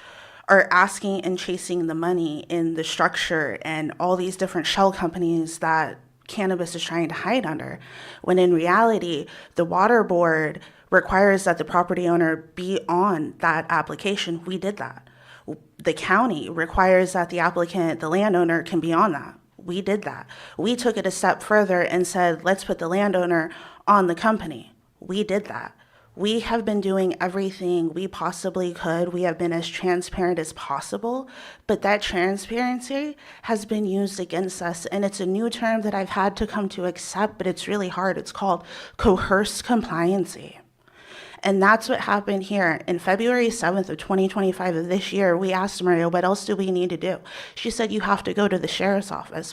are asking and chasing the money in the structure and all these different shell companies that cannabis is trying to hide under, when in reality, the water board requires that the property owner be on that application. We did that. The county requires that the applicant, the landowner, can be on that. We did that. We took it a step further and said, let's put the landowner on the company. We did that. We have been doing everything we possibly could. We have been as transparent as possible, but that transparency has been used against us, and it's a new term that I've had to come to accept, but it's really hard. It's called coerced compliancy. And that's what happened here. In February 7th of 2025 of this year, we asked Maria, what else do we need to do? She said, you have to go to the sheriff's office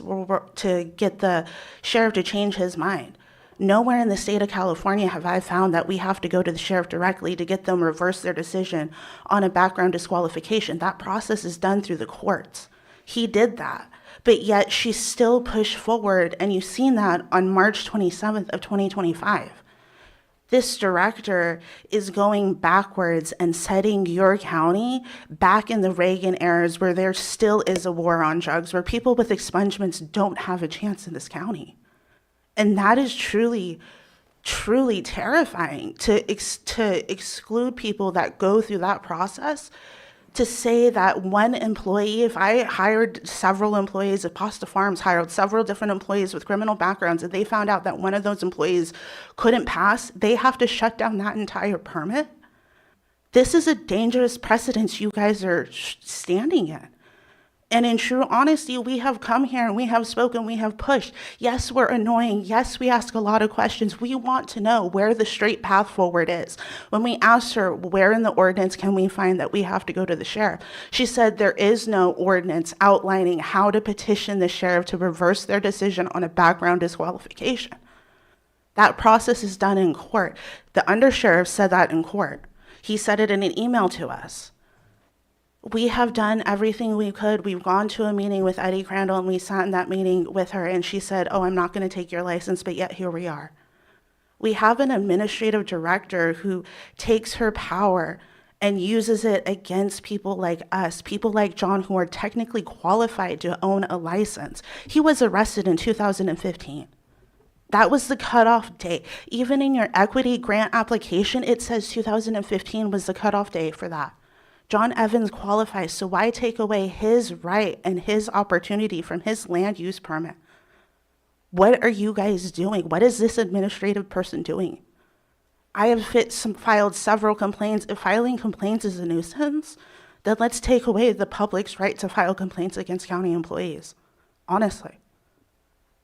to get the sheriff to change his mind. Nowhere in the state of California have I found that we have to go to the sheriff directly to get them reverse their decision on a background disqualification. That process is done through the courts. He did that. But yet she still pushed forward, and you've seen that on March 27th of 2025. This director is going backwards and setting your county back in the Reagan eras where there still is a war on drugs, where people with expungements don't have a chance in this county. And that is truly, truly terrifying to exclude people that go through that process. To say that one employee, if I hired several employees, if Pasta Farms hired several different employees with criminal backgrounds, and they found out that one of those employees couldn't pass, they have to shut down that entire permit? This is a dangerous precedent you guys are standing in. And in true honesty, we have come here and we have spoken, we have pushed. Yes, we're annoying. Yes, we ask a lot of questions. We want to know where the straight path forward is. When we asked her, where in the ordinance can we find that we have to go to the sheriff? She said there is no ordinance outlining how to petition the sheriff to reverse their decision on a background disqualification. That process is done in court. The undersheriff said that in court. He said it in an email to us. We have done everything we could. We've gone to a meeting with Eddie Crandall, and we sat in that meeting with her, and she said, oh, I'm not going to take your license, but yet here we are. We have an administrative director who takes her power and uses it against people like us, people like John who are technically qualified to own a license. He was arrested in 2015. That was the cutoff date. Even in your equity grant application, it says 2015 was the cutoff date for that. John Evans qualifies, so why take away his right and his opportunity from his land use permit? What are you guys doing? What is this administrative person doing? I have filed several complaints. If filing complaints is a nuisance, then let's take away the public's right to file complaints against county employees. Honestly.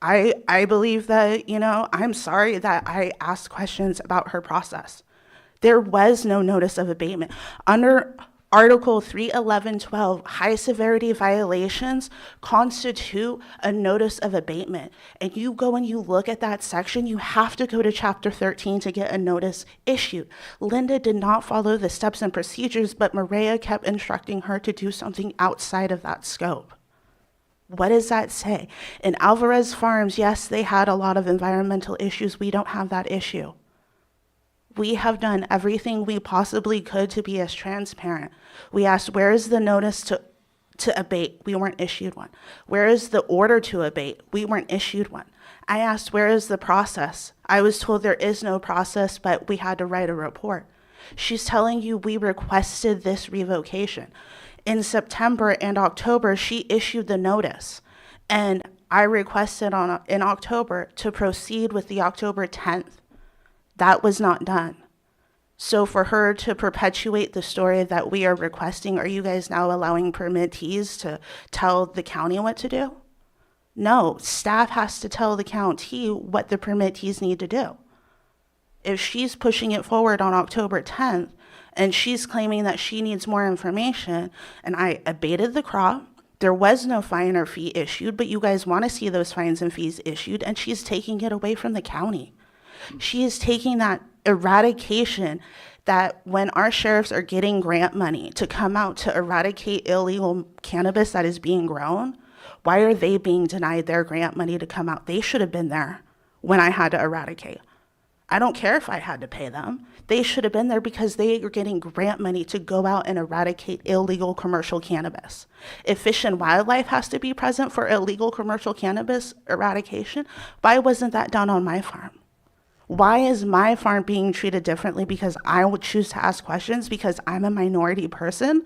I believe that, I'm sorry that I asked questions about her process. There was no notice of abatement. Under Article 311.12, high severity violations constitute a notice of abatement. And you go and you look at that section, you have to go to Chapter 13 to get a notice issued. Linda did not follow the steps and procedures, but Maria kept instructing her to do something outside of that scope. What does that say? In Alvarez Farms, yes, they had a lot of environmental issues. We don't have that issue. We have done everything we possibly could to be as transparent. We asked, where is the notice to abate? We weren't issued one. Where is the order to abate? We weren't issued one. I asked, where is the process? I was told there is no process, but we had to write a report. She's telling you we requested this revocation. In September and October, she issued the notice, and I requested in October to proceed with the October 10th. That was not done. So for her to perpetuate the story that we are requesting, are you guys now allowing permittees to tell the county what to do? No, staff has to tell the county what the permittees need to do. If she's pushing it forward on October 10th, and she's claiming that she needs more information, and I abated the crop, there was no fine or fee issued, but you guys want to see those fines and fees issued, and she's taking it away from the county. She is taking that eradication that when our sheriffs are getting grant money to come out to eradicate illegal cannabis that is being grown, why are they being denied their grant money to come out? They should have been there when I had to eradicate. I don't care if I had to pay them. They should have been there because they are getting grant money to go out and eradicate illegal commercial cannabis. If Fish and Wildlife has to be present for illegal commercial cannabis eradication, why wasn't that done on my farm? Why is my farm being treated differently because I would choose to ask questions because I'm a minority person?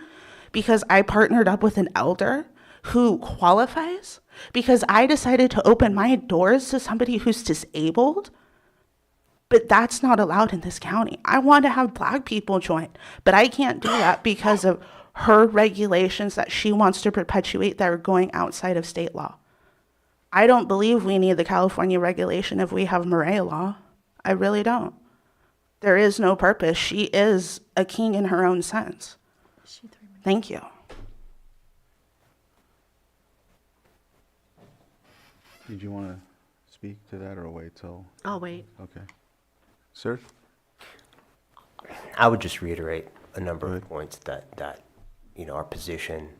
Because I partnered up with an elder who qualifies? Because I decided to open my doors to somebody who's disabled? But that's not allowed in this county. I want to have Black people join, but I can't do that because of her regulations that she wants to perpetuate that are going outside of state law. I don't believe we need the California regulation if we have Murray law. I really don't. There is no purpose. She is a king in her own sense. Thank you. Did you want to speak to that or wait till? I'll wait. Okay. Sir? I would just reiterate a number of points that our position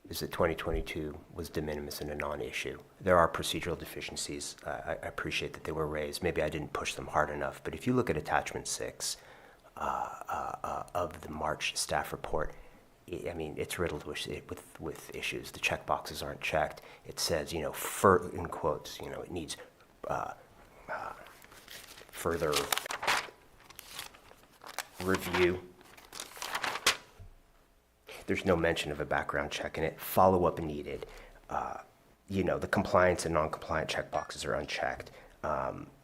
is that 2022 was de minimis and a non-issue. There are procedural deficiencies. I appreciate that they were raised. Maybe I didn't push them hard enough, but if you look at attachment 6 of the March staff report, it's riddled with issues. The check boxes aren't checked. It says, in quotes, it needs further review. There's no mention of a background check in it. Follow-up needed. The compliance and non-compliant checkboxes are unchecked.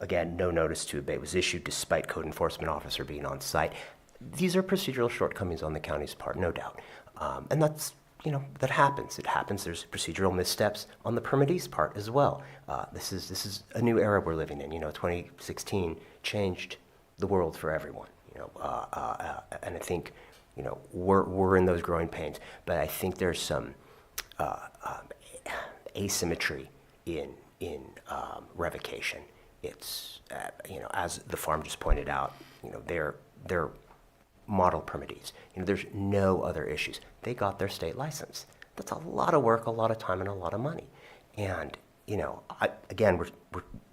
Again, no notice to abate was issued despite code enforcement officer being on site. These are procedural shortcomings on the county's part, no doubt. And that's, that happens. It happens. There's procedural missteps on the permittee's part as well. This is a new era we're living in. 2016 changed the world for everyone. And I think, we're in those growing pains. But I think there's some asymmetry in revocation. It's as the farm just pointed out, they're model permittees. There's no other issues. They got their state license. That's a lot of work, a lot of time, and a lot of money. And we're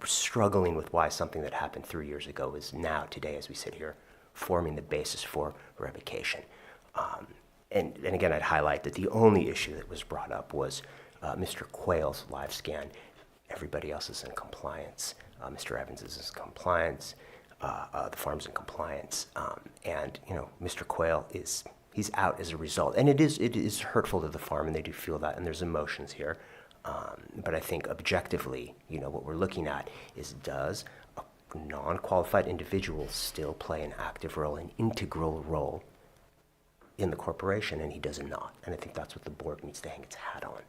struggling with why something that happened 3 years ago is now, today, as we sit here, forming the basis for revocation. And again, I'd highlight that the only issue that was brought up was Mr. Quayle's live scan. Everybody else is in compliance. Mr. Evans is in compliance. The farm's in compliance. And, you know, Mr. Quayle he's out as a result. And it is hurtful to the farm, and they do feel that, and there's emotions here. But I think objectively, you know, what we're looking at is, does a non-qualified individual still play an active role, an integral role in the corporation? And he does not. And I think that's what the board needs to hang its hat on.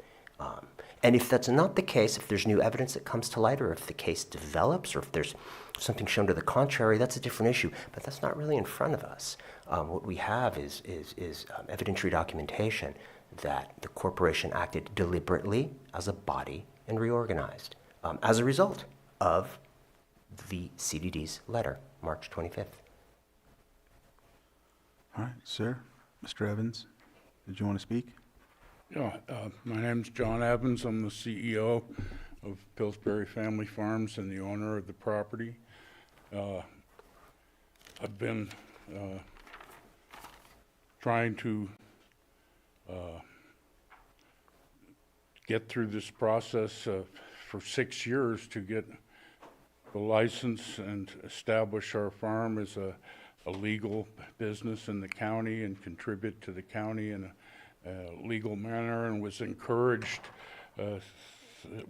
And if that's not the case, if there's new evidence that comes to light, or if the case develops, or if there's something shown to the contrary, that's a different issue. But that's not really in front of us. What we have is evidentiary documentation that the corporation acted deliberately as a body and reorganized as a result of the CDD's letter, March 25th. All right, sir. Mr. Evans, did you want to speak? Yeah, my name's John Evans. I'm the CEO of Pillsbury Family Farms and the owner of the property. I've been trying to get through this process for 6 years to get the license and establish our farm as a legal business in the county and contribute to the county in a legal manner, and was encouraged,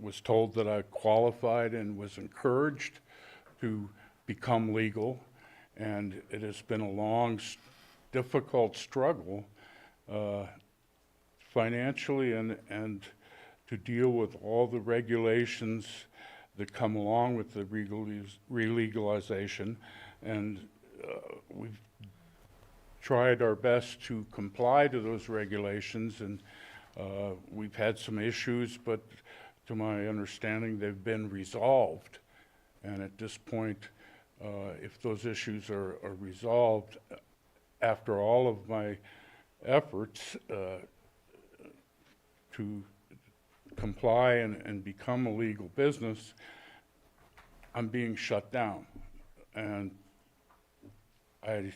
was told that I qualified and was encouraged to become legal. And it has been a long, difficult struggle financially and to deal with all the regulations that come along with the relegalization. And we've tried our best to comply to those regulations, and we've had some issues, but to my understanding, they've been resolved. And at this point, if those issues are resolved, after all of my efforts to comply and become a legal business, I'm being shut down. And I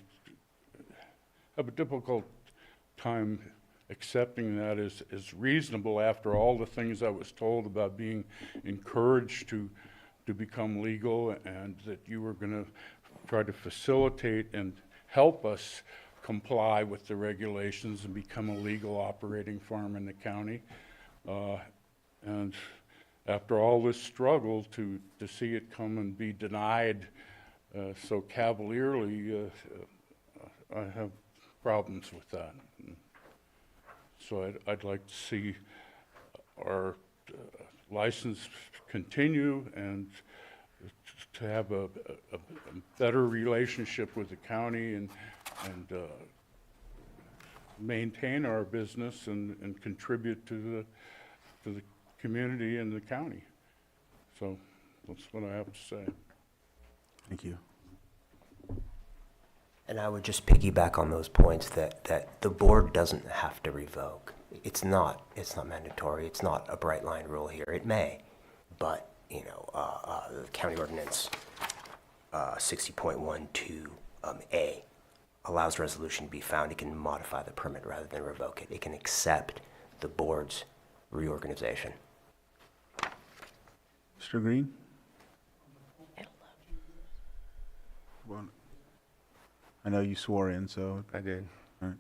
have a difficult time accepting that as reasonable after all the things I was told about being encouraged to become legal, and that you were going to try to facilitate and help us comply with the regulations and become a legal operating farm in the county. And after all this struggle to see it come and be denied so cavalierly, I have problems with that. So I'd like to see our license continue and to have a better relationship with the county and maintain our business and contribute to the community and the county. So that's what I have to say. Thank you. And I would just piggyback on those points that the board doesn't have to revoke. It's not mandatory. It's not a bright line rule here. It may, but you know, the county ordinance 60.12A allows resolution to be found. It can modify the permit rather than revoke it. It can accept the board's reorganization. Mr. Green? Well, I know you swore in, so. I did. All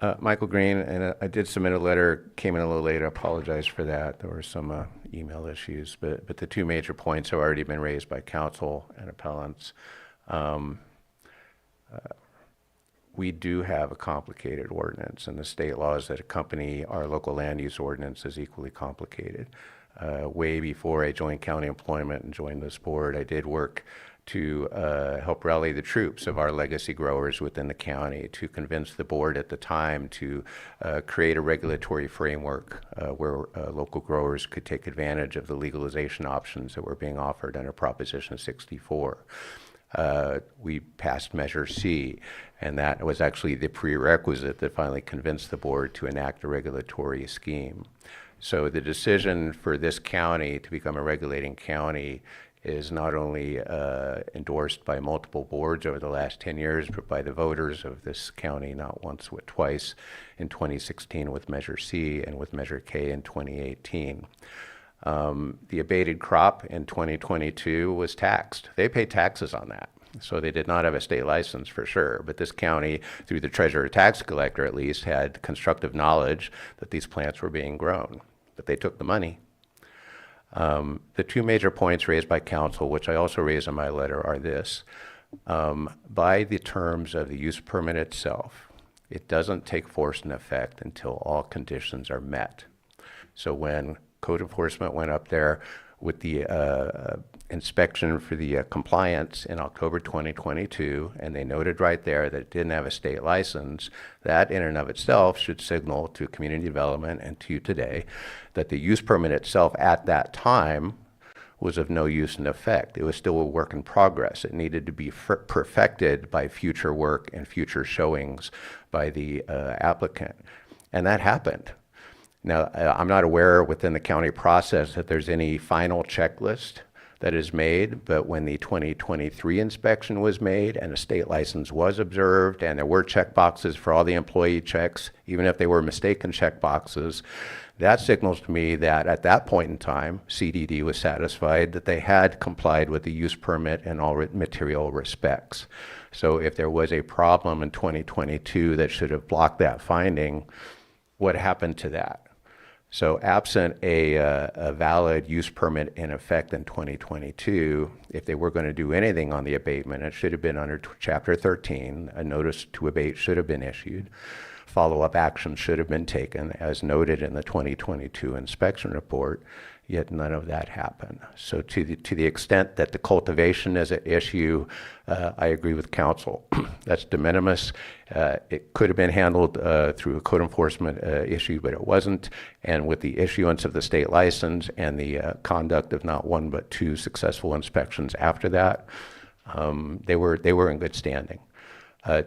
right. Michael Green, and I did submit a letter, came in a little late, I apologize for that. There were some email issues, but the two major points have already been raised by council and appellants. We do have a complicated ordinance, and the state laws that accompany our local land use ordinance is equally complicated. Way before I joined county employment and joined this board, I did work to help rally the troops of our legacy growers within the county to convince the board at the time to create a regulatory framework where local growers could take advantage of the legalization options that were being offered under Proposition 64. We passed Measure C, and that was actually the prerequisite that finally convinced the board to enact a regulatory scheme. So the decision for this county to become a regulating county is not only endorsed by multiple boards over the last 10 years, but by the voters of this county not once but twice, in 2016 with Measure C and with Measure K in 2018. The abated crop in 2022 was taxed. They paid taxes on that. So they did not have a state license for sure, but this county, through the treasurer tax collector at least, had constructive knowledge that these plants were being grown, but they took the money. The two major points raised by council, which I also raised in my letter, are this. By the terms of the use permit itself, it doesn't take force and effect until all conditions are met. So when code enforcement went up there with the inspection for the compliance in October 2022, and they noted right there that it didn't have a state license, that in and of itself should signal to community development and to you today that the use permit itself at that time was of no use and effect. It was still a work in progress. It needed to be perfected by future work and future showings by the applicant. And that happened. Now, I'm not aware within the county process that there's any final checklist that is made, but when the 2023 inspection was made and a state license was observed and there were check boxes for all the employee checks, even if they were mistaken check boxes, that signals to me that at that point in time, CDD was satisfied that they had complied with the use permit in all material respects. So if there was a problem in 2022 that should have blocked that finding, what happened to that? So absent a valid use permit in effect in 2022, if they were going to do anything on the abatement, it should have been under Chapter 13. A notice to abate should have been issued. Follow-up action should have been taken, as noted in the 2022 inspection report, yet none of that happened. So to the extent that the cultivation is an issue, I agree with council. That's de minimis. It could have been handled through a code enforcement issue, but it wasn't. And with the issuance of the state license and the conduct of not one but two successful inspections after that, they were in good standing.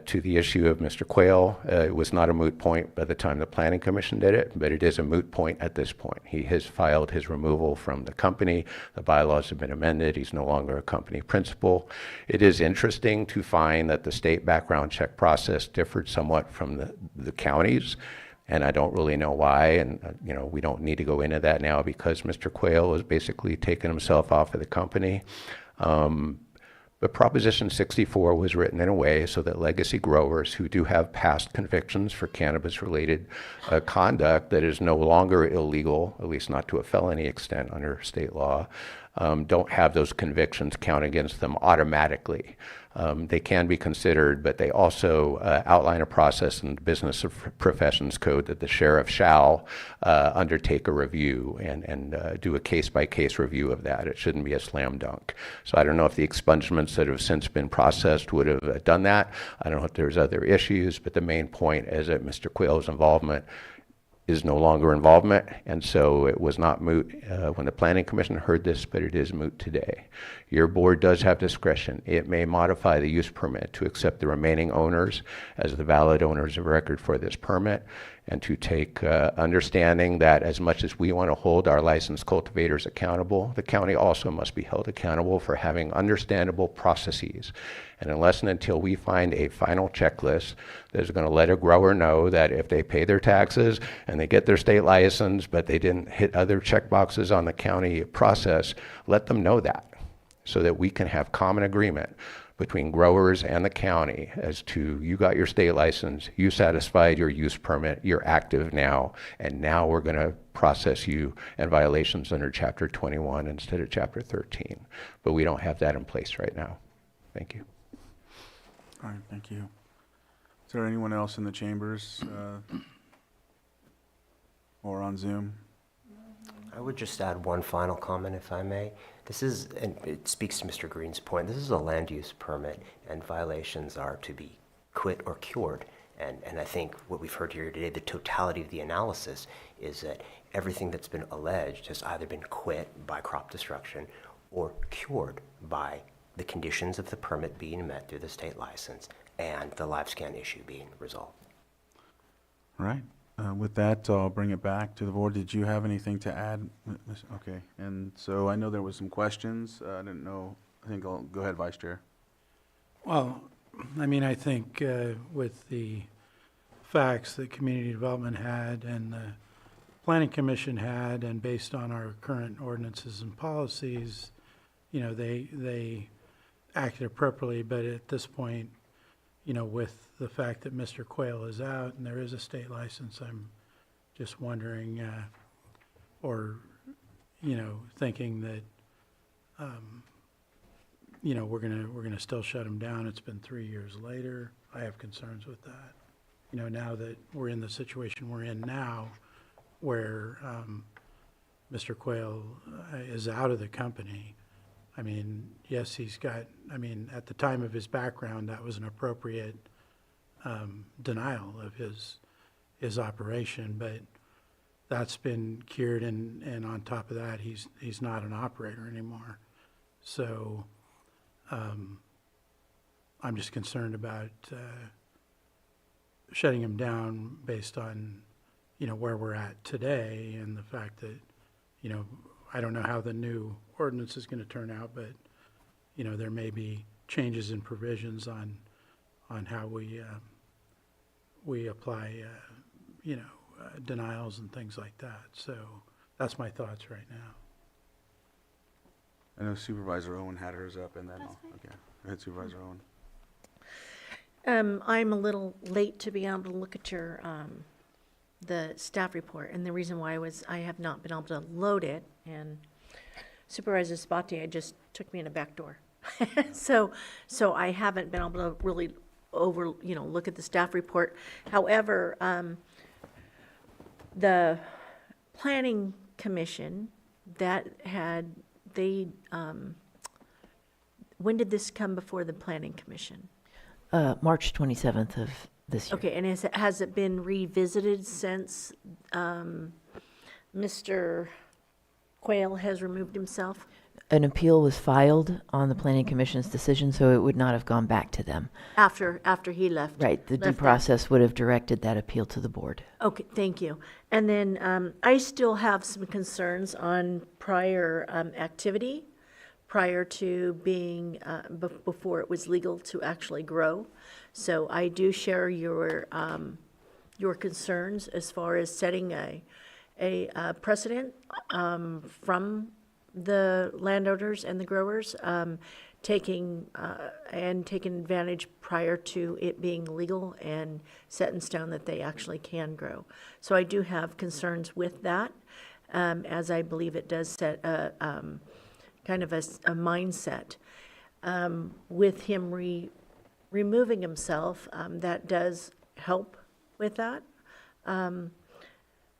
To the issue of Mr. Quayle, it was not a moot point by the time the Planning Commission did it, but it is a moot point at this point. He has filed his removal from the company. The bylaws have been amended. He's no longer a company principal. It is interesting to find that the state background check process differed somewhat from the counties, and I don't really know why, and we don't need to go into that now because Mr. Quayle has basically taken himself off of the company. But Proposition 64 was written in a way so that legacy growers who do have past convictions for cannabis-related conduct that is no longer illegal, at least not to a felony extent under state law, don't have those convictions count against them automatically. They can be considered, but they also outline a process in the Business Professions Code that the sheriff shall undertake a review and do a case-by-case review of that. It shouldn't be a slam dunk. So I don't know if the expungements that have since been processed would have done that. I don't know if there's other issues, but the main point is that Mr. Quayle's involvement is no longer involvement, and so it was not moot when the Planning Commission heard this, but it is moot today. Your board does have discretion. It may modify the use permit to accept the remaining owners as the valid owners of record for this permit, and to take understanding that as much as we want to hold our licensed cultivators accountable, the county also must be held accountable for having understandable processes. And unless and until we find a final checklist that is going to let a grower know that if they pay their taxes and they get their state license, but they didn't hit other check boxes on the county process, let them know that so that we can have common agreement between growers and the county as to you got your state license, you satisfied your use permit, you're active now, and now we're going to process you and violations under Chapter 21 instead of Chapter 13. But we don't have that in place right now. Thank you. All right, thank you. Is there anyone else in the chambers or on Zoom? I would just add one final comment, if I may. This is, and it speaks to Mr. Green's point, this is a land use permit, and violations are to be quit or cured. And I think what we've heard here today, the totality of the analysis, is that everything that's been alleged has either been quit by crop destruction or cured by the conditions of the permit being met through the state license and the live scan issue being resolved. All right. With that, I'll bring it back to the board. Did you have anything to add? Okay, and so I know there was some questions. I didn't know, I think I'll, go ahead, Vice Chair. Well, I mean, I think with the facts that Community Development had and the Planning Commission had, and based on our current ordinances and policies, you know, they acted appropriately, but at this point, you know, with the fact that Mr. Quayle is out and there is a state license, I'm just wondering, or, you know, thinking that, you know, we're gonna still shut him down. It's been 3 years later. I have concerns with that. You know, now that we're in the situation we're in now, where Mr. Quayle is out of the company. I mean, yes, he's got, I mean, at the time of his background, that was an appropriate denial of his operation, but that's been cured, and on top of that, he's not an operator anymore. So I'm just concerned about shutting him down based on, you know, where we're at today and the fact that, you know, I don't know how the new ordinance is going to turn out, but, you know, there may be changes in provisions on how we apply, you know, denials and things like that. So that's my thoughts right now. I know Supervisor Owen had hers up, and then I'll, okay. Go ahead, Supervisor Owen. I'm a little late to be able to look at your, the staff report, and the reason why was I have not been able to load it, and Supervisor Spatier just took me in a back door. So I haven't been able to really look at the staff report. However, the Planning Commission, when did this come before the Planning Commission? March 27th of this year. Okay, and has it been revisited since Mr. Quayle has removed himself? An appeal was filed on the Planning Commission's decision, so it would not have gone back to them. After he left? Right, the due left process would have directed that appeal to the board. Okay, thank you. And then I still have some concerns on prior activity, prior to being, before it was legal to actually grow. So I do share your concerns as far as setting a precedent from the landowners and the growers, taking advantage prior to it being legal and set in stone that they actually can grow. So I do have concerns with that, as I believe it does set kind of a mindset. With him removing himself, that does help with that.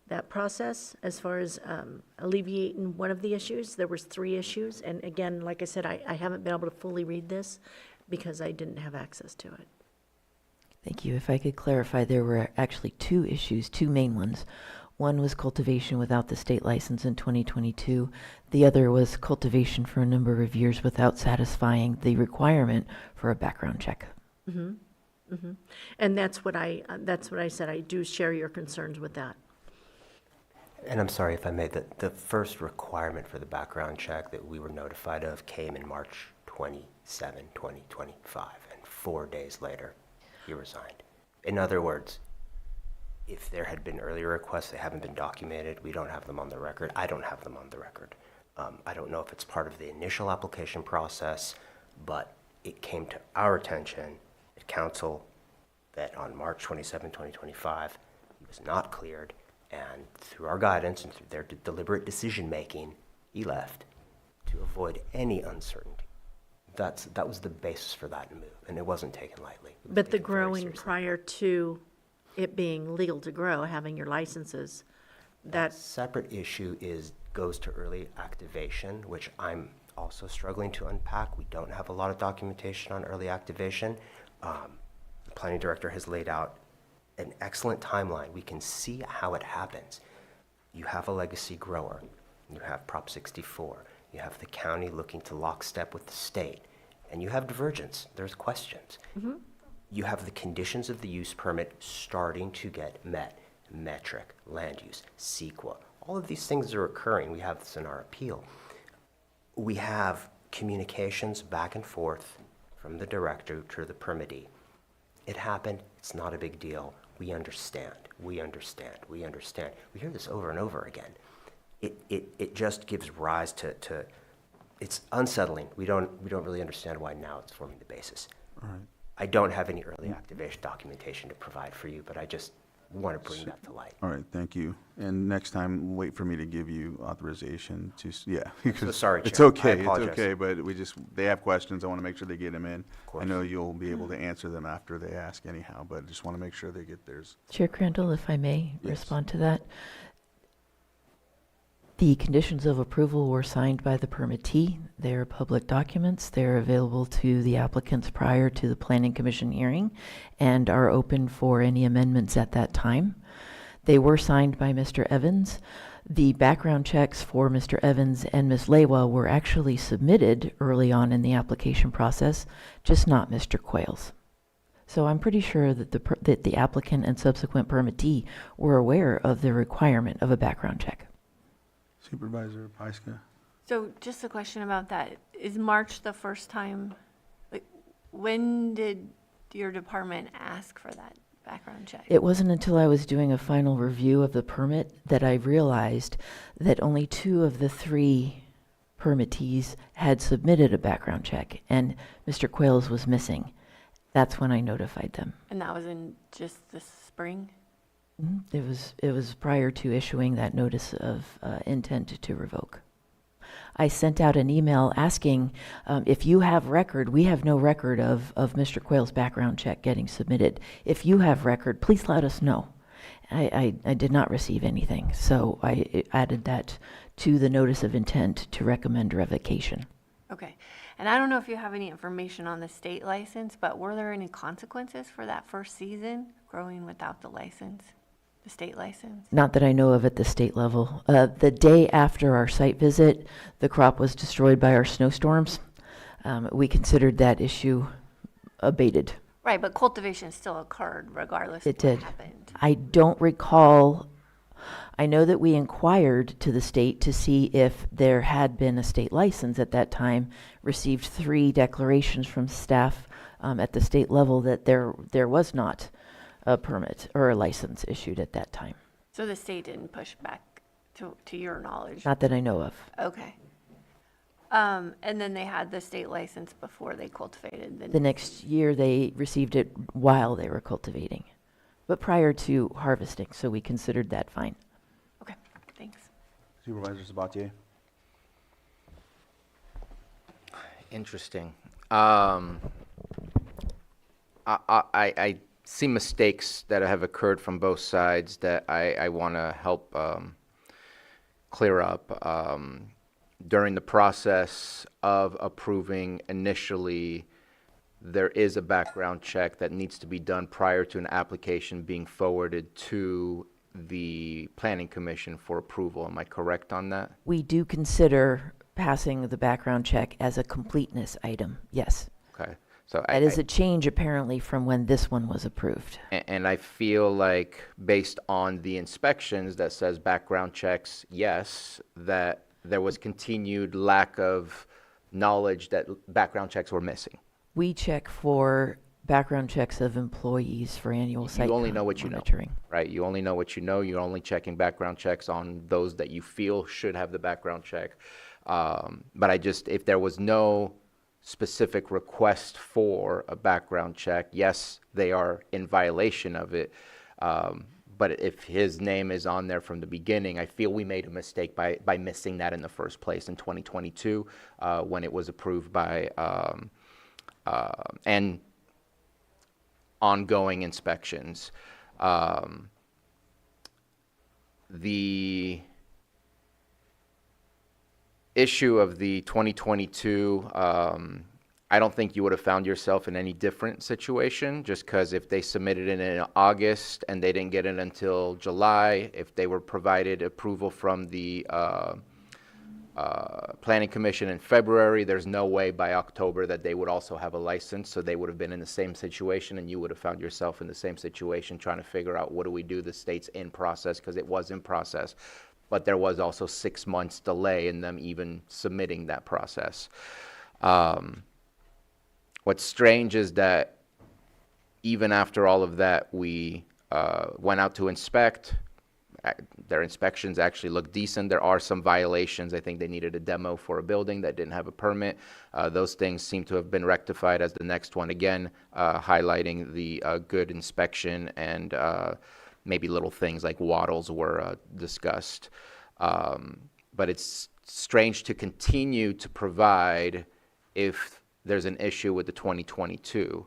That process, as far as alleviating one of the issues. There was 3 issues, and again, like I said, I haven't been able to fully read this because I didn't have access to it. Thank you. If I could clarify, there were actually 2 issues, 2 main ones. One was cultivation without the state license in 2022. The other was cultivation for a number of years without satisfying the requirement for a background check. Mm-hmm. Mm-hmm. And that's what I said. I do share your concerns with that. And I'm sorry if I made the first requirement for the background check that we were notified of came in March 27, 2025, and 4 days later, he resigned. In other words, if there had been earlier requests that haven't been documented, we don't have them on the record. I don't have them on the record. I don't know if it's part of the initial application process, but it came to our attention at council that on March 27, 2025, he was not cleared. And through our guidance and through their deliberate decision-making, he left to avoid any uncertainty. That was the basis for that move, and it wasn't taken lightly. But the growing prior to it being legal to grow, having your licenses, that separate issue goes to early activation, which I'm also struggling to unpack. We don't have a lot of documentation on early activation. The planning director has laid out an excellent timeline. We can see how it happens. You have a legacy grower. You have Prop 64. You have the county looking to lockstep with the state. And you have divergence. There's questions. Mm-hmm. You have the conditions of the use permit starting to get met. metric, land use, CEQA. All of these things are occurring. We have this in our appeal. We have communications back and forth from the director to the permittee. It happened. It's not a big deal. We understand. We understand. We understand. We hear this over and over again. It just gives rise to it's unsettling. We don't really understand why now it's forming the basis. All right. I don't have any early activation documentation to provide for you, but I just want to bring that to light. All right, thank you. And next time, wait for me to give you authorization to, yeah. So because sorry, It's Chair. I okay, it's apologize. okay, but they have questions. I want to make sure they get them in. I know you'll be able to answer them after they ask anyhow, but I just want to make sure they get theirs. Chair Crandall, if I may Yes. respond to that. The conditions of approval were signed by the permittee. They're public documents. They're available to the applicants prior to the Planning Commission hearing and are open for any amendments at that time. They were signed by Mr. Evans. The background checks for Mr. Evans and Ms. Lewa were actually submitted early on in the application process, just not Mr. Quayle's. So I'm pretty sure that the applicant and subsequent permittee were aware of the requirement of a background check. Supervisor Pyska? So just a question about that. Is March the first time, like, when did your department ask for that background check? It wasn't until I was doing a final review of the permit that I realized that only 2 of the 3 permittees had submitted a background check, and Mr. Quayle's was missing. That's when I notified them. And that was in just this spring? It was prior to issuing that notice of intent to revoke. I sent out an email asking if you have record. We have no record of Mr. Quayle's background check getting submitted. If you have record, please let us know. I did not receive anything, so I added that to the notice of intent to recommend revocation. Okay. And I don't know if you have any information on the state license, but were there any consequences for that first season growing without the license? The state license? Not that I know of at the state level. The day after our site visit, the crop was destroyed by our snowstorms. We considered that issue abated. Right, but cultivation still occurred regardless It of what did. happened. I don't recall. I know that we inquired to the state to see if there had been a state license at that time, received 3 declarations from staff at the state level that there was not a permit or a license issued at that time. So the state didn't push back to your knowledge? Not that I know of. Okay. And then they had the state license before they cultivated. The next year they received it while they were cultivating, but prior to harvesting, so we considered that fine. Okay, thanks. Supervisor Sabatier? Interesting. I see mistakes that have occurred from both sides that I want to help clear up. During the process of approving initially, there is a background check that needs to be done prior to an application being forwarded to the Planning Commission for approval. Am I correct on that? We do consider passing the background check as a completeness item, yes. Okay. So That is a change apparently from when this one was approved. And I feel like based on the inspections that says background checks, yes, that there was continued lack of knowledge that background checks were missing. We check for background checks of employees for annual site You only know what you know, monitoring. right? You only know what you know. You're only checking background checks on those that you feel should have the background check. But if there was no specific request for a background check, yes, they are in violation of it. But if his name is on there from the beginning, I feel we made a mistake by missing that in the first place in 2022 when it was approved by and ongoing inspections. The issue of the 2022, I don't think you would have found yourself in any different situation, just because if they submitted it in August and they didn't get it until July, if they were provided approval from the Planning Commission in February. There's no way by October that they would also have a license, so they would have been in the same situation, and you would have found yourself in the same situation trying to figure out what do we do. The state's in process, because it was in process, but there was also 6 months delay in them even submitting that process. What's strange is that even after all of that, we went out to inspect. Their inspections actually look decent. There are some violations. I think they needed a demo for a building that didn't have a permit. Those things seem to have been rectified as the next one, again, highlighting the good inspection, and maybe little things like wattles were discussed. But it's strange to continue to provide if there's an issue with the 2022.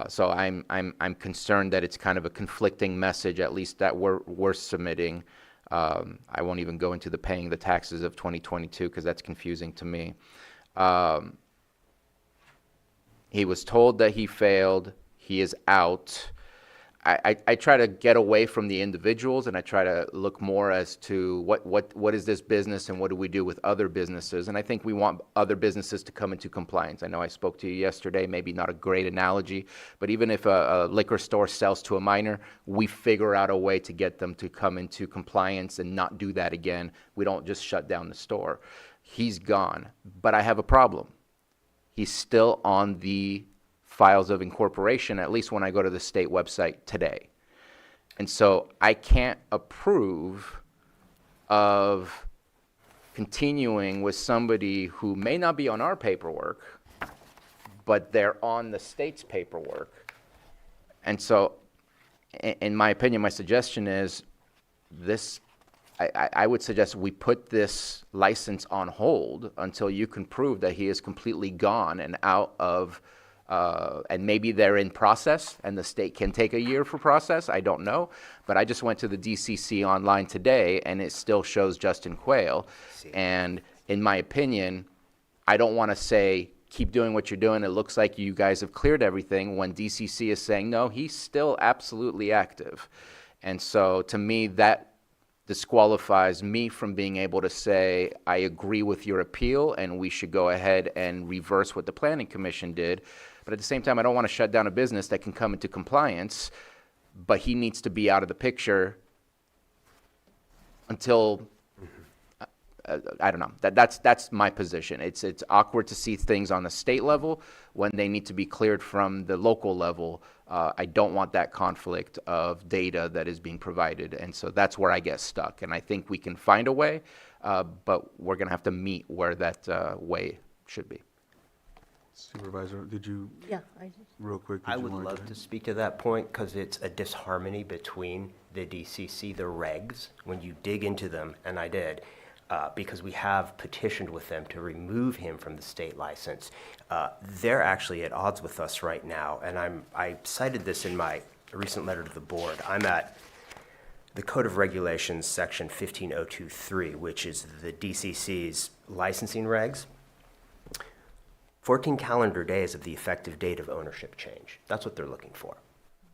So I'm concerned that it's kind of a conflicting message, at least that we're submitting. I won't even go into the paying the taxes of 2022 because that's confusing to me. He was told that he failed. He is out. I try to get away from the individuals, and I try to look more as to what is this business and what do we do with other businesses. And I think we want other businesses to come into compliance. I know I spoke to you yesterday, maybe not a great analogy, but even if a liquor store sells to a minor, we figure out a way to get them to come into compliance and not do that again. We don't just shut down the store. He's gone, but I have a problem. He's still on the files of incorporation, at least when I go to the state website today. And so I can't approve of continuing with somebody who may not be on our paperwork, but they're on the state's paperwork. And so, in my opinion, my suggestion is this, I would suggest we put this license on hold until you can prove that he is completely gone and out of and maybe they're in process and the state can take a year for process. I don't know. But I just went to the DCC online today and it still shows Justin Quayle. And in my opinion, I don't want to say, keep doing what you're doing. It looks like you guys have cleared everything when DCC is saying, no, he's still absolutely active. And so to me, that disqualifies me from being able to say, I agree with your appeal and we should go ahead and reverse what the Planning Commission did. But at the same time, I don't want to shut down a business that can come into compliance, but he needs to be out of the picture until, I don't know. That's my position. It's awkward to see things on the state level when they need to be cleared from the local level. I don't want that conflict of data that is being provided, and so that's where I get stuck. And I think we can find a way, but we're going to have to meet where that way should be. Supervisor, did you? Yeah, real quick. I would love to speak to that point because it's a disharmony between the DCC, the regs, when you dig into them, and I did. Because we have petitioned with them to remove him from the state license. They're actually at odds with us right now, and I cited this in my recent letter to the board. I'm at the Code of Regulations, section 15023, which is the DCC's licensing regs. 14 calendar days of the effective date of ownership change. That's what they're looking for.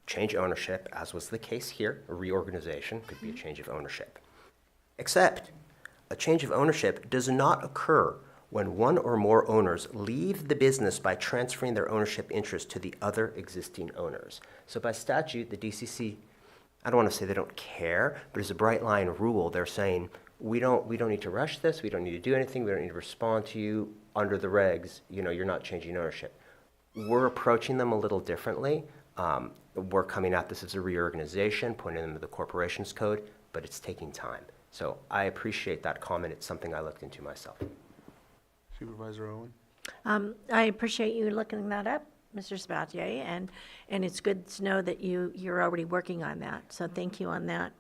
Change ownership, as was the case here, a reorganization could be a change of ownership. Except, a change of ownership does not occur when one or more owners leave the business by transferring their ownership interest to the other existing owners. So by statute, the DCC, I don't want to say they don't care, but as a bright line rule, they're saying, we don't need to rush this, we don't need to do anything, we don't need to respond to you under the regs, you're not changing ownership. We're approaching them a little differently. We're coming at this as a reorganization, pointing them to the corporations code, but it's taking time. So I appreciate that comment. It's something I looked into myself. Supervisor Owen? I appreciate you looking that up, Mr. Sabatier, and it's good to know that you're already working on that, so thank you on that.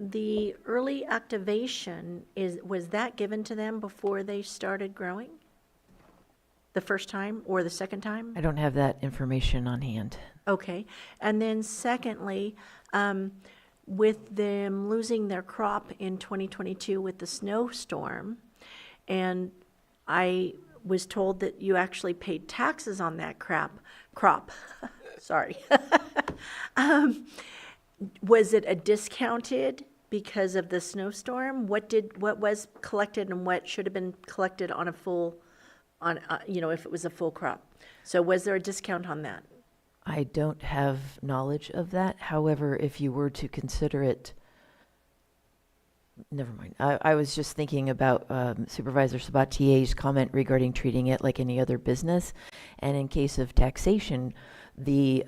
The early activation, was that given to them before they started growing? The first time or the second time? I don't have that information on hand. Okay, and then secondly, with them losing their crop in 2022 with the snowstorm, and I was told that you actually paid taxes on that crop. Sorry. Was it a discounted because of the snowstorm? What was collected and what should have been collected on a full, if it was a full crop? So was there a discount on that? I don't have knowledge of that. However, if you were to consider it, never mind. I was just thinking about Supervisor Sabatier's comment regarding treating it like any other business. And in case of taxation, the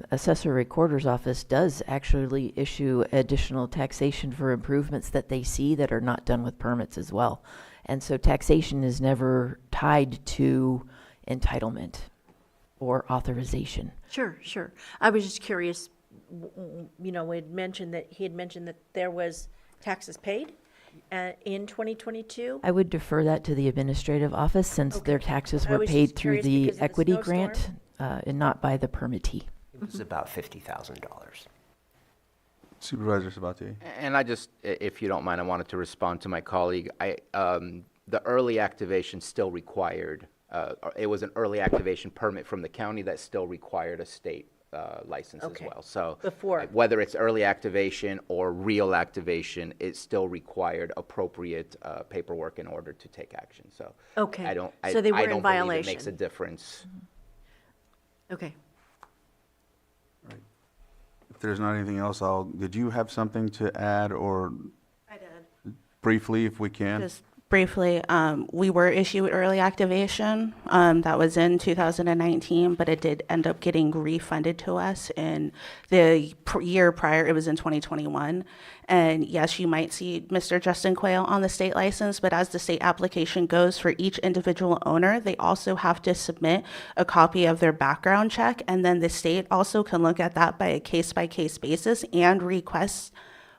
assessor recorder's office does actually issue additional taxation for improvements that they see that are not done with permits as well. And so taxation is never tied to entitlement or authorization. Sure. I was just curious, he had mentioned that there was taxes paid in 2022. I would defer that to the administrative office since their taxes I were was paid just through curious the because of the equity snowstorm. grant and not by the permittee. It was about $50,000. Supervisor Sabatier? And I just, if you don't mind, I wanted to respond to my colleague. The early activation still required, it was an early activation permit from the county that still required a state license as Okay. well. So Before. whether it's early activation or real activation, it still required appropriate paperwork in order to take action. So Okay. I don't, So they were I in don't believe it makes a violation. difference. Okay. If there's not anything else, did you have something to add, or I did. briefly, if we can? Just briefly, we were issued early activation. That was in 2019, but it did end up getting refunded to us in the year prior. It was in 2021. And yes, you might see Mr. Justin Quayle on the state license, but as the state application goes for each individual owner, they also have to submit a copy of their background check. And then the state also can look at that by a case-by-case basis and request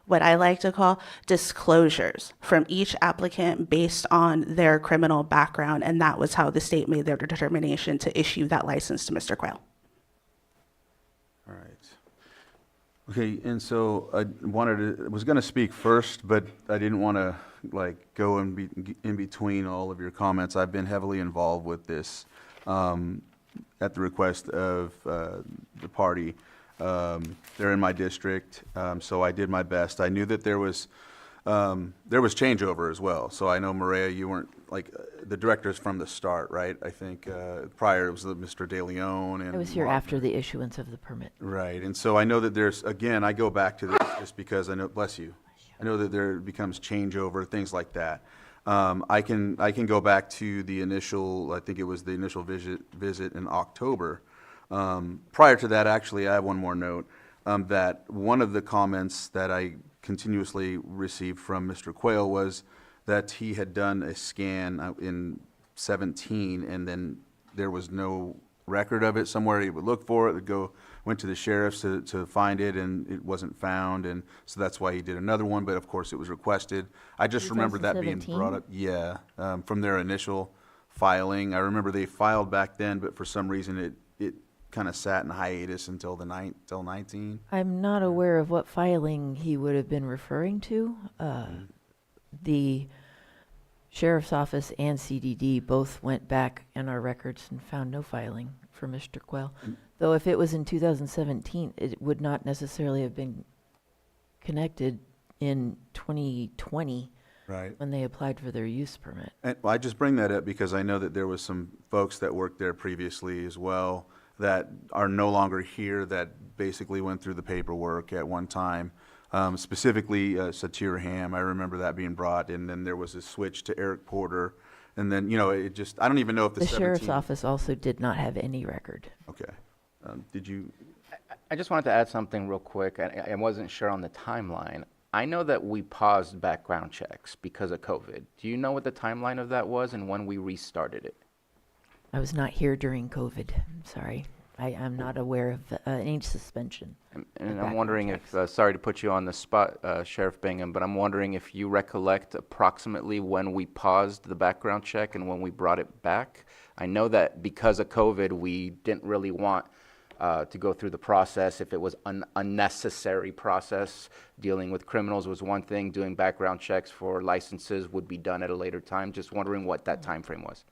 what I like to call disclosures from each applicant based on their criminal background. And that was how the state made their determination to issue that license to Mr. Quayle. All right. Okay, and so I was going to speak first, but I didn't want to go in between all of your comments. I've been heavily involved with this at the request of the party. They're in my district, so I did my best. I knew that there was changeover as well. So I know, Maria, you weren't the directors from the start, right? I think prior it was Mr. De Leon. And I was here after the issuance of the permit. Right, and so I know that I go back to this just because I know, bless you, I know that there becomes changeover, things like that. I can go back to the initial, I think it was the initial visit in October. Prior to that, actually, I have one more note, that one of the comments that I continuously received from Mr. Quayle was that he had done a scan in 17, and then there was no record of it somewhere. He would look for it, went to the sheriff's to find it, and it wasn't found, and so that's why he did another one, but of course it was requested. I just remember that being 2017? brought up, yeah, from their initial filing. I remember they filed back then, but for some reason it kind of sat in hiatus until 19. I'm not aware of what filing he would have been referring to. The sheriff's office and CDD both went back in our records and found no filing for Mr. Quayle. Though if it was in 2017, it would not necessarily have been connected in 2020 Right. when they applied for their use permit. And I just bring that up because I know that there was some folks that worked there previously as well that are no longer here that basically went through the paperwork at one time. Specifically, Satir Ham, I remember that being brought, and then there was a switch to Eric Porter, and then, it just, I don't even know if The sheriff's office also did not have any record. Okay. Did you? I just wanted to add something real quick. I wasn't sure on the timeline. I know that we paused background checks because of COVID. Do you know what the timeline of that was and when we restarted it? I was not here during COVID. I'm sorry. I'm not aware of any suspension. And I'm wondering if, sorry to put you on the spot, Sheriff Bingham, but I'm wondering if you recollect approximately when we paused the background check and when we brought it back. I know that because of COVID, we didn't really want to go through the process. If it was an unnecessary process, dealing with criminals was one thing, doing background checks for licenses would be done at a later time. Just wondering what that time frame was.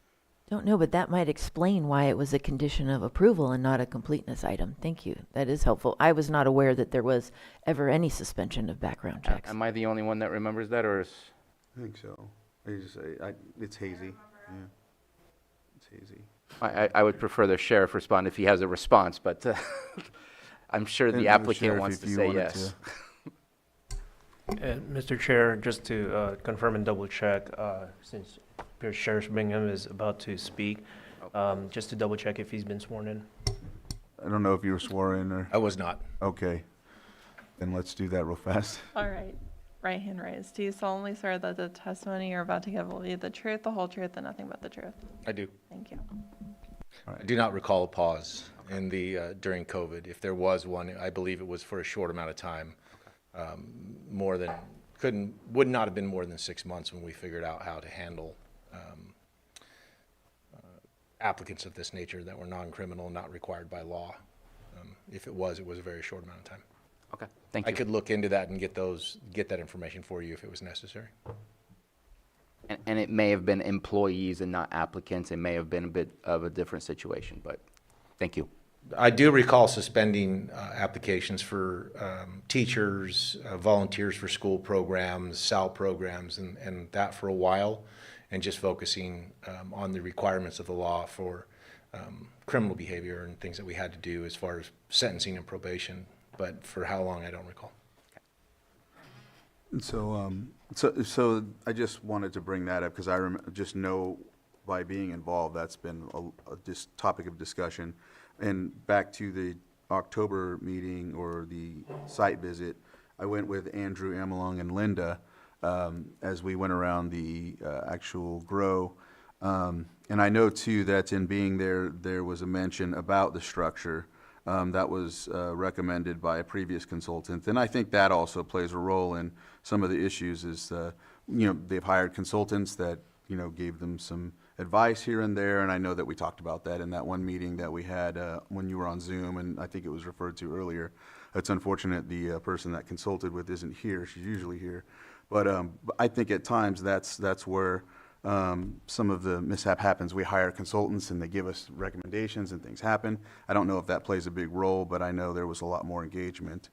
Don't know, but that might explain why it was a condition of approval and not a completeness item. Thank you. That is helpful. I was not aware that there was ever any suspension of background checks. Am I the only one that remembers that, or is? I think so. It's hazy. Yeah. It's hazy. I would prefer the sheriff respond if he has a response, but I'm sure And the the applicant sheriff, wants if to you say wanted yes. Mr. Chair, just to confirm and double check, since Sheriff Bingham is about to speak, just to double check if he's been sworn in. I don't know if you were sworn in or. I was not. Okay. Then let's do that real fast. All right. Right hand raised. Do you solemnly swear that the testimony you're about to give will be the truth, the whole truth, and nothing but the truth? I do. Thank you. I do not recall a pause in the during COVID. If there was one, I believe it was for a short amount of time. Would not have been more than 6 months when we figured out how to handle applicants of this nature that were non-criminal, not required by law. If it was a very short amount of time. Okay, thank you. I could look into that and get that information for you if it was necessary. And it may have been employees and not applicants. It may have been a bit of a different situation, but thank you. I do recall suspending applications for teachers, volunteers for school programs, SAL programs, and that for a while, and just focusing on the requirements of the law for criminal behavior and things that we had to do as far as sentencing and probation. But for how long, I don't recall. So, so I just wanted to bring that up because I just know by being involved, that's been a topic of discussion. And back to the October meeting or the site visit, I went with Andrew Amelung and Linda as we went around the actual grow. And I know too that in being there was a mention about the structure that was recommended by a previous consultant. And I think that also plays a role in some of the issues is, they've hired consultants that, gave them some advice here and there. And I know that we talked about that in that one meeting that we had when you were on Zoom, and I think it was referred to earlier. It's unfortunate the person that consulted with isn't here. She's usually here. But I think at times that's where some of the mishap happens. We hire consultants and they give us recommendations and things happen. I don't know if that plays a big role, but I know there was a lot more engagement.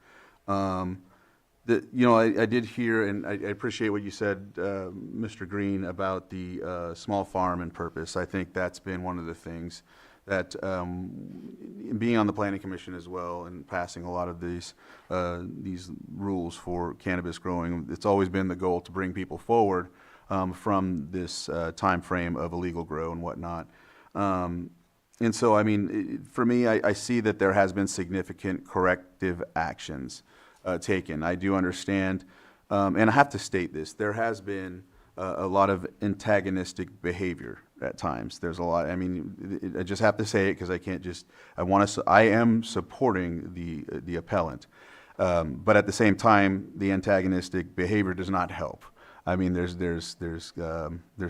I did hear, and I appreciate what you said, Mr. Green, about the small farm and purpose. I think that's been one of the things that, being on the planning commission as well and passing a lot of these rules for cannabis growing, it's always been the goal to bring people forward from this time frame of illegal grow and whatnot. And so, I mean, for me, I see that there has been significant corrective actions taken. I do understand, and I have to state this, there has been a lot of antagonistic behavior at times. There's a lot, I mean, I just have to say it because I can't just, I am supporting the appellant. But at the same time, the antagonistic behavior does not help. I mean, there's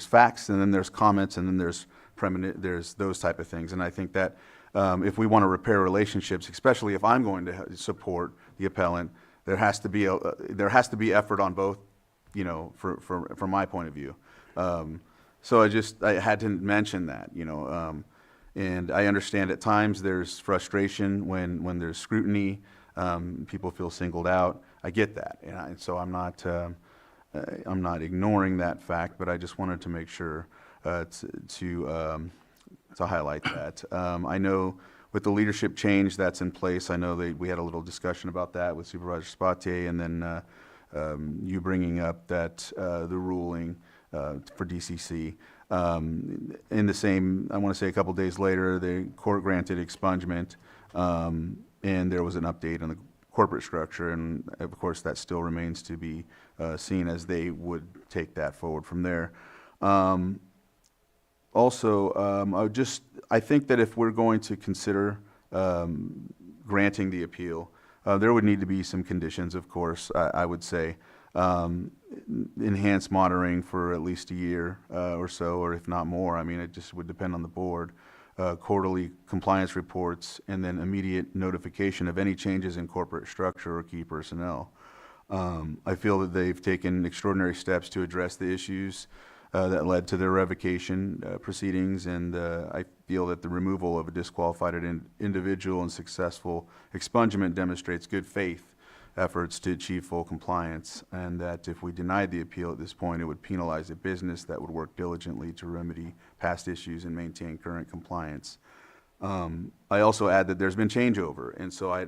facts, and then there's comments, and then there's those type of things. And I think that if we want to repair relationships, especially if I'm going to support the appellant, there has to be effort on both, from my point of view. So I had to mention that, and I understand at times there's frustration when there's scrutiny, people feel singled out. I get that, and so I'm not ignoring that fact, but I just wanted to make sure to highlight that. I know with the leadership change that's in place, I know we had a little discussion about that with Supervisor Spatier, and then you bringing up that the ruling for DCC. In the same, I want to say a couple days later, the court granted expungement, and there was an update on the corporate structure, and of course that still remains to be seen as they would take that forward from there. Also, I think that if we're going to consider granting the appeal, there would need to be some conditions, of course, I would say. Enhanced monitoring for at least a year or so, or if not more. I mean, it just would depend on the board. Quarterly compliance reports, and then immediate notification of any changes in corporate structure or key personnel. I feel that they've taken extraordinary steps to address the issues that led to their revocation proceedings, and I feel that the removal of a disqualified individual and successful expungement demonstrates good faith efforts to achieve full compliance, and that if we denied the appeal at this point, it would penalize a business that would work diligently to remedy past issues and maintain current compliance. I also add that there's been changeover, and so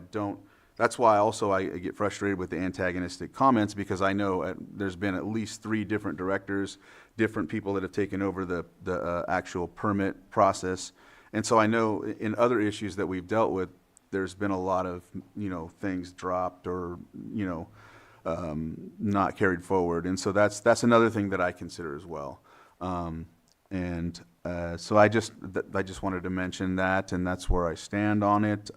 that's why also I get frustrated with the antagonistic comments, because I know there's been at least 3 different directors, different people that have taken over the actual permit process. And so I know in other issues that we've dealt with, there's been a lot of, things dropped or, not carried forward. And so that's another thing that I consider as well. So I just wanted to mention that, and that's where I stand on it.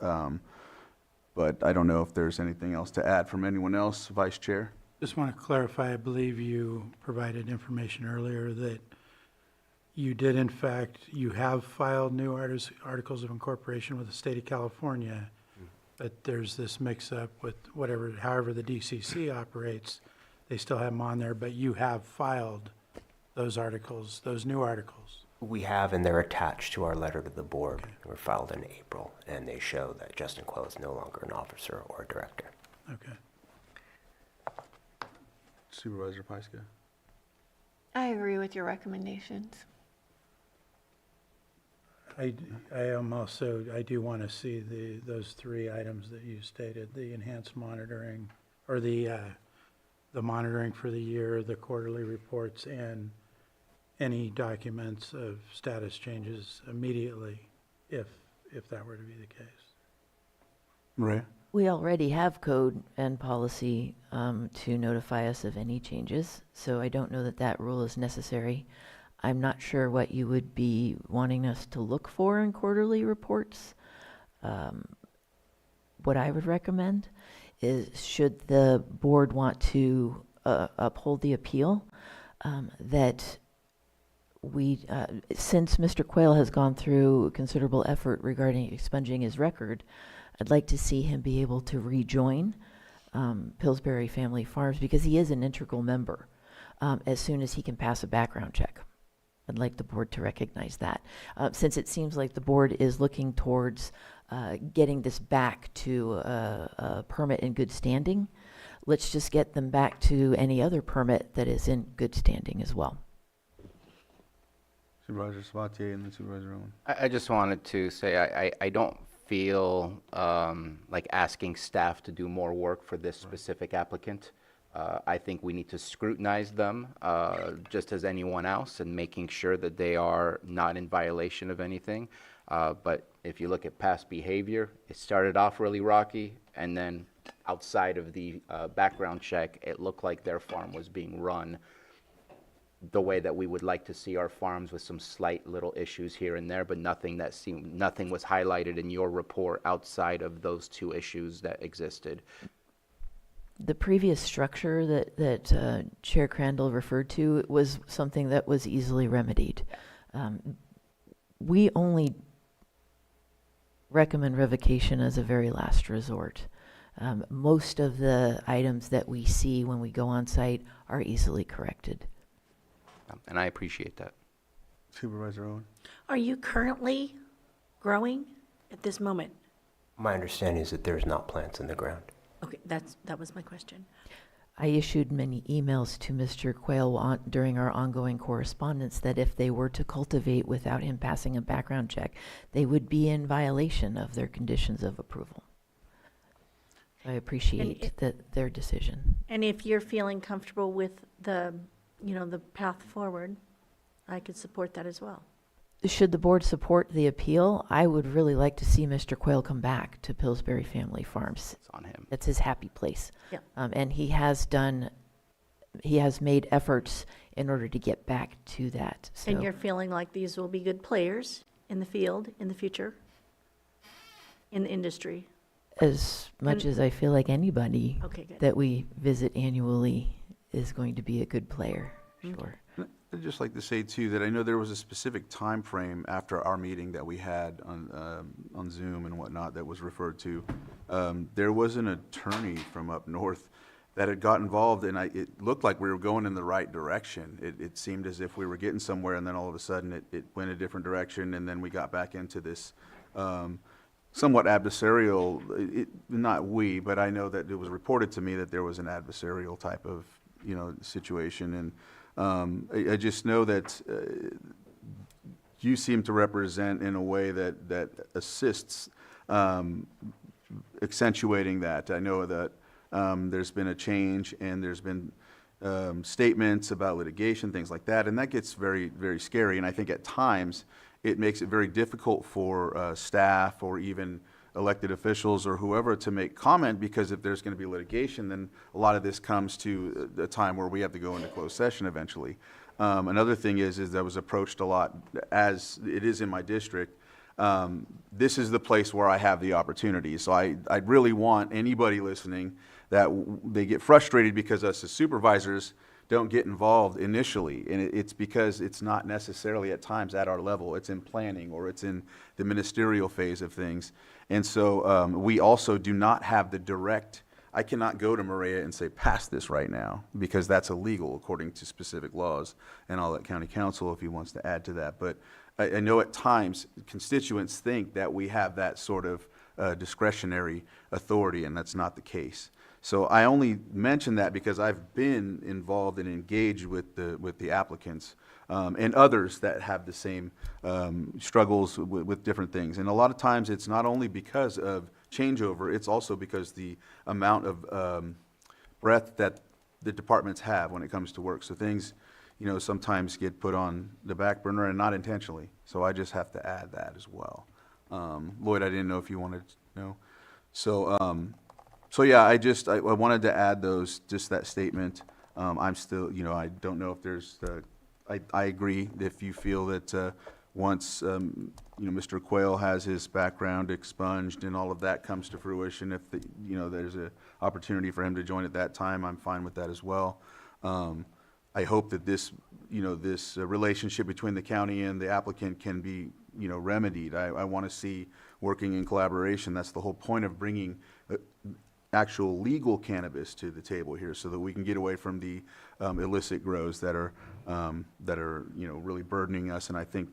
But I don't know if there's anything else to add from anyone else, Vice Chair. Just want to clarify, I believe you provided information earlier that you did, in fact, you have filed new articles of incorporation with the state of California, but there's this mix-up with however the DCC operates. They still have them on there, but you have filed those articles, those new articles. We have, and they're attached to our letter to the board. Okay. They were filed in April, and they show that Justin Quill is no longer an officer or a director. Okay. Supervisor Pyska. I agree with your recommendations. I do want to see those 3 items that you stated, the enhanced monitoring, or the monitoring for the year, the quarterly reports, and any documents of status changes immediately, if that were to be the case. Right. We already have code and policy to notify us of any changes, so I don't know that that rule is necessary. I'm not sure what you would be wanting us to look for in quarterly reports. What I would recommend is, should the board want to uphold the appeal, that since Mr. Quayle has gone through considerable effort regarding expunging his record, I'd like to see him be able to rejoin Pillsbury Family Farms, because he is an integral member, as soon as he can pass a background check. I'd like the board to recognize that. Since it seems like the board is looking towards getting this back to a permit in good standing, let's just get them back to any other permit that is in good standing as well. Supervisor Sabatier and then Supervisor Owen. I just wanted to say I don't feel like asking staff to do more work for this specific applicant. I think we need to scrutinize them just as anyone else, and making sure that they are not in violation of anything. But if you look at past behavior, it started off really rocky, and then outside of the background check, it looked like their farm was being run the way that we would like to see our farms, with some slight little issues here and there, but nothing was highlighted in your report outside of those 2 issues that existed. The previous structure that Chair Crandall referred to was something that was easily remedied. We only recommend revocation as a very last resort. Most of the items that we see when we go on site are easily corrected. And I appreciate that. Supervisor Owen. Are you currently growing at this moment? My understanding is that there's not plants in the ground. Okay, that was my question. I issued many emails to Mr. Quayle during our ongoing correspondence that if they were to cultivate without him passing a background check, they would be in violation of their conditions of approval. I appreciate their decision. And if you're feeling comfortable with the path forward, I could support that as well. Should the board support the appeal, I would really like to see Mr. Quayle come back to Pillsbury Family Farms. It's on him. That's his happy place. Yeah. And he has made efforts in order to get back to that. So, And you're feeling like these will be good players in the field in the future, in the industry? as much as I feel like anybody Okay, good. that we visit annually is going to be a good player, sure. I'd just like to say too that I know there was a specific time frame after our meeting that we had on Zoom and whatnot that was referred to. There was an attorney from up north that had got involved, and it looked like we were going in the right direction. It seemed as if we were getting somewhere, and then all of a sudden it went a different direction, and then we got back into this somewhat adversarial, not we, but I know that it was reported to me that there was an adversarial type of, situation. And I just know that you seem to represent in a way that assists accentuating that. I know that there's been a change, and there's been statements about litigation, things like that, and that gets very, very scary. And I think at times it makes it very difficult for staff or even elected officials or whoever to make comment, because if there's going to be litigation, then a lot of this comes to a time where we have to go into closed session eventually. Another thing is that I was approached a lot, as it is in my district. This is the place where I have the opportunity. So I really want anybody listening that they get frustrated because us as supervisors don't get involved initially. And it's because it's not necessarily at times at our level. It's in planning, or it's in the ministerial phase of things. And so we also do not have the direct, I cannot go to Maria and say, pass this right now, because that's illegal according to specific laws. And I'll let county council if he wants to add to that. But I know at times constituents think that we have that sort of discretionary authority, and that's not the case. So I only mention that because I've been involved and engaged with the applicants and others that have the same struggles with different things. And a lot of times it's not only because of changeover, it's also because the amount of breadth that the departments have when it comes to work. So things, sometimes get put on the back burner, and not intentionally. So I just have to add that as well. Lloyd, I didn't know if you wanted to know. So yeah, I wanted to add just that statement. I'm still, I don't know if there's, I agree if you feel that once, Mr. Quayle has his background expunged and all of that comes to fruition, if there's an opportunity for him to join at that time, I'm fine with that as well. I hope that this relationship between the county and the applicant can be, remedied. I want to see working in collaboration. That's the whole point of bringing actual legal cannabis to the table here, so that we can get away from the illicit grows that are really burdening us, and I think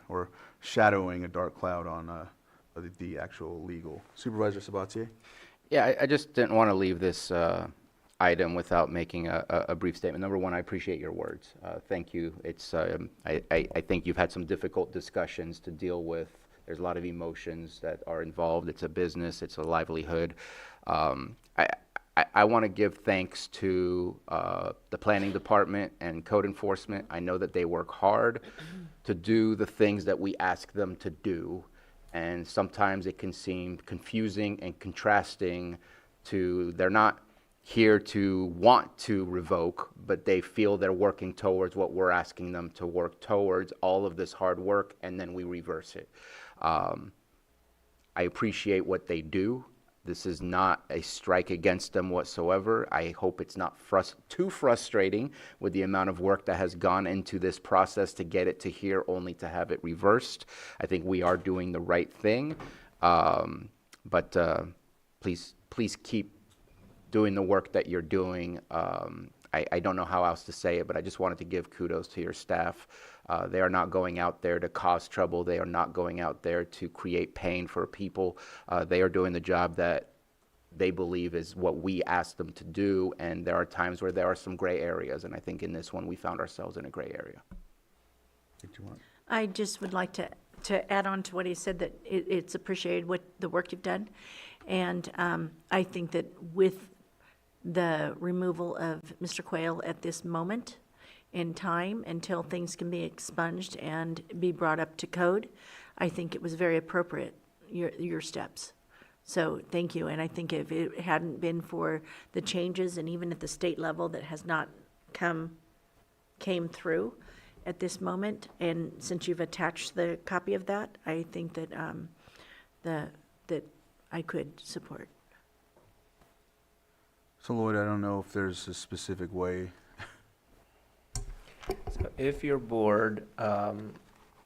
or shadowing a dark cloud on the actual legal. Supervisor Sabatier? Yeah, I just didn't want to leave this item without making a brief statement. Number one, I appreciate your words. Thank you. It's I think you've had some difficult discussions to deal with. There's a lot of emotions that are involved. It's a business. It's a livelihood. I want to give thanks to the planning department and code enforcement. I know that they work hard to do the things that we ask them to do, and sometimes it can seem confusing and contrasting to, they're not here to want to revoke, but they feel they're working towards what we're asking them to work towards, all of this hard work, and then we reverse it. I appreciate what they do. This is not a strike against them whatsoever. I hope it's not too frustrating with the amount of work that has gone into this process to get it to here, only to have it reversed. I think we are doing the right thing, but please keep doing the work that you're doing. I don't know how else to say it, but I just wanted to give kudos to your staff. They are not going out there to cause trouble. They are not going out there to create pain for people. They are doing the job that they believe is what we asked them to do, and there are times where there are some gray areas, and I think in this one we found ourselves in a gray area. I just would like to add on to what he said, that it's appreciated what the work you've done. And I think that with the removal of Mr. Quayle at this moment in time, until things can be expunged and be brought up to code, I think it was very appropriate, your steps. So thank you. And I think if it hadn't been for the changes, and even at the state level that has not came through at this moment, and since you've attached the copy of that, I think that that I could support. So Lloyd, I don't know if there's a specific way. So if your board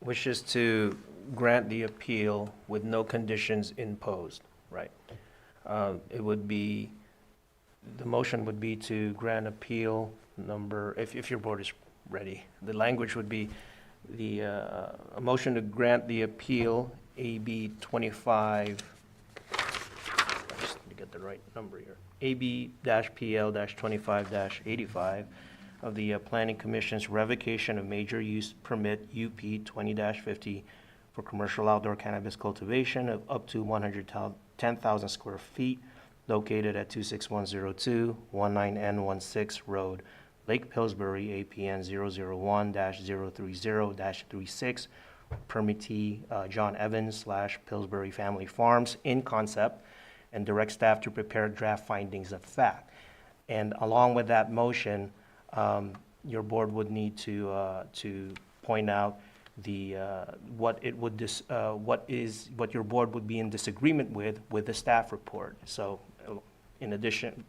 wishes to grant the appeal with no conditions imposed, right? It would be, the motion would be to grant appeal number, if your board is ready, the language would be a motion to grant the appeal AB 25, just let me get the right number here, AB-PL-25-85 of the Planning Commission's revocation of major use permit UP 20-50 for commercial outdoor cannabis cultivation of up to 110,000 square feet located at 26102 19N16 Road, Lake Pillsbury, APN 001-030-36, permittee John Evans / Pillsbury Family Farms in concept, and direct staff to prepare draft findings of fact. And along with that motion, your board would need to point out what your board would be in disagreement with the staff report. So, in addition,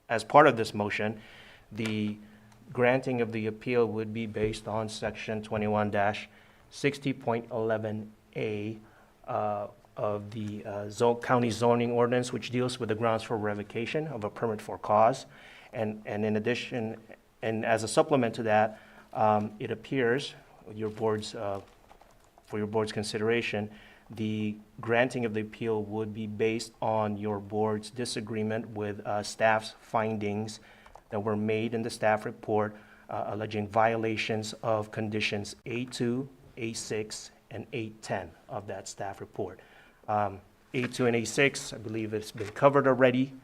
as part of this motion, the granting of the appeal would be based on section 21-60.11A of the county zoning ordinance, which deals with the grounds for revocation of a permit for cause. And in addition, and as a supplement to that, it appears for your board's consideration, the granting of the appeal would be based on your board's disagreement with staff's findings that were made in the staff report alleging violations of conditions A2, A6, and A10 of that staff report. A2 and A6, I believe it's been covered already.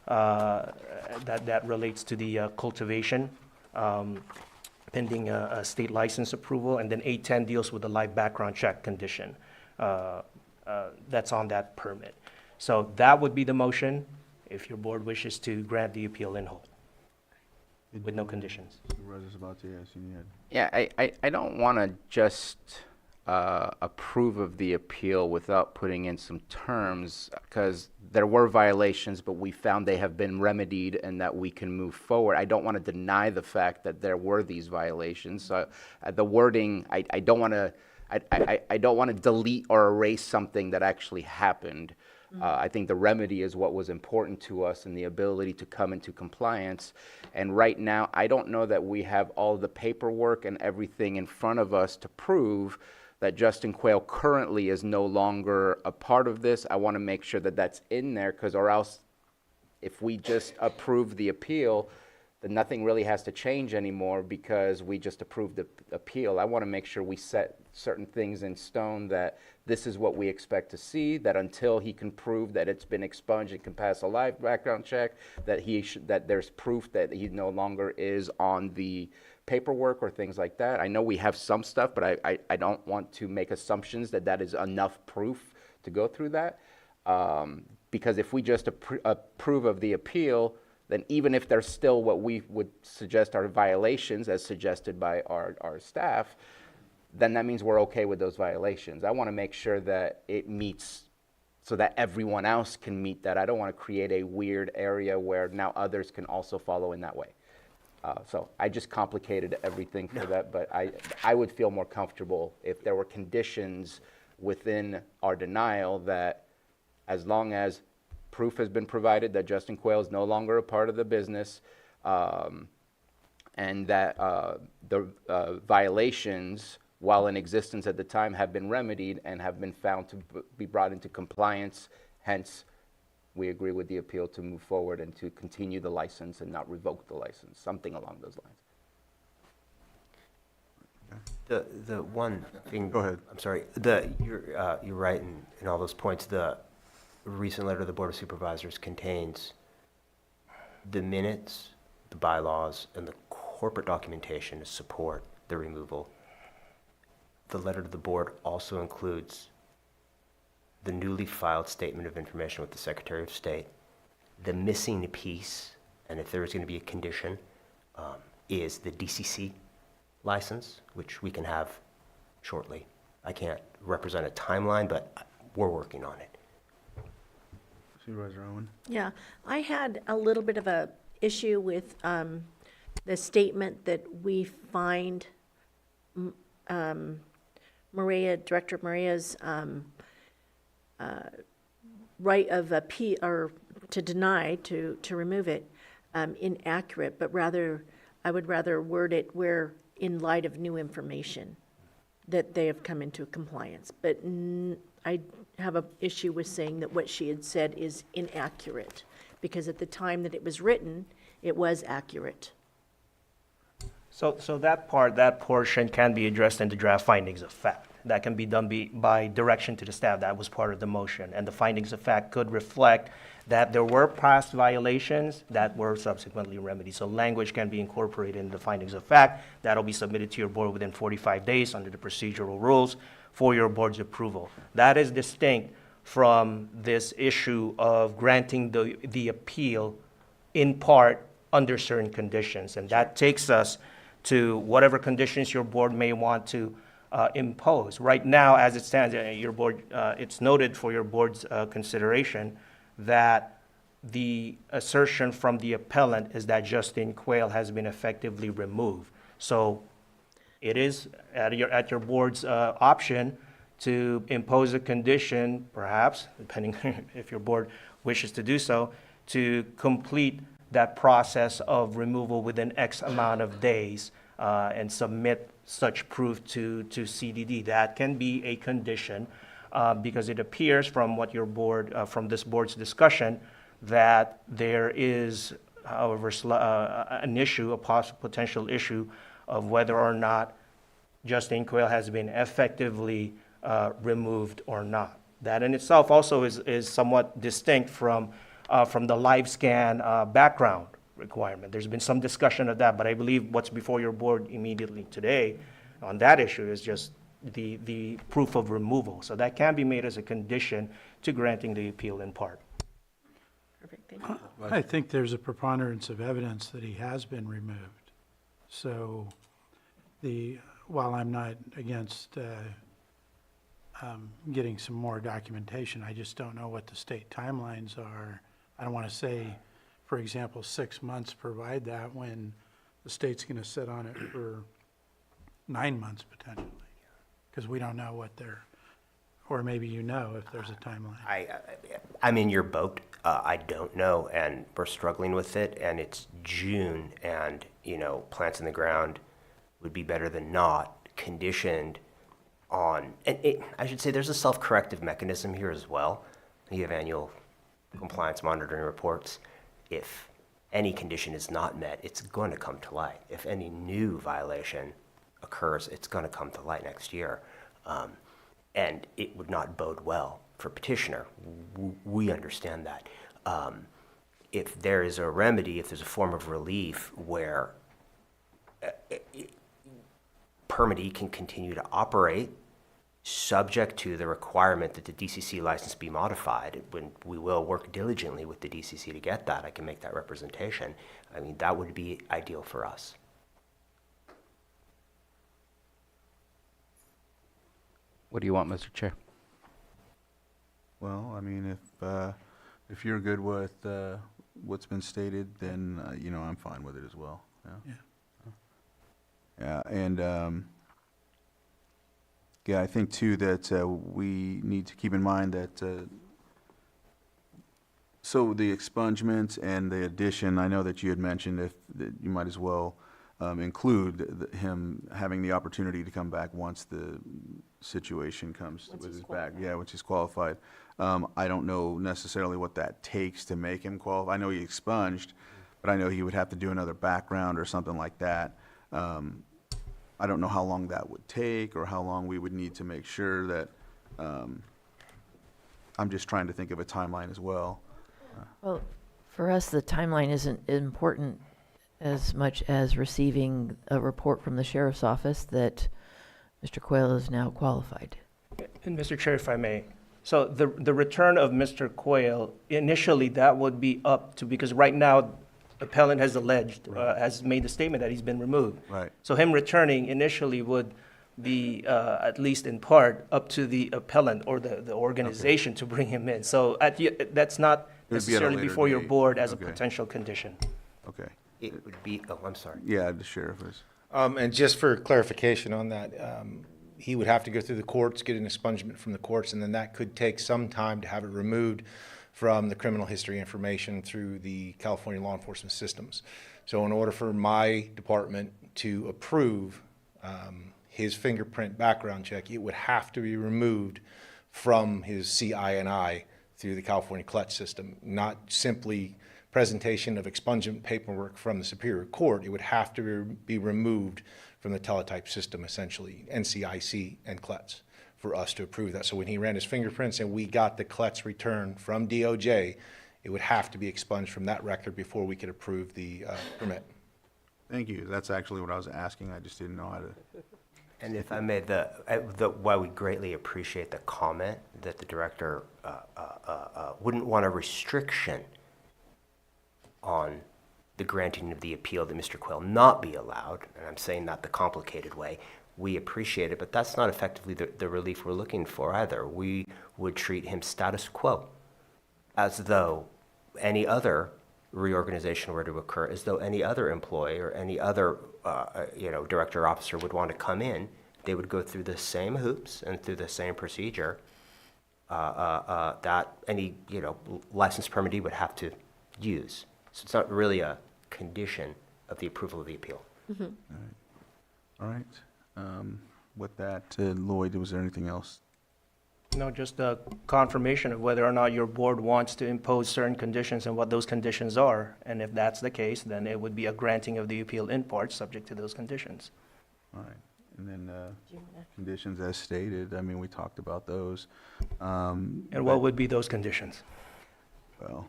That relates to the cultivation pending a state license approval, and then A10 deals with the live background check condition that's on that permit. So that would be the motion if your board wishes to grant the appeal in whole with no conditions. Supervisor's about to ask you. Yeah, I don't want to just approve of the appeal without putting in some terms, because there were violations, but we found they have been remedied and that we can move forward. I don't want to deny the fact that there were these violations. So the wording, I don't want to delete or erase something that actually happened. I think the remedy is what was important to us and the ability to come into compliance. And right now, I don't know that we have all the paperwork and everything in front of us to prove that Justin Quayle currently is no longer a part of this. I want to make sure that that's in there, because or else if we just approve the appeal, then nothing really has to change anymore because we just approved the appeal. I want to make sure we set certain things in stone, that this is what we expect to see, that until he can prove that it's been expunged and can pass a live background check, that that there's proof that he no longer is on the paperwork or things like that. I know we have some stuff, but I don't want to make assumptions that that is enough proof to go through that. Because if we just approve of the appeal, then even if there's still what we would suggest are violations as suggested by our staff, then that means we're okay with those violations. I want to make sure that it meets so that everyone else can meet that. I don't want to create a weird area where now others can also follow in that way. So I just complicated everything for that, but I would feel more comfortable if there were conditions within our denial that as long as proof has been provided that Justin Quayle is no longer a part of the business, and that the violations, while in existence at the time, have been remedied and have been found to be brought into compliance. Hence, we agree with the appeal to move forward and to continue the license and not revoke the license, something along those lines. The one thing. Go ahead. I'm sorry. You're right in all those points. The recent letter of the Board of Supervisors contains the minutes, the bylaws, and the corporate documentation to support the removal. The letter to the board also includes the newly filed statement of information with the Secretary of State. The missing piece, and if there is going to be a condition, is the DCC license, which we can have shortly. I can't represent a timeline, but we're working on it. Supervisor Owen? Yeah, I had a little bit of a issue with the statement that we find Director Maria's right of to deny, to remove it, inaccurate, but rather, I would rather word it where, in light of new information, that they have come into compliance. But I have an issue with saying that what she had said is inaccurate, because at the time that it was written, it was accurate. So that portion can be addressed in the draft findings of fact. That can be done by direction to the staff. That was part of the motion. And the findings of fact could reflect that there were past violations that were subsequently remedied. So language can be incorporated in the findings of fact. That'll be submitted to your board within 45 days under the procedural rules for your board's approval. That is distinct from this issue of granting the appeal in part under certain conditions. And that takes us to whatever conditions your board may want to impose. Right now, as it stands, your board, it's noted for your board's consideration that the assertion from the appellant is that Justin Quayle has been effectively removed. So it is at your board's option to impose a condition, perhaps, depending if your board wishes to do so, to complete that process of removal within X amount of days and submit such proof to CDD. That can be a condition because it appears from what your board, from this board's discussion, that there is, however, an issue, a possible potential issue of whether or not Justin Quayle has been effectively removed or not. That in itself also is somewhat distinct from the live scan background requirement. There's been some discussion of that, but I believe what's before your board immediately today on that issue is just the proof of removal. So that can be made as a condition to granting the appeal in part. Perfect, thank you. I think there's a preponderance of evidence that he has been removed. So while I'm not against getting some more documentation, I just don't know what the state timelines are. I don't want to say, for example, 6 months, provide that, when the state's going to sit on it for 9 months potentially, because we don't know what they're, or maybe you know if there's a timeline. I'm in your boat. I don't know, and we're struggling with it, and it's June, and, plants in the ground would be better than not, conditioned on, I should say there's a self-corrective mechanism here as well. You have annual compliance monitoring reports. If any condition is not met, it's going to come to light. If any new violation occurs, it's going to come to light next year. And it would not bode well for petitioner. We understand that. If there is a remedy, if there's a form of relief where permittee can continue to operate subject to the requirement that the DCC license be modified, when we will work diligently with the DCC to get that, I can make that representation. I mean, that would be ideal for us. What do you want, Mr. Chair? Well, I mean, if you're good with what's been stated, then, I'm fine with it as well. Yeah, and I think too that we need to keep in mind that so the expungement and the addition, I know that you had mentioned that you might as well include him having the opportunity to come back once the situation comes with his back. Yeah, once he's qualified. I don't know necessarily what that takes to make him qualify. I know he expunged, but I know he would have to do another background or something like that. I don't know how long that would take or how long we would need to make sure that, I'm just trying to think of a timeline as well. Well, for us, the timeline isn't important as much as receiving a report from the sheriff's office that Mr. Quayle is now qualified. And Mr. Chair, if I may, so the return of Mr. Quayle, initially that would be up to, because right now, appellant has alleged, has made the statement that he's been removed. Right. So him returning initially would be, at least in part, up to the appellant or the organization to bring him in. So that's not necessarily before your board as a potential condition. Okay. It would be, I'm sorry. Yeah, the sheriff is. And just for clarification on that, he would have to go through the courts, get an expungement from the courts, and then that could take some time to have it removed. from the criminal history information through the California law enforcement systems. So in order for my department to approve his fingerprint background check, it would have to be removed from his CINI through the California clutch system, not simply presentation of expungement paperwork from the Superior Court. It would have to be removed from the teletype system, essentially, NCIC and CLETS, for us to approve that. So when he ran his fingerprints and we got the CLETS return from DOJ, it would have to be expunged from that record before we could approve the permit. Thank you. That's actually what I was asking. I just didn't know how to. And if I may, while we greatly appreciate the comment that the director wouldn't want a restriction on the granting of the appeal that Mr. Quayle not be allowed, and I'm saying that the complicated way, we appreciate it, but that's not effectively the relief we're looking for either. We would treat him status quo, as though any other reorganization were to occur, as though any other employee or any other director or officer would want to come in. They would go through the same hoops and through the same procedure that any licensed permittee would have to use. So it's not really a condition of the approval of the appeal. Mm-hmm. All right. With that, Lloyd, was there anything else? No, just a confirmation of whether or not your board wants to impose certain conditions and what those conditions are. And if that's the case, then it would be a granting of the appeal in part, subject to those conditions. All right. And then conditions as stated, I mean, we talked about those. And what would be those conditions? Well,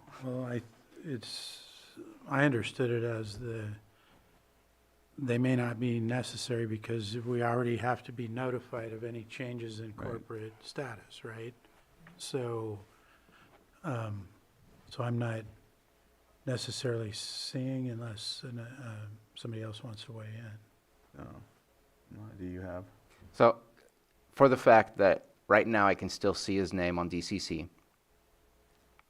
I understood it as they may not be necessary because we already have to be notified of any changes in corporate status, right? So, so I'm not necessarily seeing unless somebody else wants to weigh in. no. What do you have? So, for the fact that right now I can still see his name on DCC,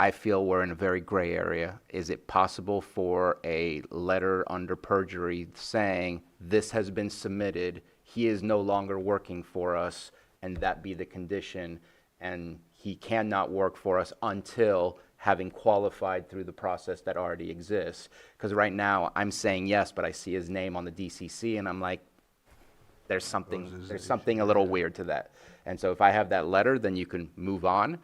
I feel we're in a very gray area. Is it possible for a letter under perjury saying this has been submitted, he is no longer working for us, and that be the condition, and he cannot work for us until having qualified through the process that already exists? Because right now I'm saying yes, but I see his name on the DCC, and I'm like, there's something a little weird to that. And so if I have that letter, then you can move on.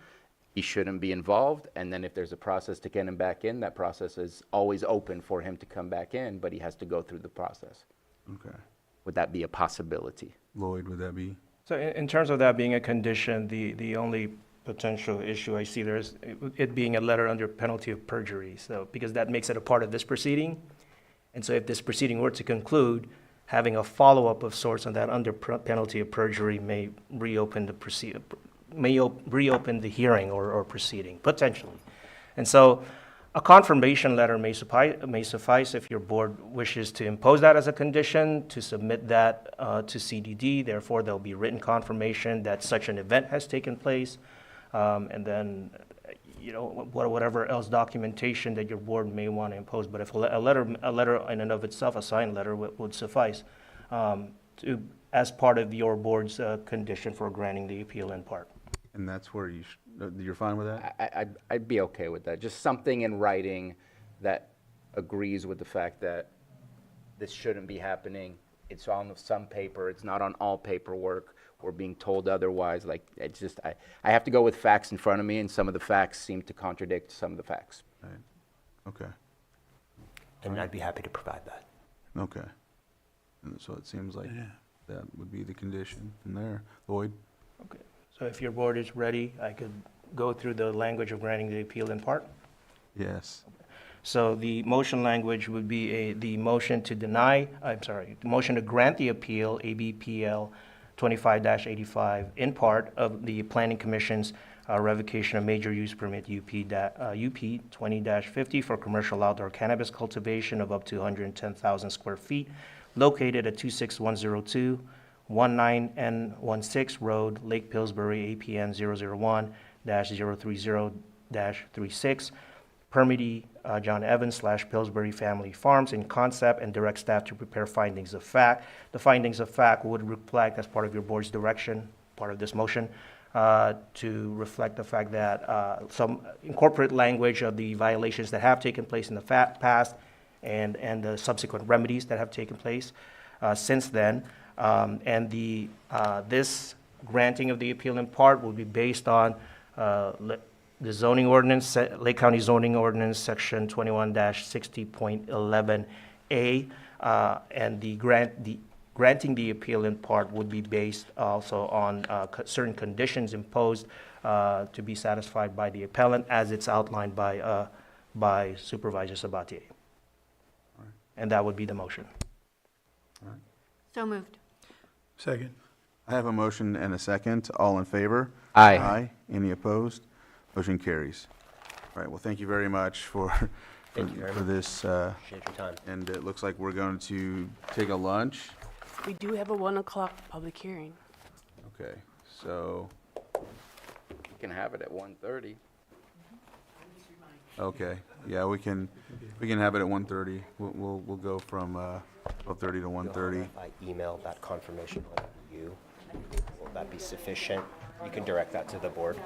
He shouldn't be involved, and then if there's a process to get him back in, that process is always open for him to come back in, but he has to go through the process. Okay. Would that be a possibility? Lloyd, would that be? So in terms of that being a condition, the only potential issue I see there is it being a letter under penalty of perjury. So because that makes it a part of this proceeding. And so if this proceeding were to conclude, having a follow-up of sorts on that under penalty of perjury may reopen the hearing or proceeding, potentially. And so a confirmation letter may suffice if your board wishes to impose that as a condition, to submit that to CDD. Therefore, there'll be written confirmation that such an event has taken place. And then, whatever else documentation that your board may want to impose. But if a letter in and of itself, a signed letter would suffice as part of your board's condition for granting the appeal in part. And that's where you're fine with that? I'd be okay with that. Just something in writing that agrees with the fact that this shouldn't be happening. It's on some paper. It's not on all paperwork. We're being told otherwise. Like, it's just, I have to go with facts in front of me, and some of the facts seem to contradict some of the facts. Right. Okay. And I'd be happy to provide that. Okay. And so it seems like that would be the condition in there. Lloyd? Okay. So if your board is ready, I could go through the language of granting the appeal in part. Yes. So the motion language would be the motion to the motion to grant the appeal, ABPL 25-85, in part of the Planning Commission's revocation of major use permit UP 20-50 for commercial outdoor cannabis cultivation of up to 110,000 square feet, located at 26102 19N16 Road, Lake Pillsbury, APN 001-030-36. Permittee John Evans / Pillsbury Family Farms in concept, and direct staff to prepare findings of fact. The findings of fact would reflect, as part of your board's direction, part of this motion, to reflect the fact that some incorporate language of the violations that have taken place in the past and the subsequent remedies that have taken place since then. And this granting of the appeal in part will be based on the zoning ordinance, Lake County zoning ordinance, section 21-60.11A, and the granting the appeal in part would be based also on certain conditions imposed to be satisfied by the appellant, as it's outlined by Supervisor Sabatier. And that would be the motion. So moved. Second. I have a motion and a second. All in favor? Aye. Aye. Any opposed? Motion carries. All right, well, thank you very much for this. Appreciate your time. And it looks like we're going to take a lunch. We do have a 1 o'clock public hearing. Okay, so, You can have it at 1:30. okay, yeah, we can have it at 1:30. We'll go from 12:30 to 1:30. If I email that confirmation letter to you, will that be sufficient? You can direct that to the board.